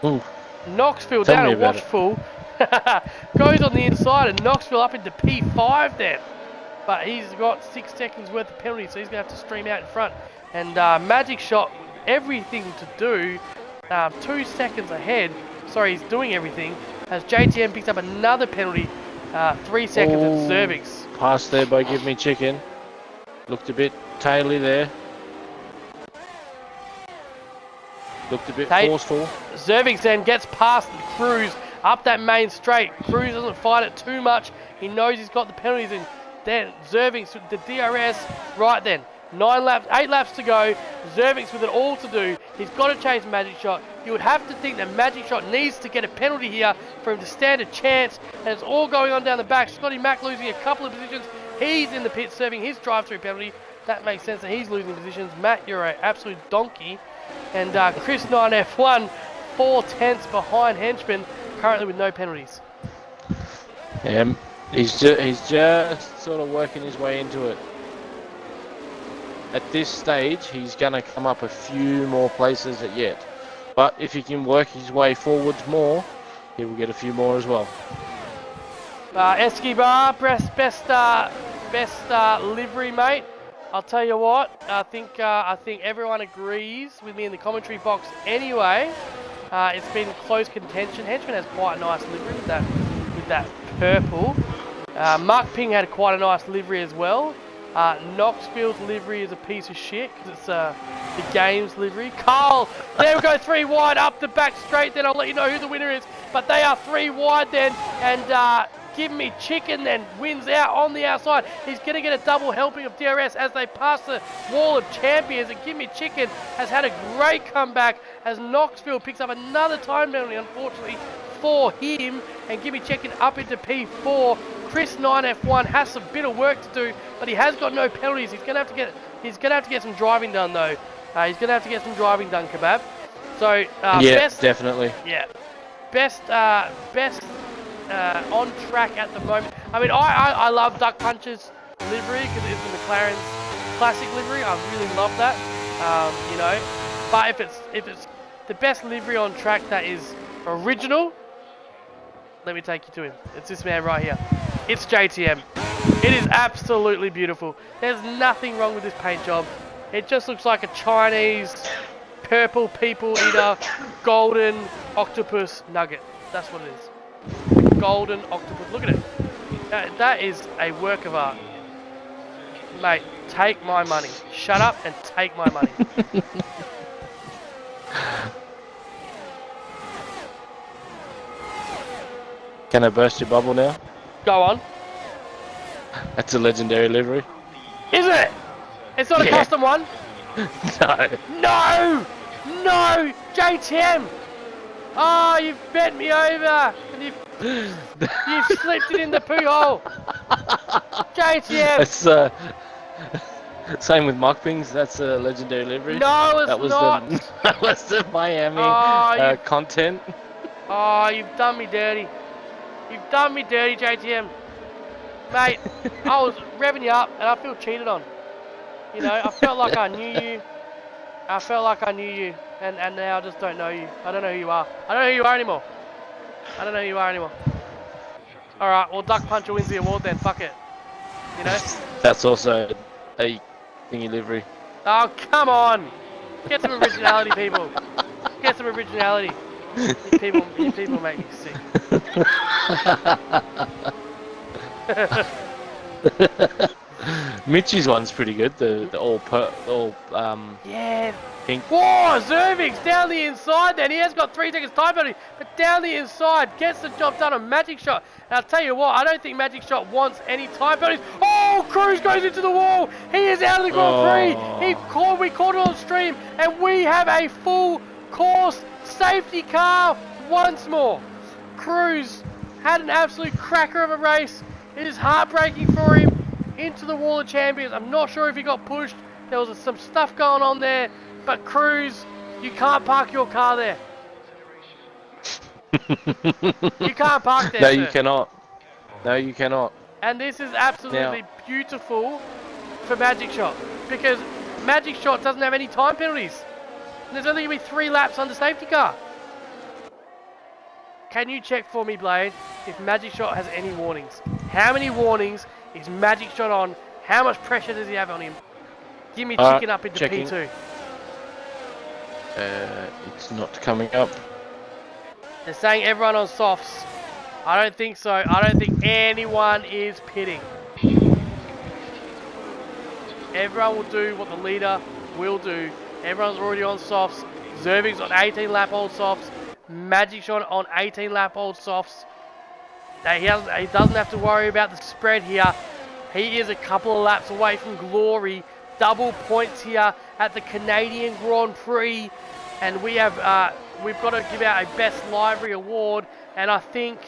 Ooh. Knoxville down at Washville goes on the inside and Knoxville up into P5 then. But he's got 6 seconds worth of penalty, so he's going to have to stream out in front. And Magic Shot, everything to do, 2 seconds ahead. Sorry, he's doing everything. As JTM picks up another penalty, 3 seconds at Cervix. Pass there by Give Me Chicken. Looked a bit taily there. Looked a bit forceful. Cervix then gets past Cruz up that main straight. Cruz doesn't fight it too much. He knows he's got the penalties in. Then Cervix with the DRS right then. 8 laps to go. Cervix with it all to do. He's got to chase Magic Shot. You would have to think that Magic Shot needs to get a penalty here for him to stand a chance. And it's all going on down the back. Scotty Mack losing a couple of positions. He's in the pit serving his drive-through penalty. That makes sense that he's losing positions. Matt, you're an absolute donkey. And Chris 9F1, 4/10 behind Henchman, currently with no penalties. He's just sort of working his way into it. At this stage, he's going to come up a few more places yet. But if he can work his way forwards more, he will get a few more as well. Escobar, best livery, mate. I'll tell you what. I think everyone agrees with me in the commentary box. Anyway, it's been close contention. Henchman has quite a nice livery with that purple. Mark Ping had quite a nice livery as well. Knoxville's livery is a piece of shit because it's the game's livery. Carl, there we go, 3 wide up the back straight. Then I'll let you know who the winner is. But they are 3 wide then, and Give Me Chicken then wins out on the outside. He's going to get a double helping of DRS as they pass the wall of champions. And Give Me Chicken has had a great comeback as Knoxville picks up another time penalty, unfortunately, for him. And Give Me Chicken up into P4. Chris 9F1 has a bit of work to do, but he has got no penalties. He's going to have to get some driving done though. He's going to have to get some driving done, Kebab. So yeah, definitely. Yeah, best on track at the moment. I mean, I love Duck Punch's livery because it's the McLaren's classic livery. I really love that. You know, but if it's the best livery on track that is original, let me take you to him. It's this man right here. It's JTM. It is absolutely beautiful. There's nothing wrong with this paint job. It just looks like a Chinese purple people eater golden octopus nugget. That's what it is. Golden octopus. Look at it. That is a work of art. Mate, take my money. Shut up and take my money. Can I burst your bubble now? Go on. That's a legendary livery. Is it? It's not a custom one? No. No! No! JTM! Oh, you've bent me over! And you've slipped it in the poo hole! JTM! It's same with Mockpings. That's a legendary livery. No, it's not! That was the Miami content. Oh, you've done me dirty. You've done me dirty, JTM. Mate, I was revving you up and I feel cheated on. You know, I felt like I knew you. I felt like I knew you. And now I just don't know you. I don't know who you are. I don't know who you are anymore. I don't know who you are anymore. Alright, well, Duck Puncher wins the award then. Fuck it. You know? That's also a thingy livery. Oh, come on! Get some originality, people. Get some originality. You people make me sick. Mitchie's one's pretty good. The all yeah. Pink. Whoa, Zervix down the inside then. He has got 3 seconds time penalty, but down the inside gets the job done on Magic Shot. And I'll tell you what, I don't think Magic Shot wants any time penalties. Oh, Cruz goes into the wall. He is out of the Grand Prix. We caught it on stream, and we have a full course safety car once more. Cruz had an absolute cracker of a race. It is heartbreaking for him. Into the wall of champions. I'm not sure if he got pushed. There was some stuff going on there, but Cruz, you can't park your car there. You can't park there. No, sir. you cannot. No, you cannot. And this is absolutely beautiful for Magic Shot, because Magic Shot doesn't have any time penalties. And there's only going to be 3 laps under safety car. Can you check for me, Blade, if Magic Shot has any warnings? How many warnings is Magic Shot on? How much pressure does he have on him? Give me chicken up into checking. P2. It's not coming up. They're saying everyone on softs. I don't think so. I don't think anyone is pitting. Everyone will do what the leader will do. Everyone's already on softs. Zerving's on 18 lap old softs. Magic Shot on 18 lap old softs. He doesn't have to worry about the spread here. He is a couple of laps away from glory. Double points here at the Canadian Grand Prix. And we've got to give out a Best Livery Award. And I think,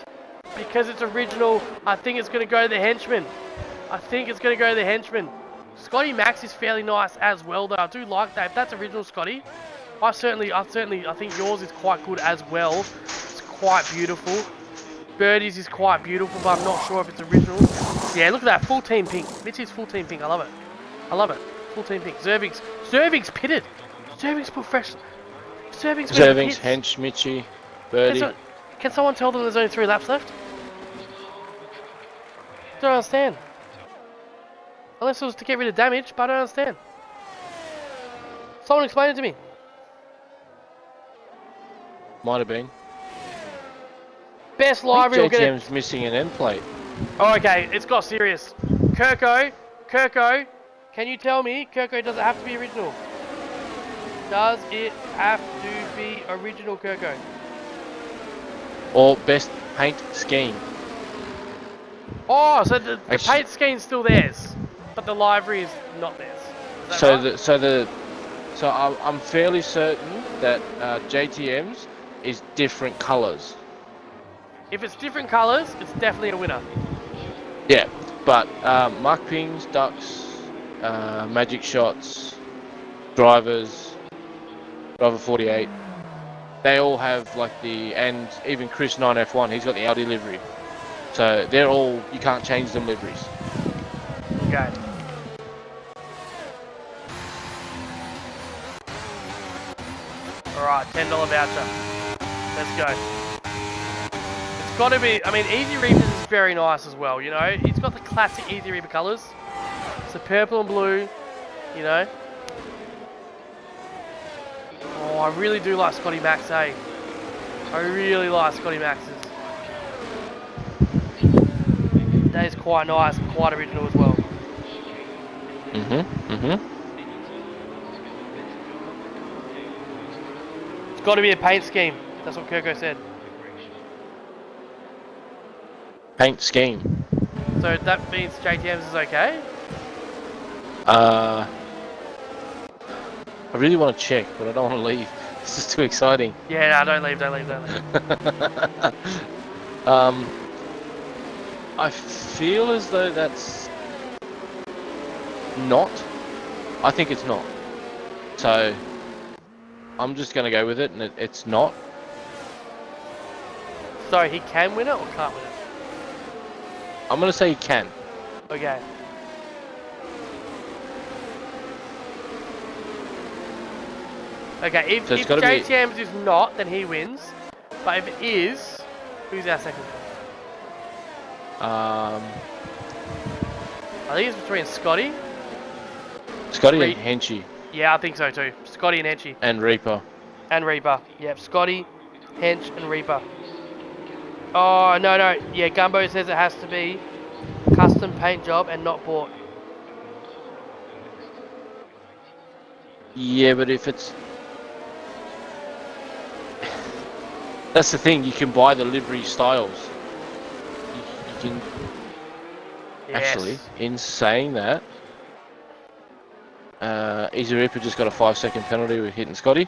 because it's original, I think it's going to go to the henchman. Scotty Max is fairly nice as well, though. I do like that. If that's original, Scotty, I think yours is quite good as well. It's quite beautiful. Birdie's is quite beautiful, but I'm not sure if it's original. Yeah, look at that, full team pink. Mitchie's full team pink. I love it. Full team pink. Zerving's pitted. Zerving's professional. Zerving's Hench, Mitchie, Birdie. Can someone tell them there's only 3 laps left? Don't understand. Unless it was to get rid of damage, but I don't understand. Someone explain it to me. Might have been. Best livery will get it. JTM's missing an end plate. Oh, okay, it's got serious. Kirko, can you tell me, Kirko, does it have to be original? Does it have to be original, Kirko? Or best paint scheme. Oh, so the paint scheme's still theirs, but the livery is not theirs. Is that right? So I'm fairly certain that JTM's is different colours. If it's different colours, it's definitely a winner. Yeah, but Mark Pings, Ducks, Magic Shots, Drivers, Driver 48, they all have and even Chris 9F1, he's got the Audi livery. So they're all, you can't change them liveries. Okay. Alright, $10 voucher. Let's go. It's got to be, Easy Reapers is very nice as well, you know. It's got the classic Easy Reaper colours. It's the purple and blue, you know. Oh, I really do like Scotty Max, eh? I really like Scotty Max's. That is quite nice and quite original as well. It's got to be a paint scheme. That's what Kirko said. Paint scheme. So that means JTM's is okay? I really want to check, but I don't want to leave. This is too exciting. Yeah, no, don't leave. I feel as though that's not. I think it's not. So I'm just going to go with it, and it's not. So he can win it or can't win it? I'm going to say he can. Okay. Okay, if JTM's is not, then he wins. But if it is, who's our second choice? I think it's between Scotty and Henchy. Yeah, I think so too. Scotty and Henchy. And Reaper. Yep, Scotty, Hench, and Reaper. Oh, no. Yeah, Gumbo says it has to be custom paint job and not bought. Yeah, but if it's... That's the thing, you can buy the livery styles. You can... Actually, Yes. in saying that, Easy Reaper just got a 5-second penalty with hitting Scotty.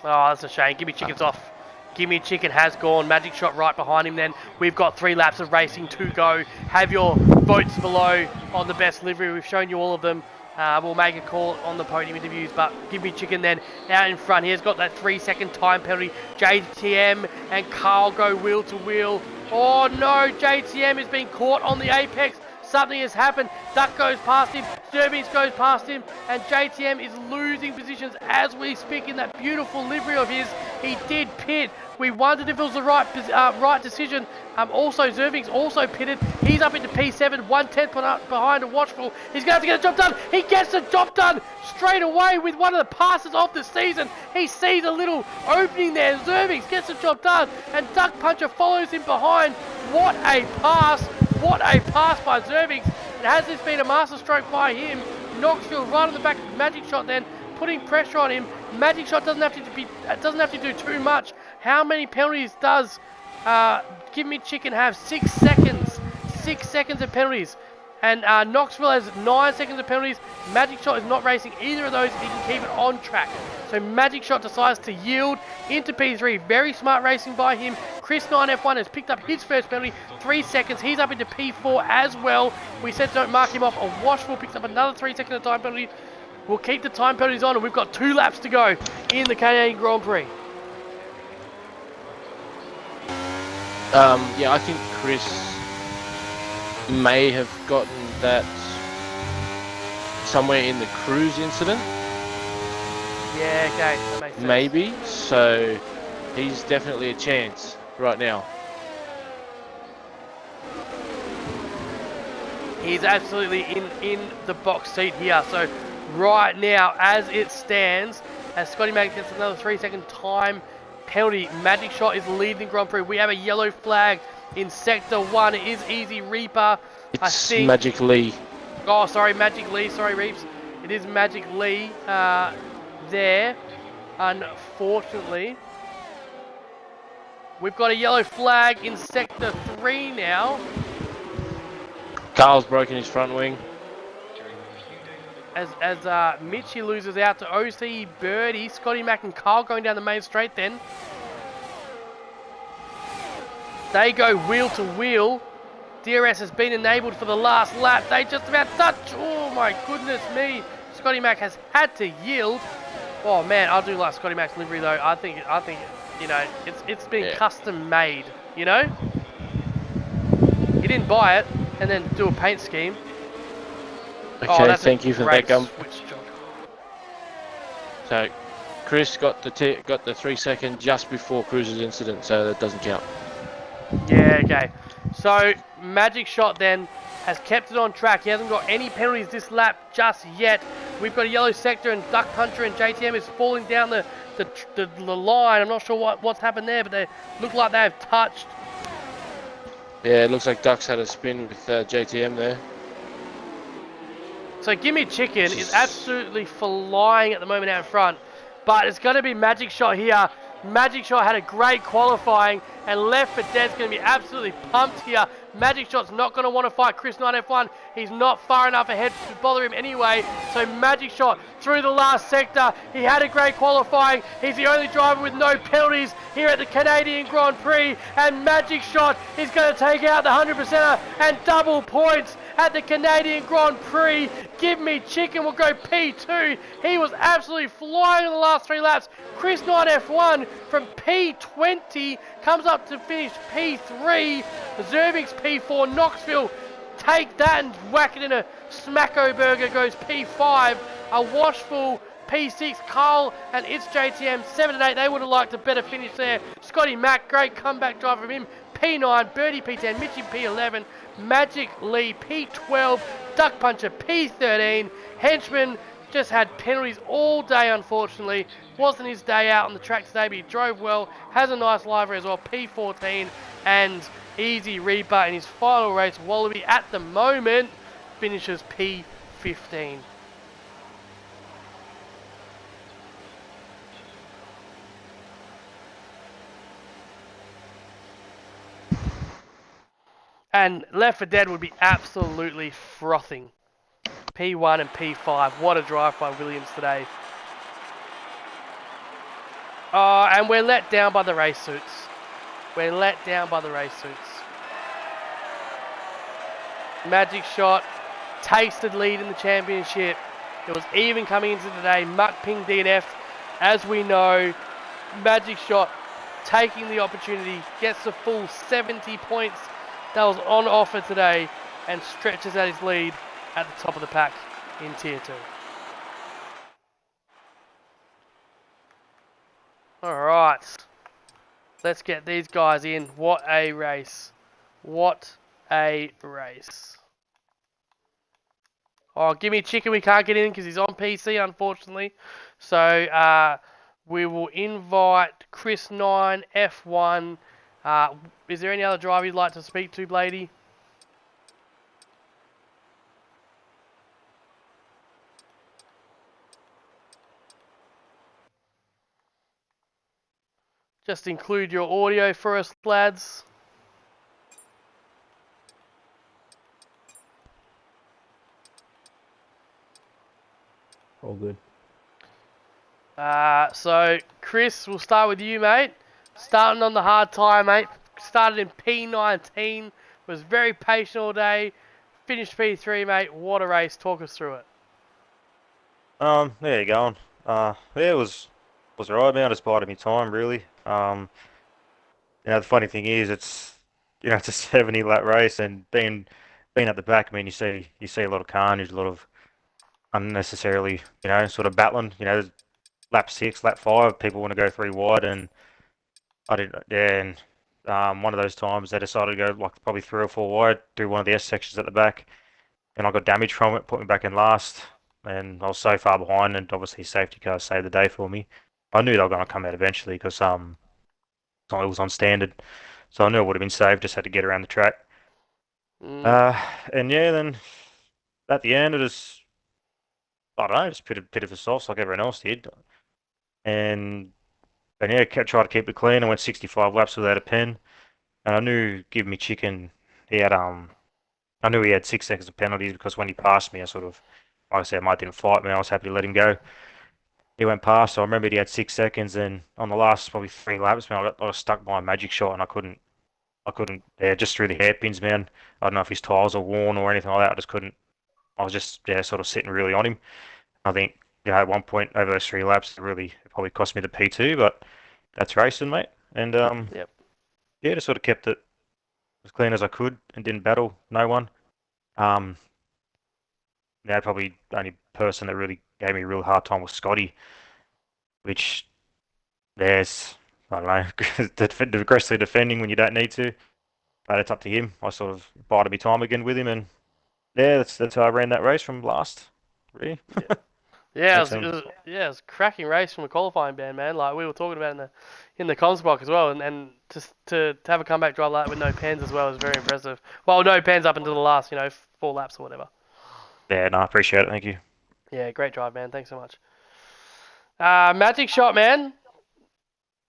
Oh, that's a shame. Give me Chicken's off. Give me Chicken has gone. Magic Shot right behind him then. We've got 3 laps of racing to go. Have your votes below on the best livery. We've shown you all of them. We'll make a call on the podium interviews, but Give Me Chicken then out in front. He's got that 3-second time penalty. JTM and Carl go wheel to wheel. Oh no, JTM has been caught on the apex. Something has happened. Duck goes past him. Zerbies goes past him. And JTM is losing positions as we speak in that beautiful livery of his. He did pit. We wondered if it was the right decision. Also, Zerving's also pitted. He's up into P7, 1/10 behind a Watchful. He's going to have to get the job done. He gets the job done straight away with one of the passes of the season. He sees a little opening there. Zervings gets the job done. And Duck Puncher follows him behind. What a pass. What a pass by Zervings. And has this been a masterstroke by him? Knoxville right on the back of Magic Shot then, putting pressure on him. Magic Shot doesn't have to do too much. How many penalties does Give Me Chicken have? 6 seconds. 6 seconds of penalties. And Knoxville has 9 seconds of penalties. Magic Shot is not racing either of those if he can keep it on track. So Magic Shot decides to yield into P3. Very smart racing by him. Chris 9F1 has picked up his first penalty. 3 seconds. He's up into P4 as well. We said don't mark him off. A Washful picks up another 3 second of time penalty. We'll keep the time penalties on, and we've got 2 laps to go in the Canadian Grand Prix. Yeah, I think Chris may have gotten that somewhere in the cruise incident. Yeah, okay, that makes sense. Maybe. So he's definitely a chance right now. He's absolutely in the box seat here. So right now, as it stands, as Scotty Mack gets another 3 second time penalty, Magic Shot is leading Grand Prix. We have a yellow flag in Sector 1. It is Easy Reaper. It's I think. Magic Lee. Oh, sorry, Magic Lee. Sorry, Reeps. It is Magic Lee there. Unfortunately, we've got a yellow flag in Sector 3 now. Carl's broken his front wing. As Mitchie loses out to OC, Birdie, Scotty Mack and Carl going down the main straight then. They go wheel to wheel. DRS has been enabled for the last lap. They just about touch. Oh my goodness me. Scotty Mack has had to yield. Oh man, I do like Scotty Mack's livery though. I think you know, it's been custom made, you know? He didn't buy it and then do a paint scheme. Okay, thank you for that gum. Job. So Chris got the 3 second just before Cruiser's incident, so that doesn't count. Yeah, okay. So Magic Shot then has kept it on track. He hasn't got any penalties this lap just yet. We've got a yellow sector and Duck Puncher and JTM is falling down the line. I'm not sure what's happened there, but they look like they have touched. Yeah, it looks like Duck's had a spin with JTM there. So Gimme Chicken is absolutely flying at the moment out front, but it's going to be Magic Shot here. Magic Shot had a great qualifying and left, but Dad's going to be absolutely pumped here. Magic Shot's not going to want to fight Chris 9F1. He's not far enough ahead to bother him anyway. So Magic Shot through the last sector. He had a great qualifying. He's the only driver with no penalties here at the Canadian Grand Prix. And Magic Shot is going to take out the 100%er and double points at the Canadian Grand Prix. Give Me Chicken will go P2. He was absolutely flying in the last 3 laps. Chris 9F1 from P20 comes up to finish P3. Zervix P4. Knoxville take that and whack it in a Smacko Burger, goes P5. A Washful P6. Carl and it's JTM 7 and 8. They would have liked a better finish there. Scotty Mack, great comeback drive from him. P9. Birdie P10. Mitchie P11. Magic Lee P12. Duck Puncher P13. Henchman just had penalties all day, unfortunately. Wasn't his day out on the track today, but he drove well. Has a nice livery as well, P14. And Easy Reaper in his final race, Wallaby, at the moment, finishes P15. And Left 4 Dead would be absolutely frothing. P1 and P5. What a drive by Williams today. Oh, and we're let down by the race suits. We're let down by the race suits. Magic Shot takes the lead in the championship. It was even coming into today. Muck Ping DNF. As we know, Magic Shot taking the opportunity, gets the full 70 points that was on offer today and stretches out his lead at the top of the pack in Tier 2. Alright, let's get these guys in. What a race. What a race. Oh, give me Chicken, we can't get in because he's on PC, unfortunately. So, we will invite Chris 9, F1. Is there any other driver you'd like to speak to, Blady? Just include your audio for us, lads. All good. So, Chris, we'll start with you, mate. Starting on the hard tyre, mate. Started in P19. Was very patient all day. Finished P3, mate. What a race. Talk us through it. There you going. Yeah, it was alright, man. I just bided my time, really. The funny thing is, it's a 70 lap race, and being at the back, I mean, you see a lot of carnage, a lot of unnecessarily, sort of battling. Lap 6, lap 5, people want to go 3 wide, and I didn't. Yeah, and one of those times they decided to go like probably 3 or 4 wide, do one of the S sections at the back, and I got damage from it, put me back in last, and I was so far behind, and obviously safety car saved the day for me. I knew they were going to come out eventually because it was on standard, so I knew it would have been saved. Just had to get around the track. And yeah, then at the end it was, I don't know, just bit of a sauce like everyone else did, and yeah, kept trying to keep it clean. I went 65 laps without a pen, and I knew Give Me Chicken, he had I knew he had 6 seconds of penalties because when he passed me, I sort of, like I said, Mike didn't fight me. I was happy to let him go. He went past, so I remembered he had 6 seconds, and on the last probably 3 laps, man, I got stuck by a Magic Shot, and I couldn't, yeah, just through the hairpins, man. I don't know if his tyres are worn or anything like that. I just couldn't. I was just, yeah, sort of sitting really on him. I think, at one point over those 3 laps, it probably cost me the P2, but that's racing, mate. And Yep. yeah, just sort of kept it as clean as I could and didn't battle no one. Probably the only person that really gave me a real hard time was Scotty, which there's, I don't know, aggressively defending when you don't need to. But it's up to him. I sort of bided my time again with him, and yeah, that's how I ran that race from last. Really. Yeah, it was a cracking race from a qualifying band, man. Like we were talking about in the comms block as well, and just to have a comeback drive like that with no pens as well is very impressive. Well, no pens up until the last, 4 laps or whatever. Yeah, no, I appreciate it. Thank you. Yeah, great drive, man. Thanks so much. Magic Shot, man.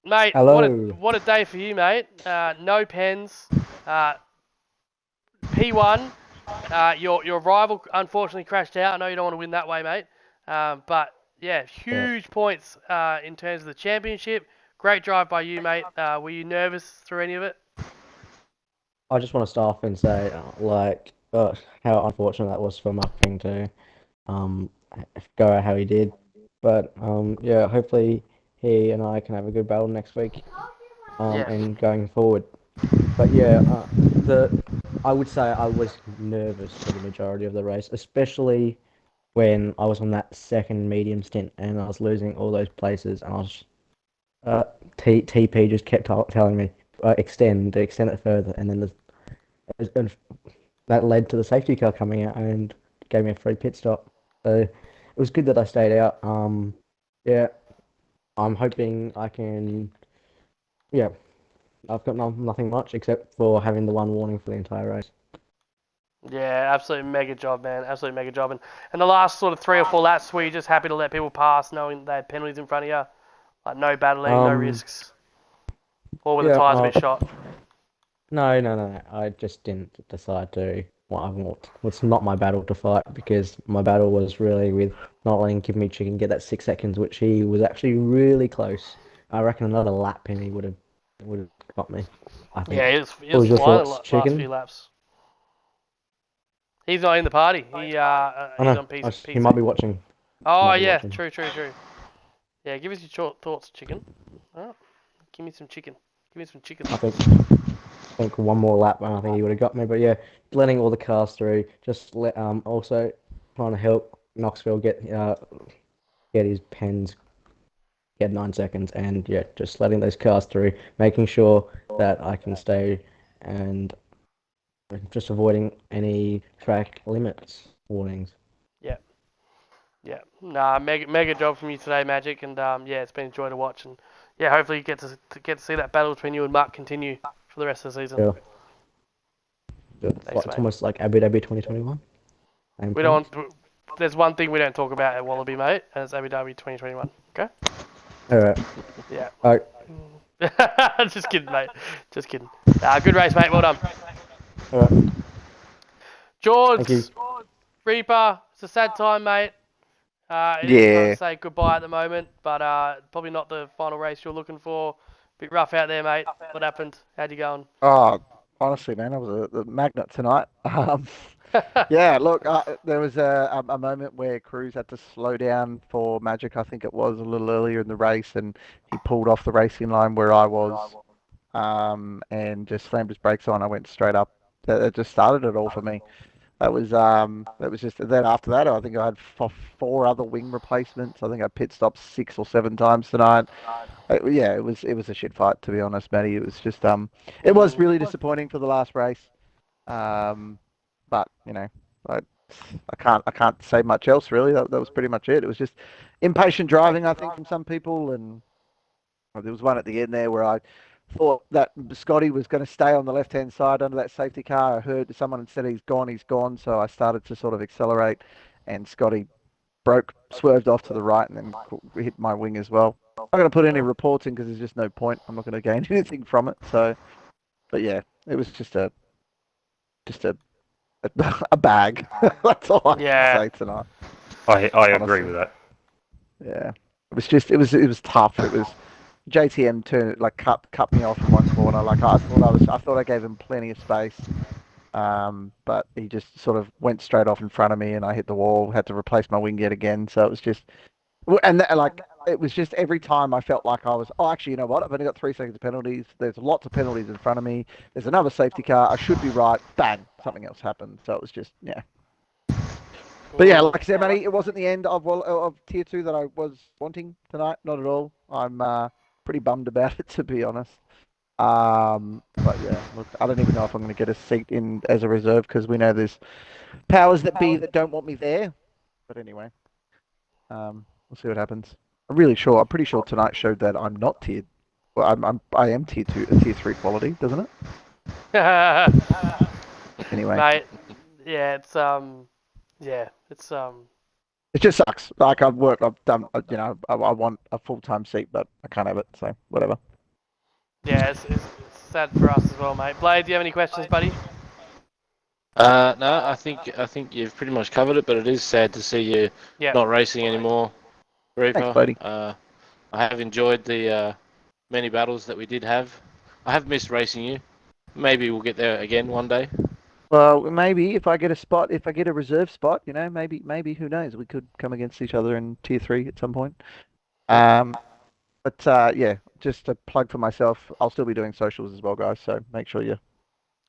Mate, Hello. what a day for you, mate. No pens. P1. Your rival unfortunately crashed out. I know you don't want to win that way, mate. But yeah, huge points in terms of the championship. Great drive by you, mate. Were you nervous through any of it? I just want to start off and say, how unfortunate that was for Mupping to go out how he did. But yeah, hopefully he and I can have a good battle next week and going forward. But yeah, I would say I was nervous for the majority of the race, especially when I was on that second medium stint and I was losing all those places, and I was TP just kept telling me extend it further, and then that led to the safety car coming out and gave me a free pit stop. So it was good that I stayed out. Yeah, I'm hoping I can. Yeah, I've got nothing much except for having the one warning for the entire race. Yeah, absolute mega job, man. Absolute mega job. And the last sort of 3 or 4 laps, were you just happy to let people pass knowing they had penalties in front of you? Like no battling, no risks? Or were the tyres a bit shot? No. I just didn't decide to. Well, I want. It's not my battle to fight because my battle was really with not letting Give Me Chicken get that 6 seconds, which he was actually really close. I reckon another lap and he would have got me. I Yeah, think. he What was was your flying the thoughts, last few Chicken? laps. He's not in the party. I He's know. on He might PC. be watching. Oh Might be yeah, watching. true. Yeah, give us your short thoughts, chicken. Oh, give me some chicken. Give me some chicken I think. thoughts. I think one more lap and I think he would have got me. But yeah, letting all the cars through, just let also trying to help Knoxville get his pens, get 9 seconds, and yeah, just letting those cars through, making sure that I can stay and just avoiding any track limits warnings. Yeah, yeah. Nah, mega job from you today, Magic, and yeah, it's been a joy to watch, and yeah, hopefully you get to see that battle between you and Mark continue for the rest of the season. Yeah, Thanks, it's mate. almost like Abu Dhabi 2021. Same We points. don't. There's one thing we don't talk about at Wallaby, mate, and it's Abu Dhabi 2021. Okay? All right. Yeah. All right. Just kidding, mate. Just kidding. Good race, mate. Well done. All right. George, Thank you. Reaper, it's a sad time, mate. It is time Yeah. to say goodbye at the moment, but probably not the final race you're looking for. Bit rough out there, mate. What happened? How'd you going? Oh, honestly, man, I was a magnet tonight. Yeah, look, there was a moment where Cruz had to slow down for Magic, I think it was a little earlier in the race, and he pulled off the racing line where I was, and just slammed his brakes on. I went straight up. That just started it all for me. That was just then after that, I think I had four other wing replacements. I think I pit stopped 6 or 7 times tonight. Yeah, it was a shit fight, to be honest, Matty. It was just it was really disappointing for the last race. Um, but I I can't say much else really. That was pretty much it. It was just impatient driving, I think, from some people, and there was one at the end there where I thought that Scotty was going to stay on the left-hand side under that safety car. I heard someone had said he's gone. So I started to sort of accelerate, and Scotty swerved off to the right, and then hit my wing as well. I'm not going to put any reports in because there's just no point. I'm not going to gain anything from it. So, but yeah, it was just a a bag. That's all I can say tonight. I agree Honestly. with that. Yeah, it was tough. It was JTM cut me off in one corner. Like I thought I gave him plenty of space. But he just sort of went straight off in front of me, and I hit the wall. Had to replace my wing yet again. So it was just, it was just every time I felt like I was. Oh, actually, you know what? I've only got 3 seconds of penalties. There's lots of penalties in front of me. There's another safety car. I should be right. Bang! Something else happened. So it was just yeah. But yeah, like I said, Matty, it wasn't the end of tier 2 that I was wanting tonight. Not at all. I'm pretty bummed about it, to be honest. But yeah, look, I don't even know if I'm going to get a seat in as a reserve because we know there's powers that be that don't want me there. But anyway, we'll see what happens. I'm pretty sure tonight showed that I'm not tiered. Well, I am tier 2, tier 3 quality, doesn't it? Anyway, Mate, yeah, it's it just sucks. Like I've done, I want a full-time seat, but I can't have it. So whatever. yeah, it's sad for us as well, mate. Blade, do you have any questions, buddy? No, I think you've pretty much covered it, but it is sad to see you Yeah. not racing anymore, Reaper. Thanks, buddy. I have enjoyed the many battles that we did have. I have missed racing you. Maybe we'll get there again one day. Well, maybe if I get a reserve spot, maybe who knows? We could come against each other in tier 3 at some point. But yeah, just a plug for myself. I'll still be doing socials as well, guys. So make sure you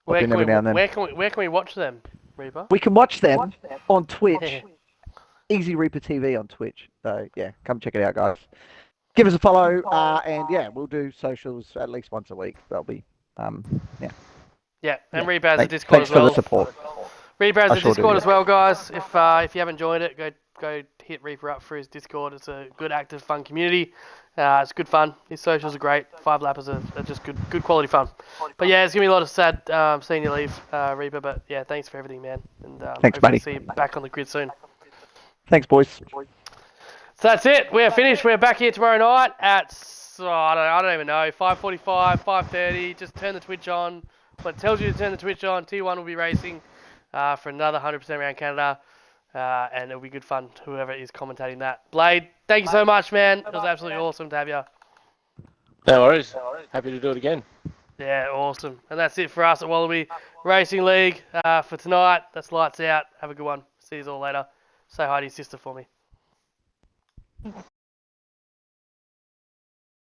pop in every now and then. Where can we watch them, Reaper? We can watch them on Twitch. Easy Reaper TV on Twitch. So yeah, come check it out, guys. Give us a follow, and yeah, we'll do socials at least once a week. That'll be yeah. Yeah, and Yeah. Reaper has a Discord Thanks as well. for the support. Reaper has I a sure do, Discord yeah. as well, guys. If you haven't joined it, go hit Reaper up for his Discord. It's a good, active, fun community. It's good fun. His socials are great. 5-lappers are just good quality fun. But yeah, it's gonna be a lot of sad seeing you leave, Reaper. But yeah, thanks for everything, man. And Thanks, hopefully buddy. see you back on the grid soon. Thanks, boys. So that's it. We're finished. We're back here tomorrow night at I don't even know, 5:45, 5:30. Just turn the Twitch on. But it tells you to turn the Twitch on. T1 will be racing for another 100% around Canada. And it'll be good fun, whoever is commentating that. Blade, thank you so much, man. It was absolutely awesome to have you. No worries. Happy to do it again. Yeah, awesome. And that's it for us at Wallaby Racing League for tonight. That's lights out. Have a good one. See you all later. Say hi to your sister for me.